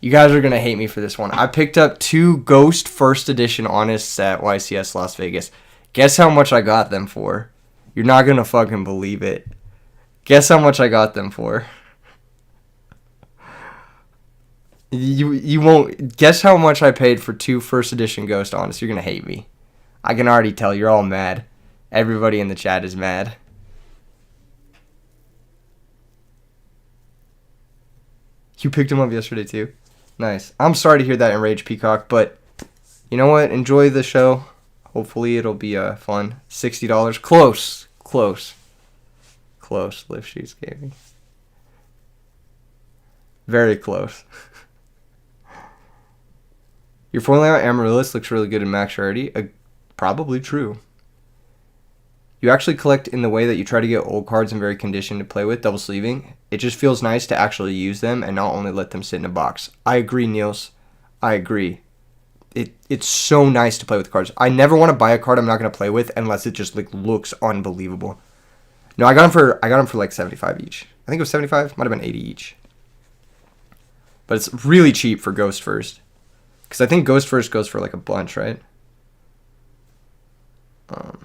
I picked up 2 Ghost First Edition Honest at YCS Las Vegas. Guess how much I got them for? You're not going to fucking believe it. Guess how much I got them for. You won't guess how much I paid for 2 first edition Ghost Honest. You're gonna hate me. I can already tell you're all mad. Everybody in the chat is mad. You picked him up yesterday too. Nice. I'm sorry to hear that, Enraged Peacock, but you know what? Enjoy the show. Hopefully it'll be fun. $60. Close. Lift Sheets Gaming. Very close. Your foil layout Amaryllis looks really good in max rarity. Probably true. You actually collect in the way that you try to get old cards in very condition to play with, double sleeving. It just feels nice to actually use them and not only let them sit in a box. I agree, Niels. I agree. It's so nice to play with cards. I never want to buy a card I'm not going to play with unless it just like looks unbelievable. No, I got them for like 75 each. I think it was 75. Might have been 80 each. But it's really cheap for Ghost First. Because I think Ghost First goes for like a bunch, right? I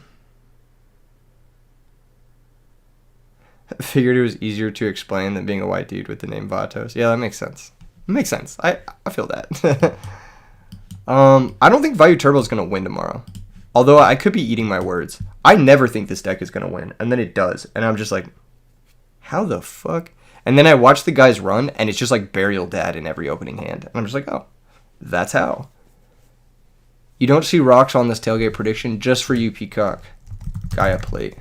figured it was easier to explain than being a white dude with the name Vatos. Yeah, that makes sense. I feel that. I don't think Vayu Turbo is going to win tomorrow. Although I could be eating my words. I never think this deck is going to win. And then it does. And I'm just like, how the fuck? And then I watch the guys run, and it's just like Burial Dad in every opening hand. And I'm just like, oh, that's how. You don't see rocks on this tailgate prediction just for you, Peacock. Gaia Plate.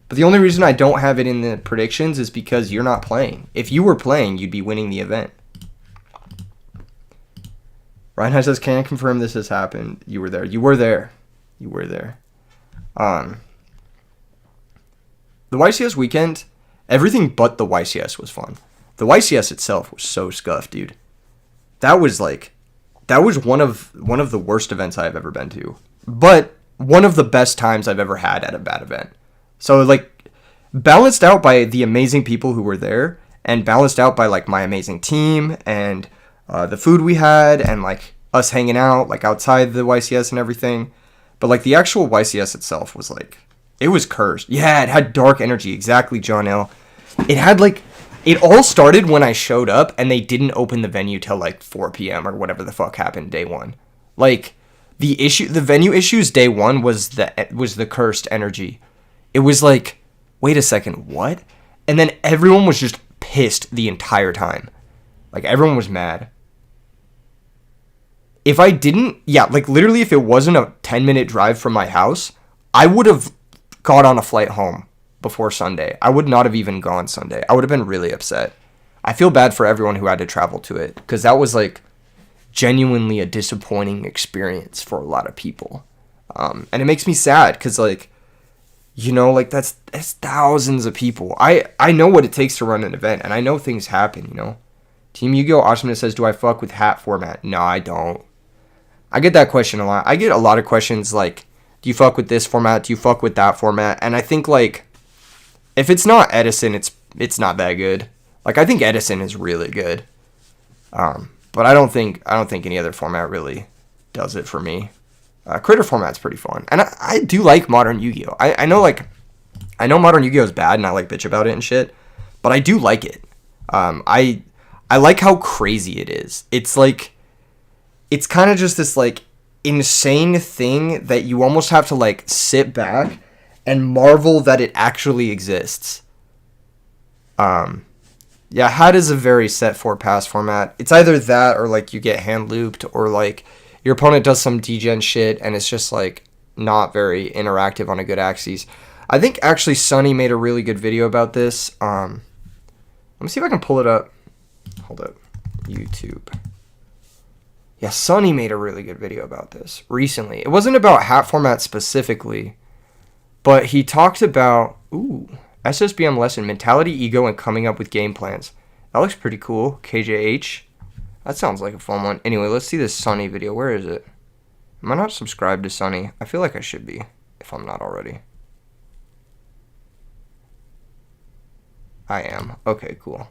But the only reason I don't have it in the predictions is because you're not playing. If you were playing, you'd be winning the event. Reinhardt says, can I confirm this has happened? You were there. You were there. The YCS weekend, everything but the YCS was fun. The YCS itself was so scuffed, dude. That was one of the worst events I've ever been to. But one of the best times I've ever had at a bad event. So like balanced out by the amazing people who were there and balanced out by like my amazing team and the food we had and like us hanging out like outside the YCS and everything. But like the actual YCS itself was like, it was cursed. Yeah, it had dark energy. Exactly, John L. It had like, it all started when I showed up and they didn't open the venue till like 4 p.m. or whatever the fuck happened day one. Like the venue issues day one was the cursed energy. It was like, wait a second, what? And then everyone was just pissed the entire time. Like everyone was mad. If I didn't, like literally if it wasn't a 10-minute drive from my house, I would have got on a flight home before Sunday. I would not have even gone Sunday. I would have been really upset. I feel bad for everyone who had to travel to it because that was like genuinely a disappointing experience for a lot of people. And it makes me sad because like, you know, like that's thousands of people. I know what it takes to run an event and I know things happen, you know. Team Yugioh Awesomeness says, do I fuck with hat format? No, I don't. I get that question a lot. I get a lot of questions like, do you fuck with this format? Do you fuck with that format? And I think like, if it's not Edison, it's not that good. Like I think Edison is really good, but I don't think any other format really does it for me. Critter format's pretty fun, and I do like modern Yu-Gi-Oh. I know modern Yu-Gi-Oh is bad, and I like bitch about it and shit, but I do like it. I like how crazy it is. It's like, it's kind of just this like insane thing that you almost have to like sit back and marvel that it actually exists. Hat is a very set for pass format. It's either that or like you get hand looped or like your opponent does some degen shit and it's just like not very interactive on a good axis. I think actually Sunny made a really good video about this. Let me see if I can pull it up. Hold up. YouTube. Yeah, Sunny made a really good video about this recently. It wasn't about hat format specifically, but he talked about, SSBM lesson, mentality, ego, and coming up with game plans. That looks pretty cool. KJH. That sounds like a fun one. Anyway, let's see this Sunny video. Where is it? Am I not subscribed to Sunny? I feel like I should be, if I'm not already. I am. Okay, cool.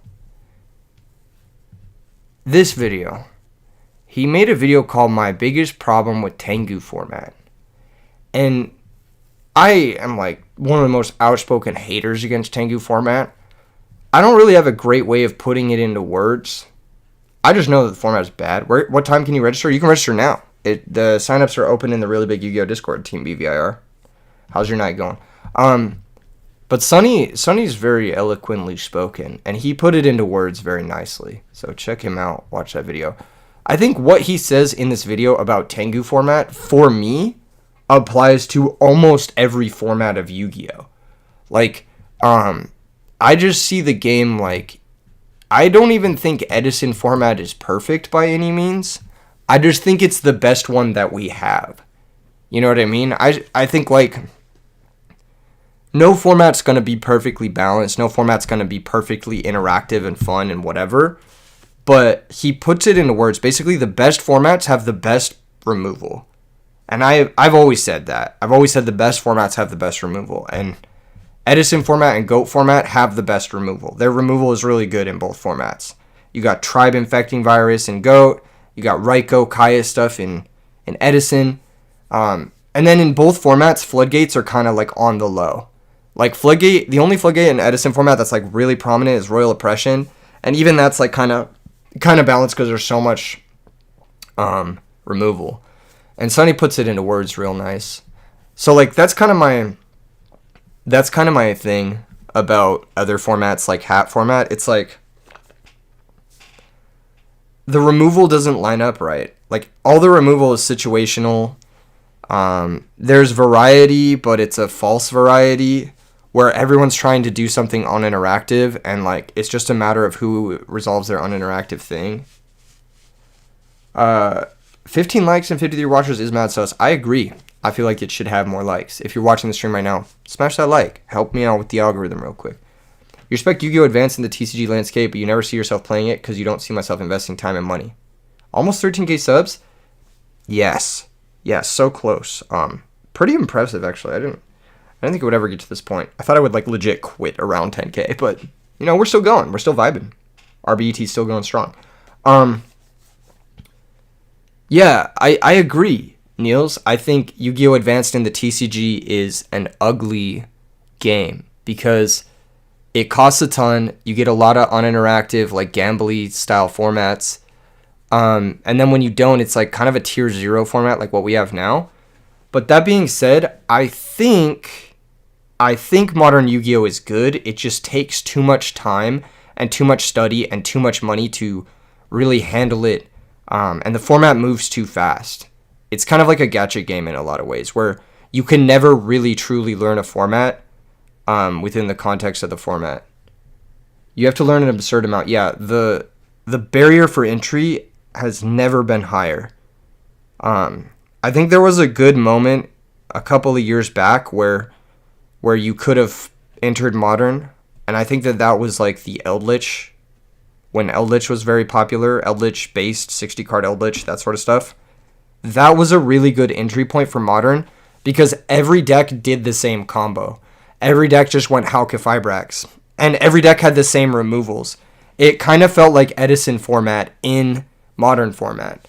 This video. He made a video called My Biggest Problem with Tengu Format. And I am like one of the most outspoken haters against Tengu format. I don't really have a great way of putting it into words. I just know that the format is bad. What time can you register? You can register now. The signups are open in the really big Yu-Gi-Oh Discord, Team BVIR. How's your night going? But Sonny's very eloquently spoken, and he put it into words very nicely. So check him out. Watch that video. I think what he says in this video about Tengu format, for me, applies to almost every format of Yu-Gi-Oh. Like, I just see the game like, I don't even think Edison format is perfect by any means. I just think it's the best one that we have. You know what I mean? I think, like, no format's going to be perfectly balanced. No format's going to be perfectly interactive and fun and whatever. But he puts it into words. Basically, the best formats have the best removal. And I've always said that. I've always said the best formats have the best removal. And Edison format and GOAT format have the best removal. Their removal is really good in both formats. You got Tribe Infecting Virus in GOAT. You got Raiko, Kaya stuff in Edison. And then in both formats, Floodgates are kind of like on the low. Like Floodgate, the only Floodgate in Edison format that's like really prominent is Royal Oppression. And even that's like kind of balanced because there's so much removal. And Sonny puts it into words real nice. So like that's kind of my thing about other formats like Hat format. It's like the removal doesn't line up right. Like all the removal is situational. There's variety, but it's a false variety where everyone's trying to do something uninteractive and like it's just a matter of who resolves their uninteractive thing. 15 likes and 53 watchers is mad sus. I agree. I feel like it should have more likes. If you're watching the stream right now, smash that like. Help me out with the algorithm real quick. You respect Yu-Gi-Oh! Advance in the TCG landscape, but you never see yourself playing it because you don't see myself investing time and money. Almost 13k subs? Yes. Yes, so close. Pretty impressive, actually. I didn't think it would ever get to this point. I thought I would, like, legit quit around 10k, but, you know, we're still going. We're still vibing. RBET's still going strong. Yeah, I agree, Niels. I think Yu-Gi-Oh! Advanced in the TCG is an ugly game because it costs a ton. You get a lot of uninteractive, like, gambly style formats. And then when you don't, it's, like, kind of a tier 0 format like what we have now. But that being said, I think modern Yu-Gi-Oh! Is good. It just takes too much time and too much study and too much money to really handle it. And the format moves too fast. It's kind of like a gacha game in a lot of ways, where you can never really truly learn a format within the context of the format. You have to learn an absurd amount. Yeah, the barrier for entry has never been higher. I think there was a good moment a couple of years back where you could have entered Modern, and I think that was like the Eldritch, when Eldritch was very popular, Eldritch based 60 card Eldritch, that sort of stuff. That was a really good entry point for Modern because every deck did the same combo. Every deck just went Halka-Fibrax, and every deck had the same removals. It kind of felt like Edison format in Modern format,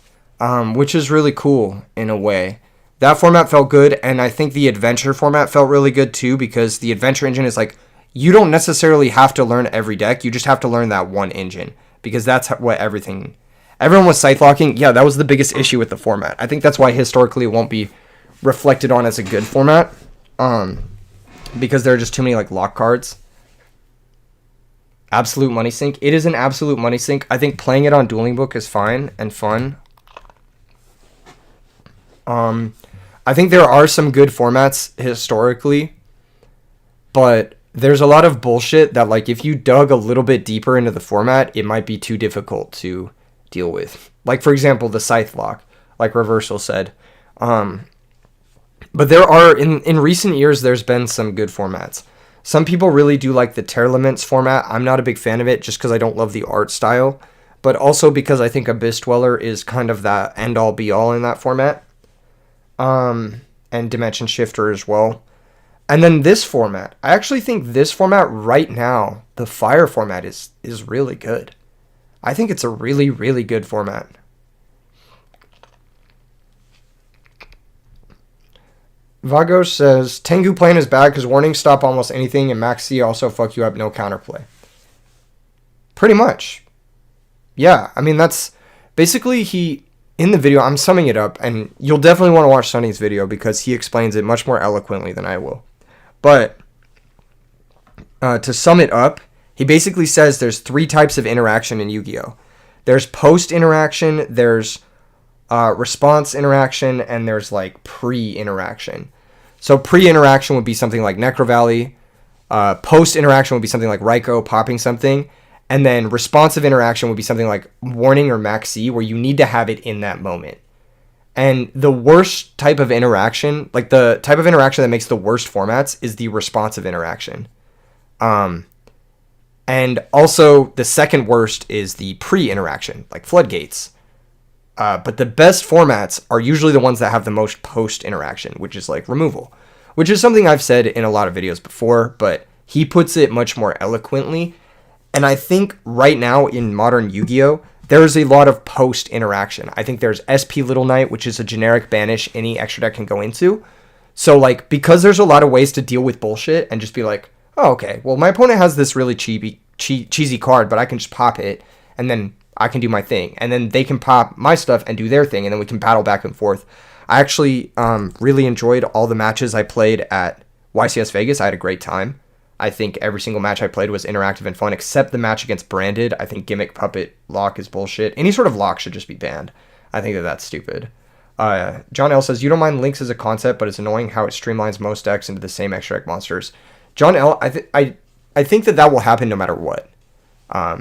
which is really cool in a way. That format felt good, and I think the Adventure format felt really good too because the Adventure engine is like, you don't necessarily have to learn every deck, you just have to learn that one engine because that's what everyone was scythe locking. Yeah, that was the biggest issue with the format. I think that's why historically it won't be reflected on as a good format, because there are just too many like lock cards. Absolute money sink. It is an absolute money sink. I think playing it on Dueling Book is fine and fun. I think there are some good formats historically, but there's a lot of bullshit that, like, if you dug a little bit deeper into the format, it might be too difficult to deal with. Like, for example, the Scythe Lock, like Reversal said. But there are, in recent years, there's been some good formats. Some people really do like the Terraments format. I'm not a big fan of it just because I don't love the art style, but also because I think Abyss Dweller is kind of that end-all be-all in that format. And Dimension Shifter as well. And then this format. I actually think this format right now, the Fire format, is really good. I think it's a really, really good format. Vago says, Tengu playing is bad because warnings stop almost anything, and Maxi also fuck you up, no counterplay. Pretty much. Yeah, I mean, that's basically in the video, I'm summing it up, and you'll definitely want to watch Sunny's video because he explains it much more eloquently than I will. But to sum it up, he basically says there's 3 types of interaction in Yu-Gi-Oh! There's post-interaction, there's response interaction, and there's like pre-interaction. So pre-interaction would be something like Necro Valley. Post-interaction would be something like Raikou popping something. And then responsive interaction would be something like Warning or Maxi, where you need to have it in that moment. And the worst type of interaction, like the type of interaction that makes the worst formats, is the responsive interaction. And also the second worst is the pre-interaction, like Floodgates. But the best formats are usually the ones that have the most post-interaction, which is like removal, which is something I've said in a lot of videos before, but he puts it much more eloquently. And I think right now in modern Yu-Gi-Oh, there's a lot of post-interaction. I think there's SP Little Knight, which is a generic banish any extra deck can go into. So like, because there's a lot of ways to deal with bullshit and just be like, oh, okay, well, my opponent has this really cheesy card, but I can just pop it, and then I can do my thing. And then they can pop my stuff and do their thing, and then we can battle back and forth. I actually really enjoyed all the matches I played at YCS Vegas. I had a great time. I think every single match I played was interactive and fun, except the match against Branded. I think Gimmick Puppet Lock is bullshit. Any sort of lock should just be banned. I think that that's stupid. John L. says, you don't mind links as a concept, but it's annoying how it streamlines most decks into the same extra deck monsters. John L., I think that will happen no matter what. I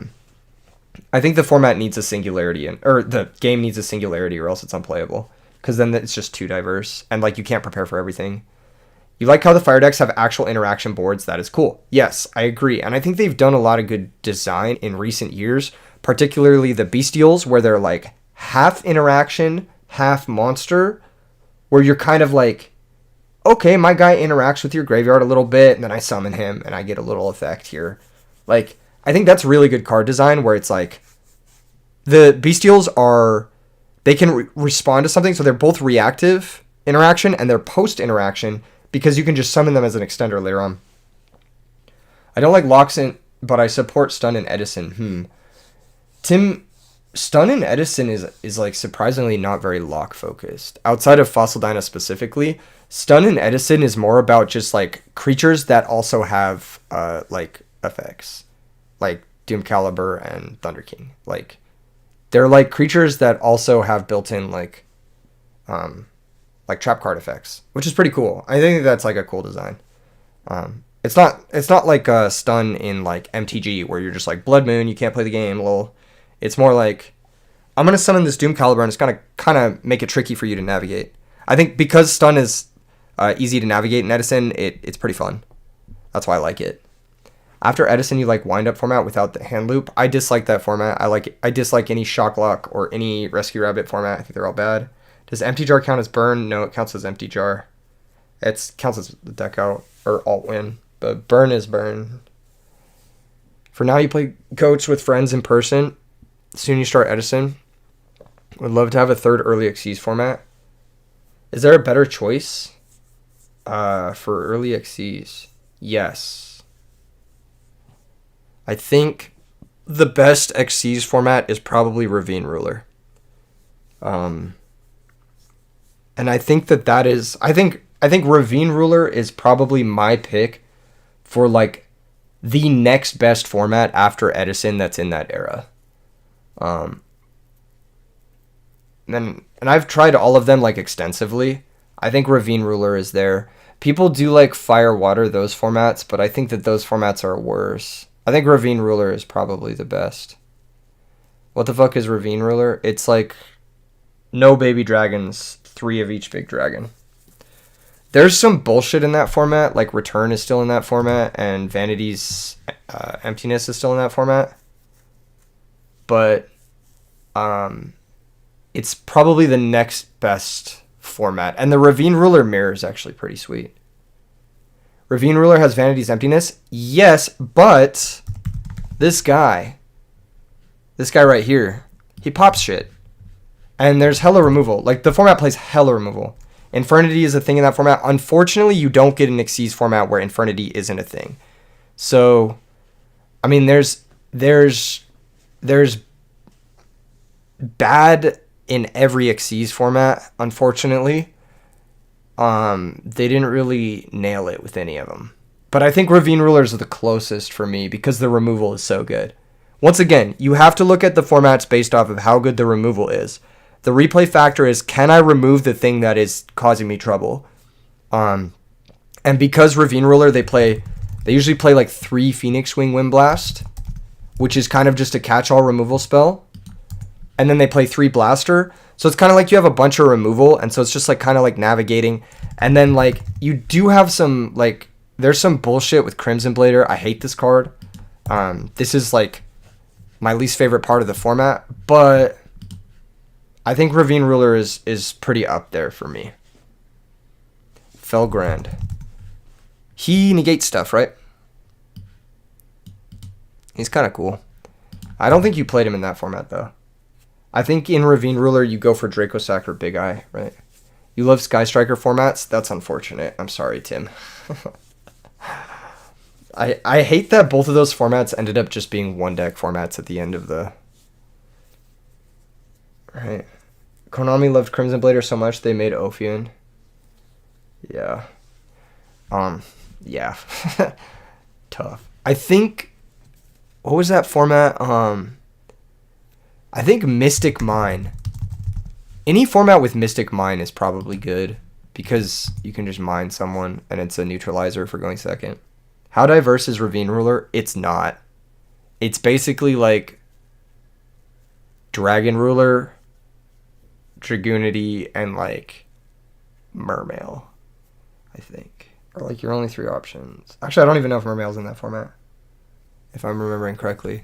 think the format needs a singularity, or the game needs a singularity, or else it's unplayable. Because then it's just too diverse, and like you can't prepare for everything. You like how the fire decks have actual interaction boards? That is cool. Yes, I agree. And I think they've done a lot of good design in recent years, particularly the Bestials, where they're like half interaction, half monster, where you're kind of like, okay, my guy interacts with your graveyard a little bit, and then I summon him, and I get a little effect here. Like, I think that's really good card design, where it's like, the Bestials are, they can respond to something, so they're both reactive interaction, and they're post-interaction, because you can just summon them as an extender later on. I don't like locks in, but I support Stun and Edison. Tim, Stun and Edison is like surprisingly not very lock focused. Outside of Fossil Dyna specifically, Stun and Edison is more about just like creatures that also have like effects, like Doom Caliber and Thunder King. Like they're like creatures that also have built-in like trap card effects, which is pretty cool. I think that's like a cool design. It's not like a Stun in like MTG where you're just like Blood Moon, you can't play the game. Lol. It's more like, I'm gonna summon this Doom Caliber and it's gonna kind of make it tricky for you to navigate. I think because Stun is easy to navigate in Edison, it's pretty fun. That's why I like it. After Edison, you like wind up format without the hand loop. I dislike that format. I dislike any Shock Lock or any Rescue Rabbit format. I think they're all bad. Does Empty Jar count as burn? No, it counts as Empty Jar. It counts as the deck out or alt win, but burn is burn. For now, you play Coach with friends in person. Soon you start Edison. Would love to have a third early Xyz format. Is there a better choice for early Xyz? Yes. I think the best Xyz format is probably Ravine Ruler. And I think that is, I think Ravine Ruler is probably my pick for like the next best format after Edison that's in that era. And I've tried all of them like extensively. I think Ravine Ruler is there. People do like Fire Water, those formats, but I think that those formats are worse. I think Ravine Ruler is probably the best. What the fuck is Ravine Ruler? It's like no baby dragons, 3 of each big dragon. There's some bullshit in that format, like Return is still in that format, and Vanity's Emptiness is still in that format. But it's probably the next best format. And the Ravine Ruler mirror is actually pretty sweet. Ravine Ruler has Vanity's Emptiness? Yes, but this guy right here, he pops shit. And there's hella removal. Like, the format plays hella removal. Infernity is a thing in that format. Unfortunately, you don't get an Xyz format where Infernity isn't a thing. So, I mean, there's there's bad in every Xyz format, unfortunately. They didn't really nail it with any of them. But I think Ravine Rulers are the closest for me because the removal is so good. Once again, you have to look at the formats based off of how good the removal is. The replay factor is, can I remove the thing that is causing me trouble? And because Ravine Ruler, they usually play like 3 Phoenix Wing Wind Blast, which is kind of just a catch-all removal spell. And then they play 3 Blaster. So it's kind of like you have a bunch of removal, and so it's just like kind of like navigating. And then like you do have some like, there's some bullshit with Crimson Blader. I hate this card. This is like my least favorite part of the format, but I think Ravine Ruler is pretty up there for me. Felgrand. He negates stuff, right? He's kind of cool. I don't think you played him in that format, though. I think in Ravine Ruler, you go for Draco Sack or Big Eye, right? You love Sky Striker formats? That's unfortunate. I'm sorry, Tim. I hate that both of those formats ended up just being one deck formats at the end of the... Right. Konami loved Crimson Blader so much they made Ophion. Yeah. Yeah. Tough. I think... What was that format? I think Mystic Mine. Any format with Mystic Mine is probably good because you can just mine someone and it's a neutralizer for going second. How diverse is Ravine Ruler? It's not. It's basically like Dragon Ruler, Dragoonity, and like Mermail, I think. Or like your only 3 options. Actually, I don't even know if Mermail's in that format, if I'm remembering correctly.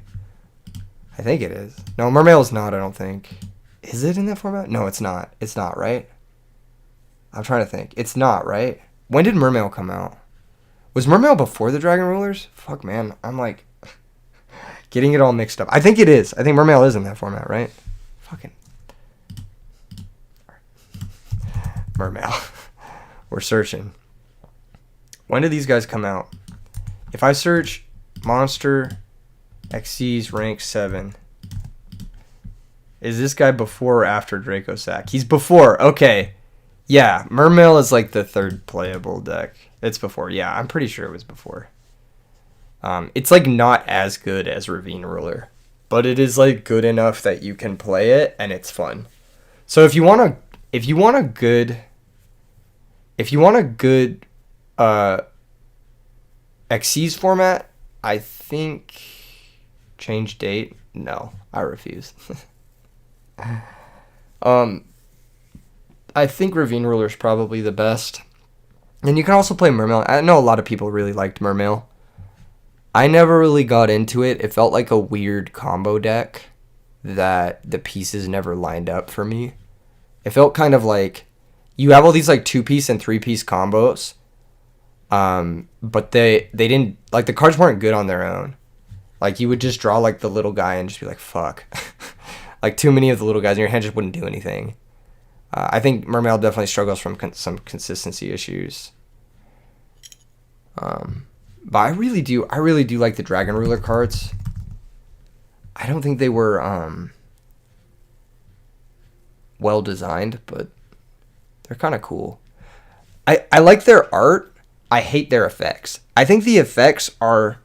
I think it is. No, Mermail's not, I don't think. Is it in that format? No, it's not. It's not, right? I'm trying to think. It's not, right? When did Mermail come out? Was Mermail before the Dragon Rulers? Fuck, man. I'm like getting it all mixed up. I think it is. I think Mermail is in that format, right? Fucking Mermail. We're searching. When did these guys come out? If I search Monster Xyz rank 7, is this guy before or after Draco Sack? He's before. Okay. Yeah, Mermail is like the 3rd playable deck. It's before. Yeah, I'm pretty sure it was before. It's like not as good as Ravine Ruler, but it is like good enough that you can play it and it's fun. So if you want a good Xyz format, I think change date. No, I refuse. I think Ravine Ruler is probably the best. And you can also play Mermail. I know a lot of people really liked Mermail. I never really got into it. It felt like a weird combo deck that the pieces never lined up for me. It felt kind of like you have all these like 2-piece and 3-piece combos. But they didn't, like, the cards weren't good on their own. Like, you would just draw like the little guy and just be like, fuck. Like, too many of the little guys in your hand just wouldn't do anything. I think Mermail definitely struggles from some consistency issues. But I really do like the Dragon Ruler cards. I don't think they were well designed, but they're kind of cool. I like their art. I hate their effects. I think the effects are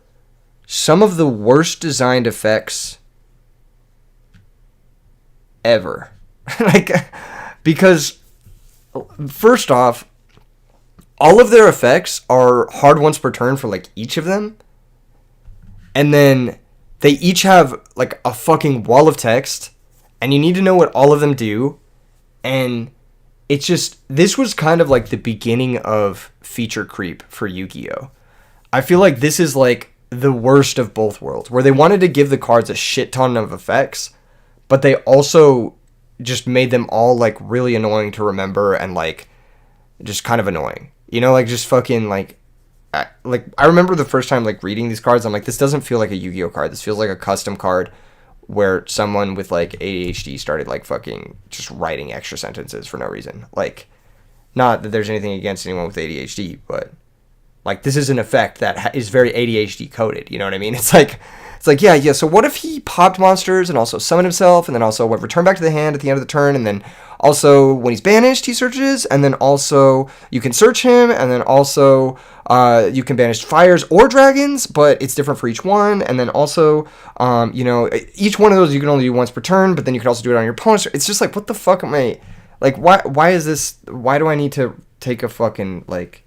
some of the worst designed effects ever. Like, because first off, all of their effects are hard once per turn for like each of them. And then they each have like a fucking wall of text and you need to know what all of them do. And it's just, this was kind of like the beginning of feature creep for Yu-Gi-Oh! I feel like this is like the worst of both worlds, where they wanted to give the cards a shit ton of effects, but they also just made them all like really annoying to remember and like just kind of annoying. You know, like just fucking like I remember the first time like reading these cards, I'm like, this doesn't feel like a Yu-Gi-Oh card. This feels like a custom card where someone with like ADHD started like fucking just writing extra sentences for no reason. Like, not that there's anything against anyone with ADHD, but Like, this is an effect that is very ADHD coded. You know what I mean? It's like, yeah. So what if he popped monsters and also summoned himself, and then also what return back to the hand at the end of the turn, and then also when he's banished, he searches, and then also you can search him, and then also you can banish fires or dragons, but it's different for each one, and then also each one of those you can only do once per turn, but then you can also do it on your opponent's. It's just like, what the fuck am I like? Why is this? Why do I need to take a fucking like?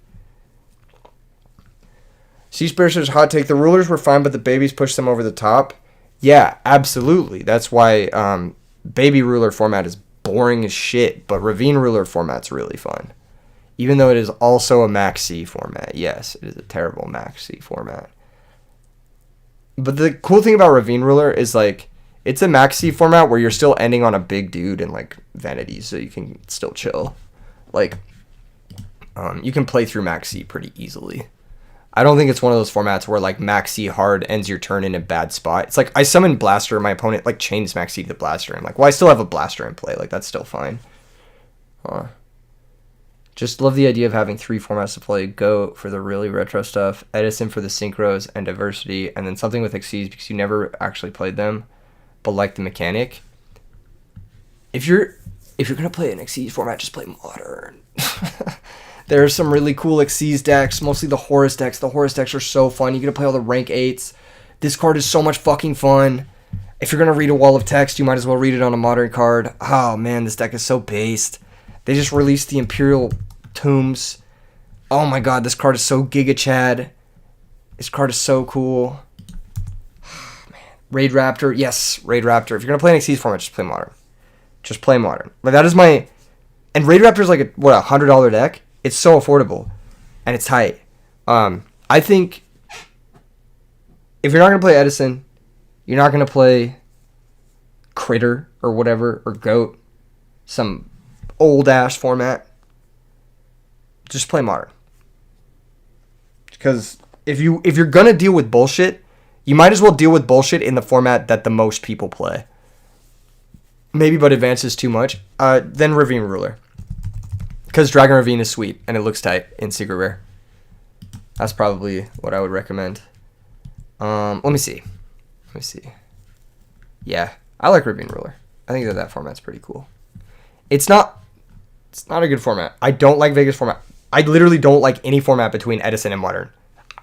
Siege Bear's hot take. The rulers were fine, but the babies pushed them over the top. Yeah, absolutely. That's why baby ruler format is boring as shit, but Ravine ruler format's really fun. Even though it is also a Max C format. Yes, it is a terrible Max C format. But the cool thing about Ravine ruler is, like, it's a Max C format where you're still ending on a big dude and, like, vanities, so you can still chill. Like, you can play through Max C pretty easily. I don't think it's one of those formats where, like, Max C hard ends your turn in a bad spot. It's like, I summon Blaster, my opponent, like, chains Max C to the Blaster. I'm like, well, I still have a Blaster in play. Like, that's still fine. Just love the idea of having 3 formats to play. Go for the really retro stuff, Edison for the synchros and diversity, and then something with Xyz because you never actually played them, but like the mechanic. If you're going to play an Xyz format, just play Modern. There are some really cool Xyz decks, mostly the Horus decks. The Horus decks are so fun. You get to play all the rank 8s. This card is so much fucking fun. If you're going to read a wall of text, you might as well read it on a Modern card. Oh, man, this deck is so based. They just released the Imperial Tombs. Oh, my God, this card is so Giga Chad. This card is so cool. Man. Raid Raptor. Yes, Raid Raptor. If you're going to play an Xyz format, just play Modern. Just play Modern. Like, that is my... And Raid Raptor is like a $100 deck? It's so affordable, and it's tight. I think if you're not going to play Edison, you're not going to play Critter or whatever, or Goat, some old-ass format, just play Modern. Because if you're going to deal with bullshit, you might as well deal with bullshit in the format that the most people play. Maybe but advances too much. Then Ravine Ruler. Because Dragon Ravine is sweet, and it looks tight in Secret Rare. That's probably what I would recommend. Let me see. Yeah, I like Ravine Ruler. I think that format's pretty cool. It's not a good format. I don't like Vegas format. I literally don't like any format between Edison and Modern.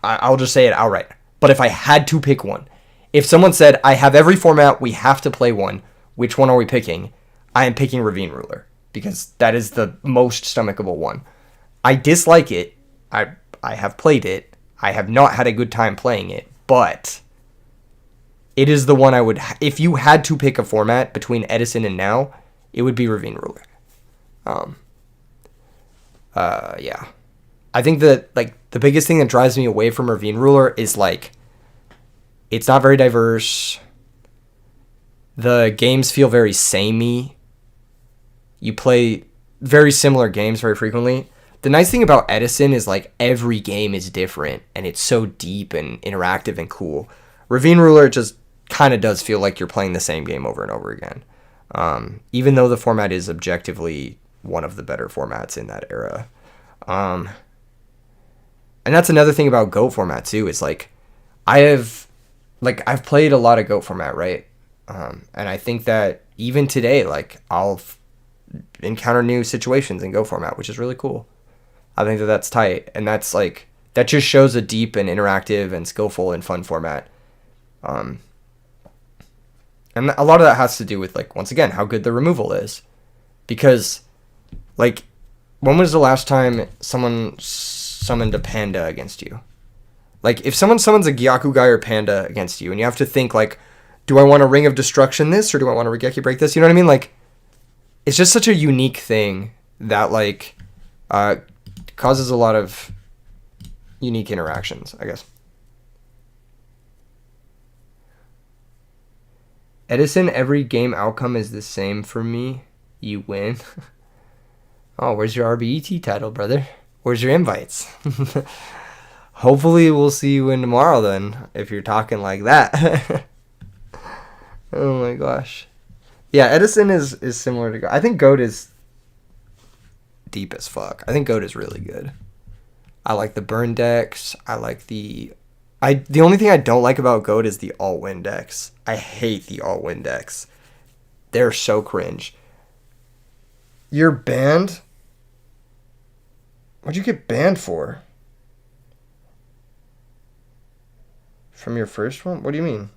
I'll just say it outright. But if I had to pick one, if someone said, I have every format, we have to play one, which one are we picking? I am picking Ravine Ruler. Because that is the most stomachable one. I dislike it. I have played it. I have not had a good time playing it. But it is the one I would... If you had to pick a format between Edison and now, it would be Ravine Ruler. Yeah. I think that, like, the biggest thing that drives me away from Ravine Ruler is, like, it's not very diverse. The games feel very samey. You play very similar games very frequently. The nice thing about Edison is, like, every game is different, and it's so deep and interactive and cool. Ravine Ruler just kind of does feel like you're playing the same game over and over again. Even though the format is objectively one of the better formats in that era. And that's another thing about GOAT format, too, is, like, I've played a lot of GOAT format, right? And I think that even today, like, I'll encounter new situations in Go format, which is really cool. I think that that's tight, and that's like that just shows a deep and interactive and skillful and fun format. And a lot of that has to do with, like, once again, how good the removal is, because, like, when was the last time someone summoned a panda against you? Like, if someone summons a Gyaku guy or panda against you, and you have to think, like, do I want a Ring of Destruction this, or do I want a Regeki Break this? You know what I mean? Like, it's just such a unique thing that, like, causes a lot of unique interactions, I guess. Edison, every game outcome is the same for me. You win. Oh, where's your RBET title, brother? Where's your invites? Hopefully we'll see you in tomorrow then, if you're talking like that. Oh my gosh. Yeah, Edison is similar to GOAT. I think GOAT is deep as fuck. I think GOAT is really good. I like the burn decks. I like the only thing I don't like about GOAT is the all-win decks. I hate the all-win decks. They're so cringe. You're banned? What'd you get banned for? From your first one? What do you mean?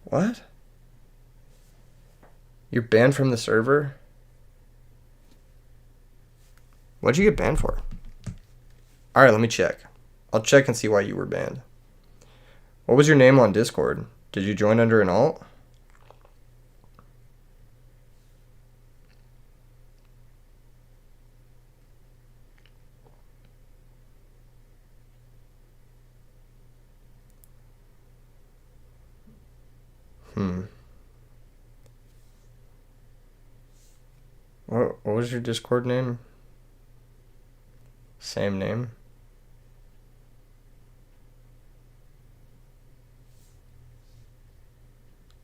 What? You're banned from the server? What'd you get banned for? Alright, let me check. I'll check and see why you were banned. What was your name on Discord? Did you join under an alt? What was your Discord name? Same name?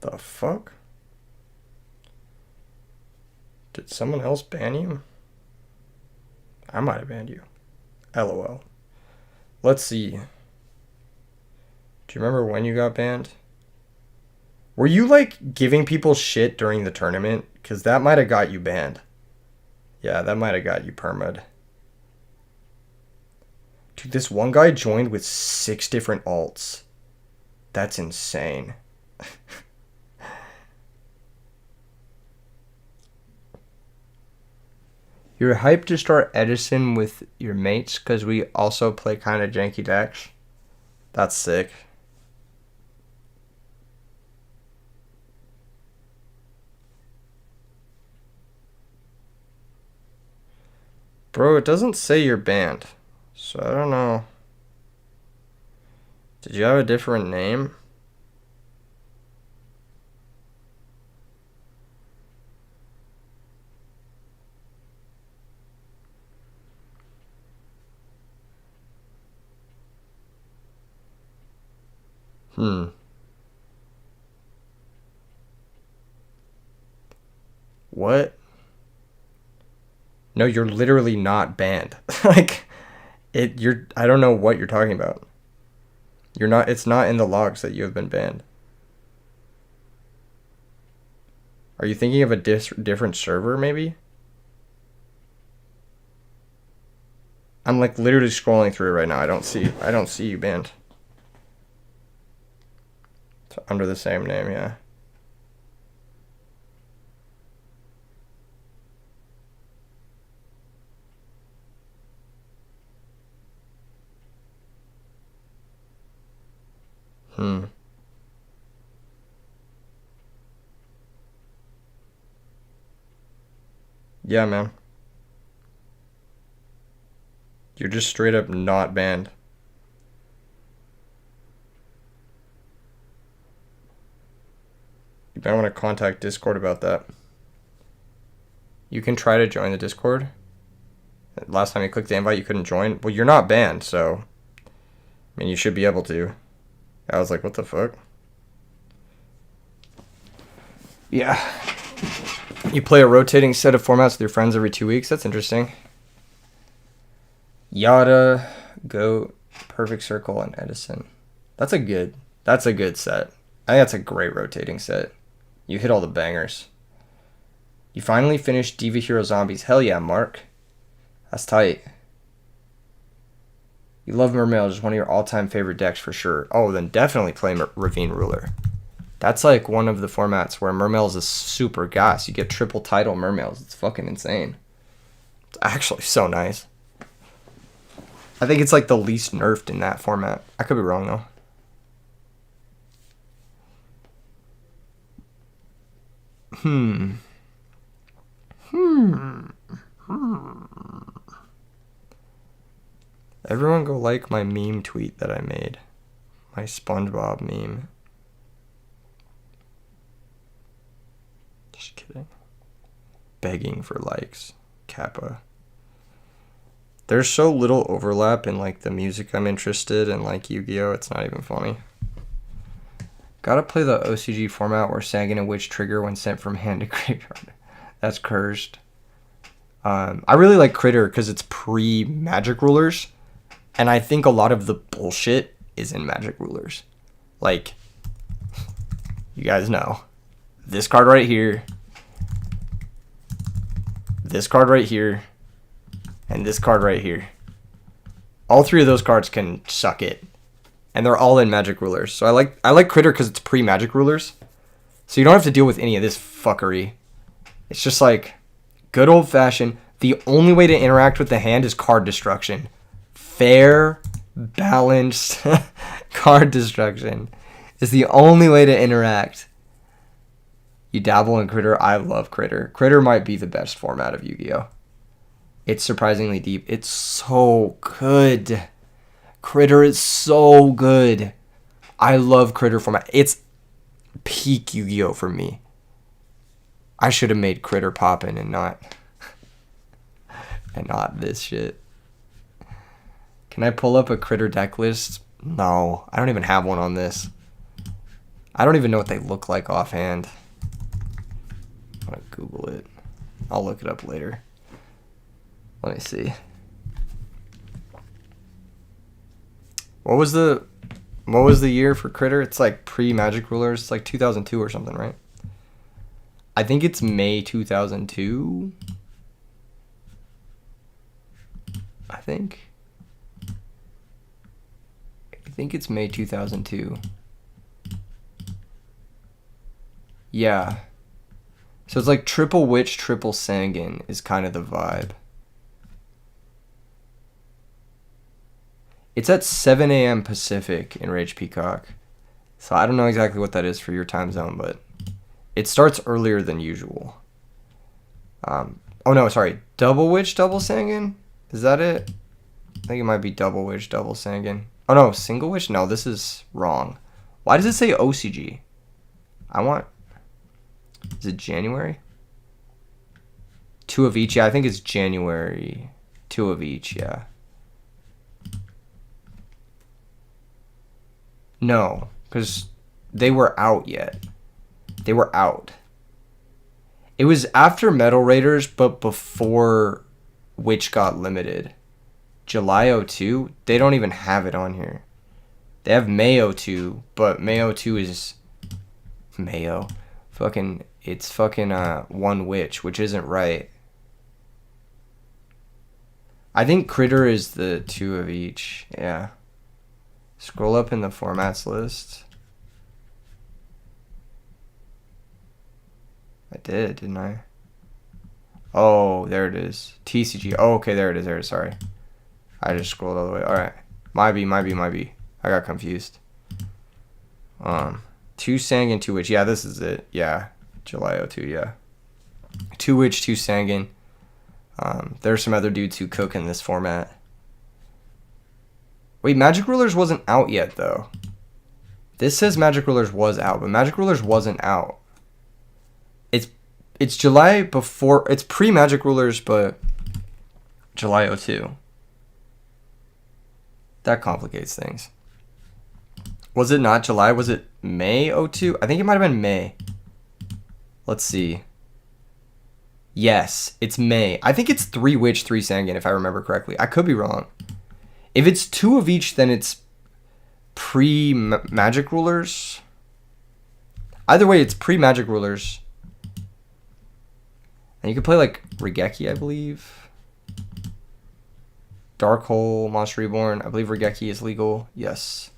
The fuck? Did someone else ban you? I might have banned you. LOL. Let's see. Do you remember when you got banned? Were you like giving people shit during the tournament? Because that might have got you banned. Yeah, that might have got you perma'd. Dude, this one guy joined with 6 different alts. That's insane. You're hyped to start Edison with your mates because we also play kind of janky decks. That's sick. Bro, it doesn't say you're banned. So I don't know. Did you have a different name? What? No, you're literally not banned. Like, I don't know what you're talking about. You're not, it's not in the logs that you have been banned. Are you thinking of a different server, maybe? I'm like literally scrolling through it right now. I don't see you banned. It's under the same name, yeah. Yeah, man. You're just straight up not banned. You might want to contact Discord about that. You can try to join the Discord. Last time you clicked the invite, you couldn't join. Well, you're not banned, so I mean, you should be able to. I was like, what the fuck? Yeah. You play a rotating set of formats with your friends every 2 weeks? That's interesting. Yada, Goat, Perfect Circle, and Edison. That's a good set. I think that's a great rotating set. You hit all the bangers. You finally finished Diva Hero Zombies. Hell yeah, Mark. That's tight. You love Mermail, just one of your all-time favorite decks for sure. Oh, then definitely play Ravine Ruler. That's like one of the formats where Mermails is super gas. You get triple title Mermails. It's fucking insane. It's actually so nice. I think it's like the least nerfed in that format. I could be wrong though. Everyone go like my meme tweet that I made. My SpongeBob meme. Just kidding. Begging for likes. Kappa. There's so little overlap in like the music I'm interested in, like Yu-Gi-Oh! It's not even funny. Gotta play the OCG format where Sagan and Witch trigger when sent from hand to graveyard. That's cursed. I really like Critter because it's pre-Magic Rulers, and I think a lot of the bullshit is in Magic Rulers. Like, you guys know, this card right here, this card right here, and this card right here. All three of those cards can suck it, and they're all in Magic Rulers. So I like Critter because it's pre-Magic Rulers, so you don't have to deal with any of this fuckery. It's just like good old fashioned. The only way to interact with the hand is card destruction. Fair, balanced card destruction is the only way to interact. You dabble in Critter. I love Critter. Critter might be the best format of Yu-Gi-Oh! It's surprisingly deep. It's so good. Critter is so good. I love Critter format. It's peak Yu-Gi-Oh! For me. I should have made Critter poppin' and not this shit. Can I pull up a Critter deck list? No, I don't even have one on this. I don't even know what they look like offhand. I'm gonna Google it. I'll look it up later. Let me see. What was the year for Critter? It's like pre-Magic Rulers. It's like 2002 or something, right? I think it's May 2002. I think it's May 2002. Yeah. So it's like triple Witch, triple Sangan is kind of the vibe. It's at 7 a.m. Pacific in Rage Peacock. So I don't know exactly what that is for your time zone, but it starts earlier than usual. Oh no, sorry. Double Witch, double Sangan? Is that it? I think it might be double Witch, double Sangan. Oh no, single Witch? No, this is wrong. Why does it say OCG? Is it January? 2 of each? Yeah, I think it's January. 2 of each, yeah. No, because they were out yet. They were out. It was after Metal Raiders, but before Witch got limited. July 02? They don't even have it on here. They have May 02, but May 02 is Mayo. It's fucking one Witch, which isn't right. I think Critter is the 2 of each. Yeah. Scroll up in the formats list. I did, didn't I? Oh, there it is. TCG. Oh, okay, there it is. Sorry. I just scrolled all the way. Alright. Might be. I got confused. 2 Sangan, 2 Witch. Yeah, this is it. Yeah. July 02, yeah. 2 Witch, 2 Sangan. There's some other dudes who cook in this format. Wait, Magic Rulers wasn't out yet, though. This says Magic Rulers was out, but Magic Rulers wasn't out. It's July before... It's pre-Magic Rulers, but July 02. That complicates things. Was it not July? Was it May 02? I think it might have been May. Let's see. Yes, it's May. I think it's 3 Witch, 3 Sangan, if I remember correctly. I could be wrong. If it's 2 of each, then it's pre-Magic Rulers. Either way, it's pre-Magic Rulers. And you can play, like, Regeki, I believe. Dark Hole, Monster Reborn. I believe Regeki is legal. Yes.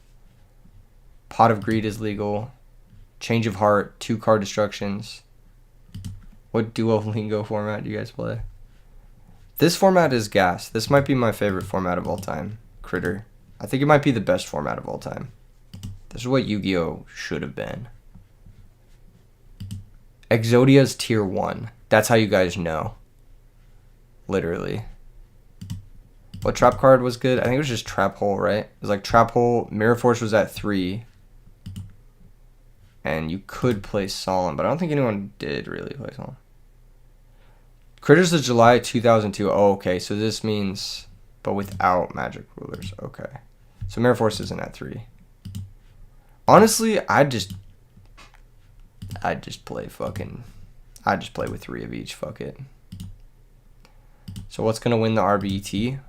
Pot of Greed is legal. Change of Heart, 2 card destructions. What Duolingo format do you guys play? This format is gas. This might be my favorite format of all time. Critter. I think it might be the best format of all time. This is what Yu-Gi-Oh! Should have been. Exodia's tier 1. That's how you guys know. Literally. What trap card was good? I think it was just Trap Hole, right? It was like Trap Hole. Mirror Force was at 3. And you could play Solemn, but I don't think anyone did really play Solemn. Critters is July 2002. Oh, okay. So this means... But without Magic Rulers. Okay. So Mirror Force isn't at 3. Honestly, I'd just play with 3 of each. Fuck it. So what's going to win the RBET?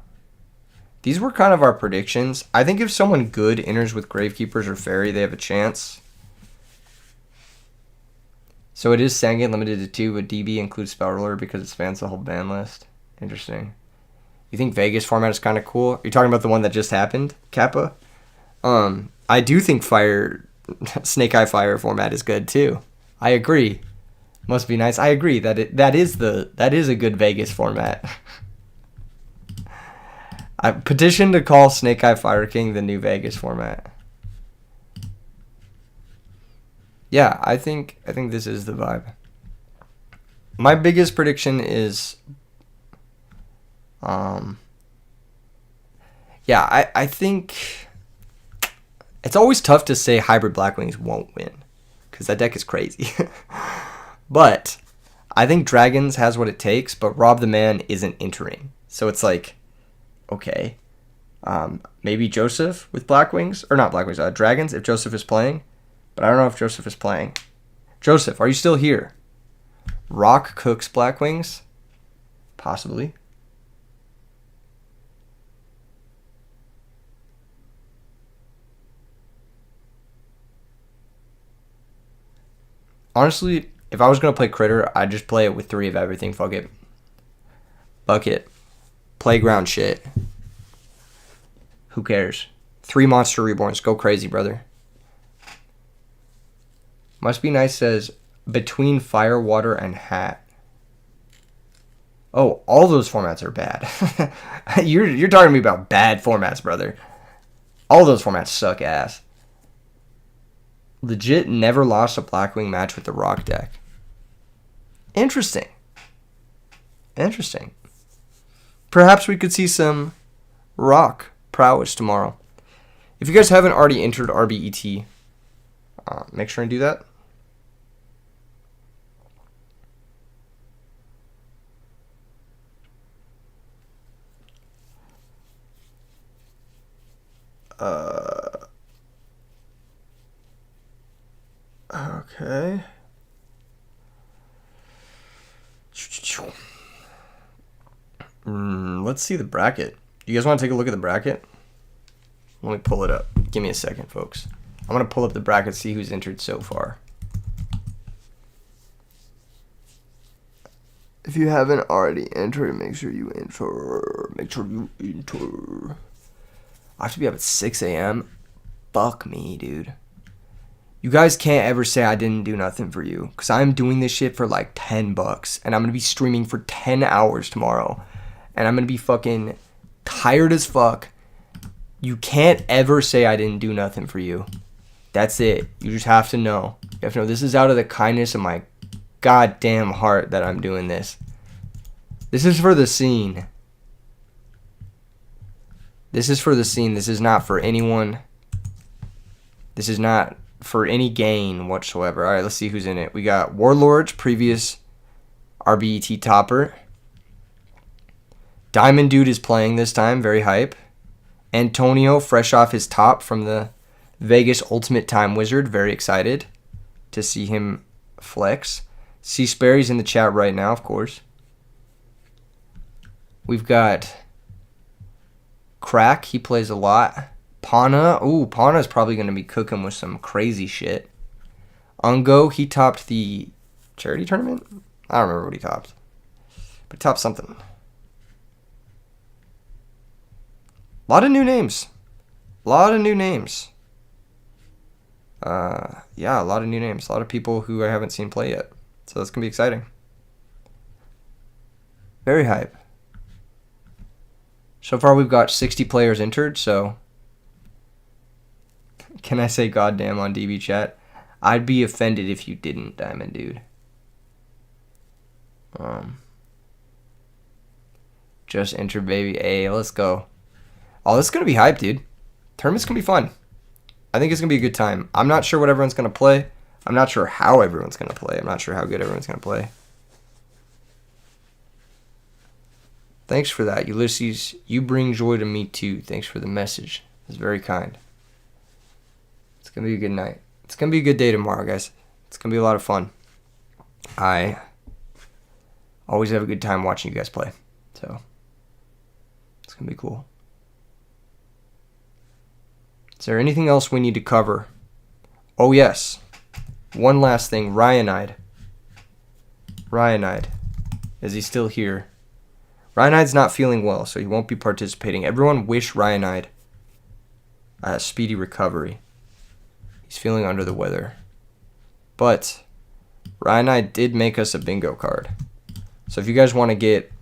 These were kind of our predictions. I think if someone good enters with Gravekeepers or Fairy, they have a chance. So it is Sangin limited to 2, but DB includes Spell Ruler because it spans the whole ban list. Interesting. You think Vegas format is kind of cool? You're talking about the one that just happened, Kappa? I do think Snake Eye Fire format is good too. I agree. Must be nice. I agree that is a good Vegas format. I petition to call Snake Eye Fire King the new Vegas format. Yeah, I think this is the vibe. My biggest prediction is I think it's always tough to say Hybrid Blackwings won't win because that deck is crazy. But I think Dragons has what it takes, but Rob the Man isn't entering. So it's like, okay, maybe Joseph with Blackwings, or not Blackwings, Dragons if Joseph is playing, but I don't know if Joseph is playing. Joseph, are you still here? Rock Cooks Blackwings? Possibly. Honestly, if I was going to play Critter, I'd just play it with 3 of everything. Fuck it. Bucket. Playground shit. Who cares? 3 Monster Reborns. Go crazy, brother. Must Be Nice says, between Fire, Water, and Hat. Oh, all those formats are bad. You're talking to me about bad formats, brother. All those formats suck ass. Legit never lost a Blackwing match with the Rock deck. Interesting. Interesting. Perhaps we could see some Rock prowess tomorrow. If you guys haven't already entered RBET, make sure and do that. Okay. Let's see the bracket. You guys want to take a look at the bracket? Let me pull it up. Give me a second, folks. I'm going to pull up the bracket, see who's entered so far. If you haven't already entered, make sure you enter. Make sure you enter. I have to be up at 6 a.m. Fuck me, dude. You guys can't ever say I didn't do nothing for you, because I'm doing this shit for like $10, and I'm going to be streaming for 10 hours tomorrow, and I'm going to be fucking tired as fuck. You can't ever say I didn't do nothing for you. That's it. You just have to know. You have to know this is out of the kindness of my goddamn heart that I'm doing this. This is for the scene. This is for the scene. This is not for anyone. This is not for any gain whatsoever. All right, let's see who's in it. We got Warlords, previous RBET topper. Diamond Dude is playing this time. Very hype. Antonio, fresh off his top from the Vegas Ultimate Time Wizard. Very excited to see him flex. C. Sperry's in the chat right now, of course. We've got Crack. He plays a lot. Pana. Ooh, Pana's probably going to be cooking with some crazy shit. Ungo, he topped the charity tournament? I don't remember what he topped. But he topped something. A lot of new names. A lot of new names. Yeah, a lot of new names. A lot of people who I haven't seen play yet. So that's going to be exciting. Very hype. So far we've got 60 players entered, so can I say goddamn on DB chat? I'd be offended if you didn't, Diamond Dude. Just enter, baby. Hey, let's go. Oh, this is going to be hype, dude. Tournament's going to be fun. I think it's going to be a good time. I'm not sure what everyone's going to play. I'm not sure how everyone's going to play. I'm not sure how good everyone's going to play. Thanks for that, Ulysses. You bring joy to me, too. Thanks for the message. It's very kind. It's going to be a good night. It's going to be a good day tomorrow, guys. It's going to be a lot of fun. I always have a good time watching you guys play. So, going to be cool. Is there anything else we need to cover? Oh, yes. One last thing. Ryanide. Is he still here? Ryanide's not feeling well, so he won't be participating. Everyone wish Ryanide a speedy recovery. He's feeling under the weather. But Ryanide did make us a bingo card. So if you guys want to get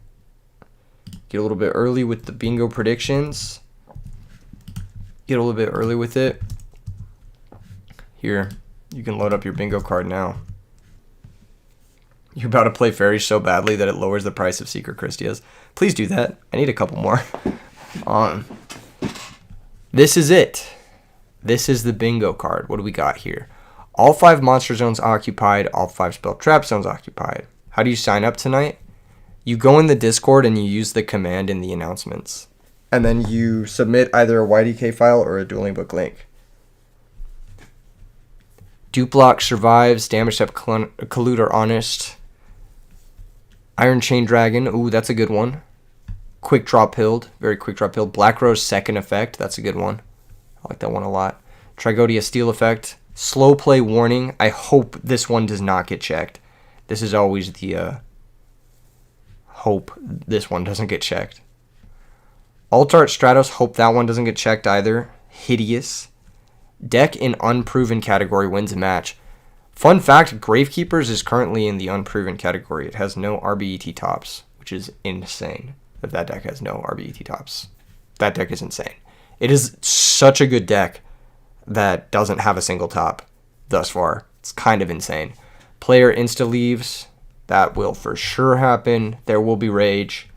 a little bit early with the bingo predictions, get a little bit early with it, here, you can load up your bingo card now. You're about to play fairies so badly that it lowers the price of Secret Christias. Please do that. I need a couple more. This is it. This is the bingo card. What do we got here? All 5 monster zones occupied. All 5 spell trap zones occupied. How do you sign up tonight? You go in the Discord and you use the command in the announcements. And then you submit either a YDK file or a dueling book link. Duplock survives. Damage step collude or honest. Iron Chain Dragon. Ooh, that's a good one. Quick Draw Pilled. Very quick draw pilled. Black Rose second effect. That's a good one. I like that one a lot. Trigodia Steel effect. Slow play warning. I hope this one does not get checked. This is always the hope this one doesn't get checked. Alt Art Stratos. Hope that one doesn't get checked either. Hideous. Deck in unproven category wins a match. Fun fact, Gravekeepers is currently in the unproven category. It has no RBET tops, which is insane that deck has no RBET tops. That deck is insane. It is such a good deck that doesn't have a single top thus far. It's kind of insane. Player insta leaves. That will for sure happen. There will be rage.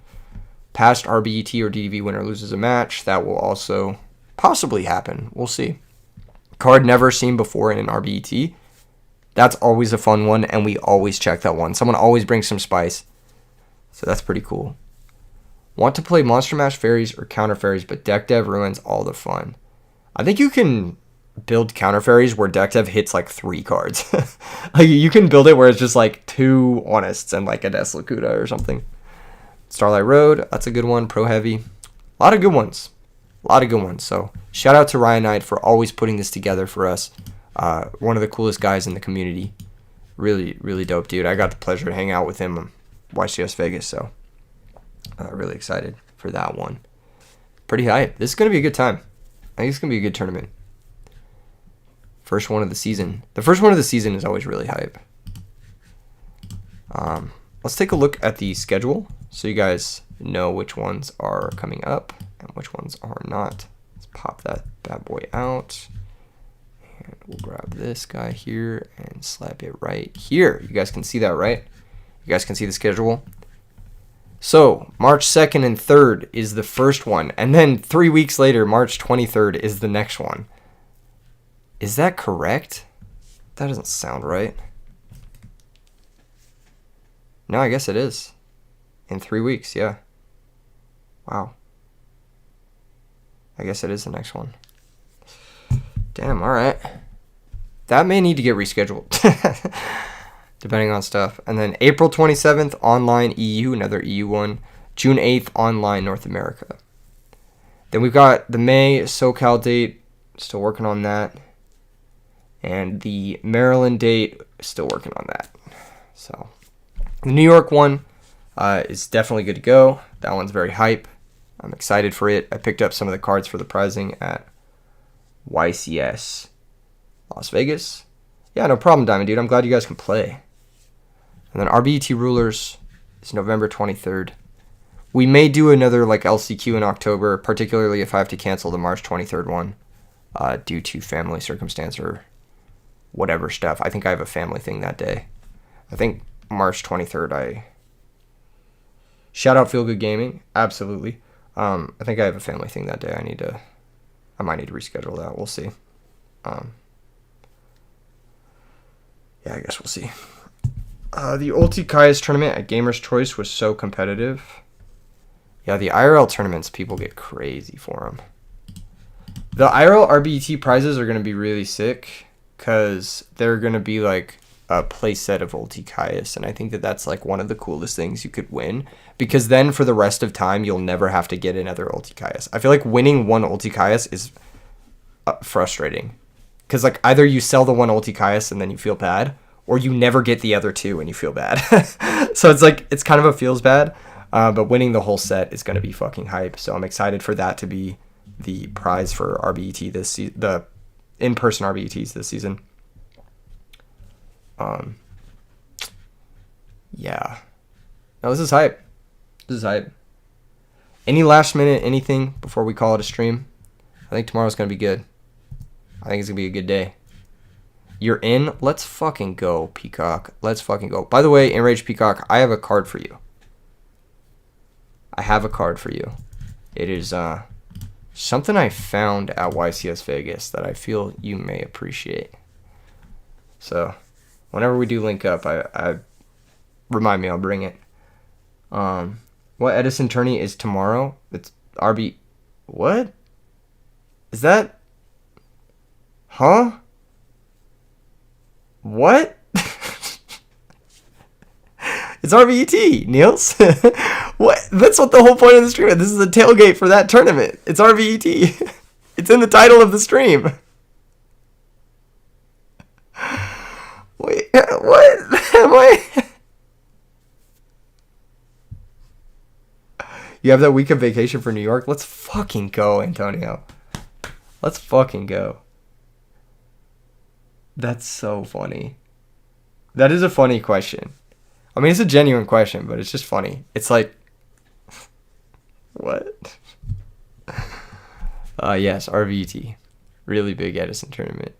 Past RBET or DDV winner loses a match. That will also possibly happen. We'll see. Card never seen before in an RBET. That's always a fun one, and we always check that one. Someone always brings some spice. So that's pretty cool. Want to play Monster Mash Fairies or Counter Fairies, but Deck Dev ruins all the fun. I think you can build Counter Fairies where Deck Dev hits like 3 cards. Like you can build it where it's just like 2 Honests and like a Deslakuta or something. Starlight Road, that's a good one. Pro Heavy. A lot of good ones. So shout out to Ryanide for always putting this together for us. One of the coolest guys in the community. Really, really dope dude. I got the pleasure to hang out with him YCS Vegas, so really excited for that one. Pretty hype. This is going to be a good time. I think it's going to be a good tournament. First one of the season. The first one of the season is always really hype. Let's take a look at the schedule so you guys know which ones are coming up and which ones are not. Let's pop that bad boy out. And we'll grab this guy here and slap it right here. You guys can see that, right? You guys can see the schedule. So, March 2nd and 3rd is the first one. And then 3 weeks later, March 23rd is the next one. Is that correct? That doesn't sound right. No, I guess it is. In 3 weeks, yeah. Wow. I guess it is the next one. Damn, alright. That may need to get rescheduled. Depending on stuff. And then April 27th, online EU, another EU one. June 8th, online North America. Then we've got the May SoCal date. Still working on that. And the Maryland date, still working on that. So, the New York one is definitely good to go. That one's very hype. I'm excited for it. I picked up some of the cards for the prizing at YCS Las Vegas. Yeah, no problem, Diamond Dude. I'm glad you guys can play. And then RBET Rulers is November 23rd. We may do another like LCQ in October, particularly if I have to cancel the March 23rd one due to family circumstance or whatever stuff. I think I have a family thing that day. I think March 23rd shout out Feel Good Gaming. Absolutely. I think I have a family thing that day. I might need to reschedule that. We'll see. Yeah, I guess we'll see. The Ulti Kai's tournament at Gamer's Choice was so competitive. Yeah, the IRL tournaments, people get crazy for them. The IRL RBET prizes are going to be really sick because they're going to be like a play set of Ulti Caius, and I think that that's like one of the coolest things you could win, because then for the rest of time you'll never have to get another Ulti Caius. I feel like winning one Ulti Caius is frustrating, because like either you sell the one Ulti Caius and then you feel bad, or you never get the other two and you feel bad. So it's like, it's kind of a feels bad, but winning the whole set is going to be fucking hype. So I'm excited for that to be the prize for RBET this season, the in-person RBETs this season. Yeah. No, this is hype. This is hype. Any last minute anything before we call it a stream? I think tomorrow's gonna be good. I think it's gonna be a good day. You're in? Let's fucking go, Peacock. Let's fucking go. By the way, Enraged Peacock, I have a card for you. I have a card for you. It is something I found at YCS Vegas that I feel you may appreciate. So whenever we do link up, I remind me, I'll bring it. What Edison tourney is tomorrow? It's RB. What? Is that? Huh? What? It's RBET, Niels. What? That's what the whole point of the stream is. This is a tailgate for that tournament. It's RBET. It's in the title of the stream. Wait, what? Am I? You have that week of vacation for New York? Let's fucking go, Antonio. Let's fucking go. That's so funny. That is a funny question. I mean, it's a genuine question, but it's just funny. It's like, what? Yes, RVT. Really big Edison tournament.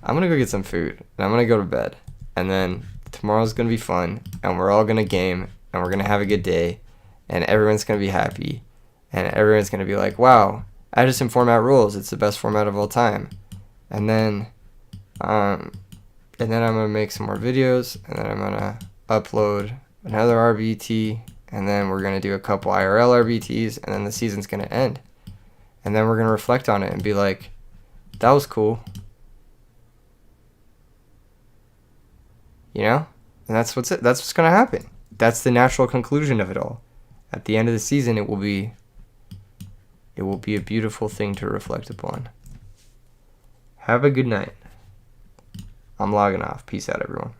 I'm going to go get some food, and I'm going to go to bed. And then tomorrow's going to be fun, and we're all going to game, and we're going to have a good day, and everyone's going to be happy, and everyone's going to be like, wow, Edison format rules. It's the best format of all time. And then I'm going to make some more videos, and then I'm going to upload another RBT, and then we're going to do a couple IRL RBTs, and then the season's going to end. And then we're going to reflect on it and be like, that was cool. You know? And that's what's going to happen. That's the natural conclusion of it all. At the end of the season, it will be a beautiful thing to reflect upon. Have a good night. I'm logging off. Peace out, everyone.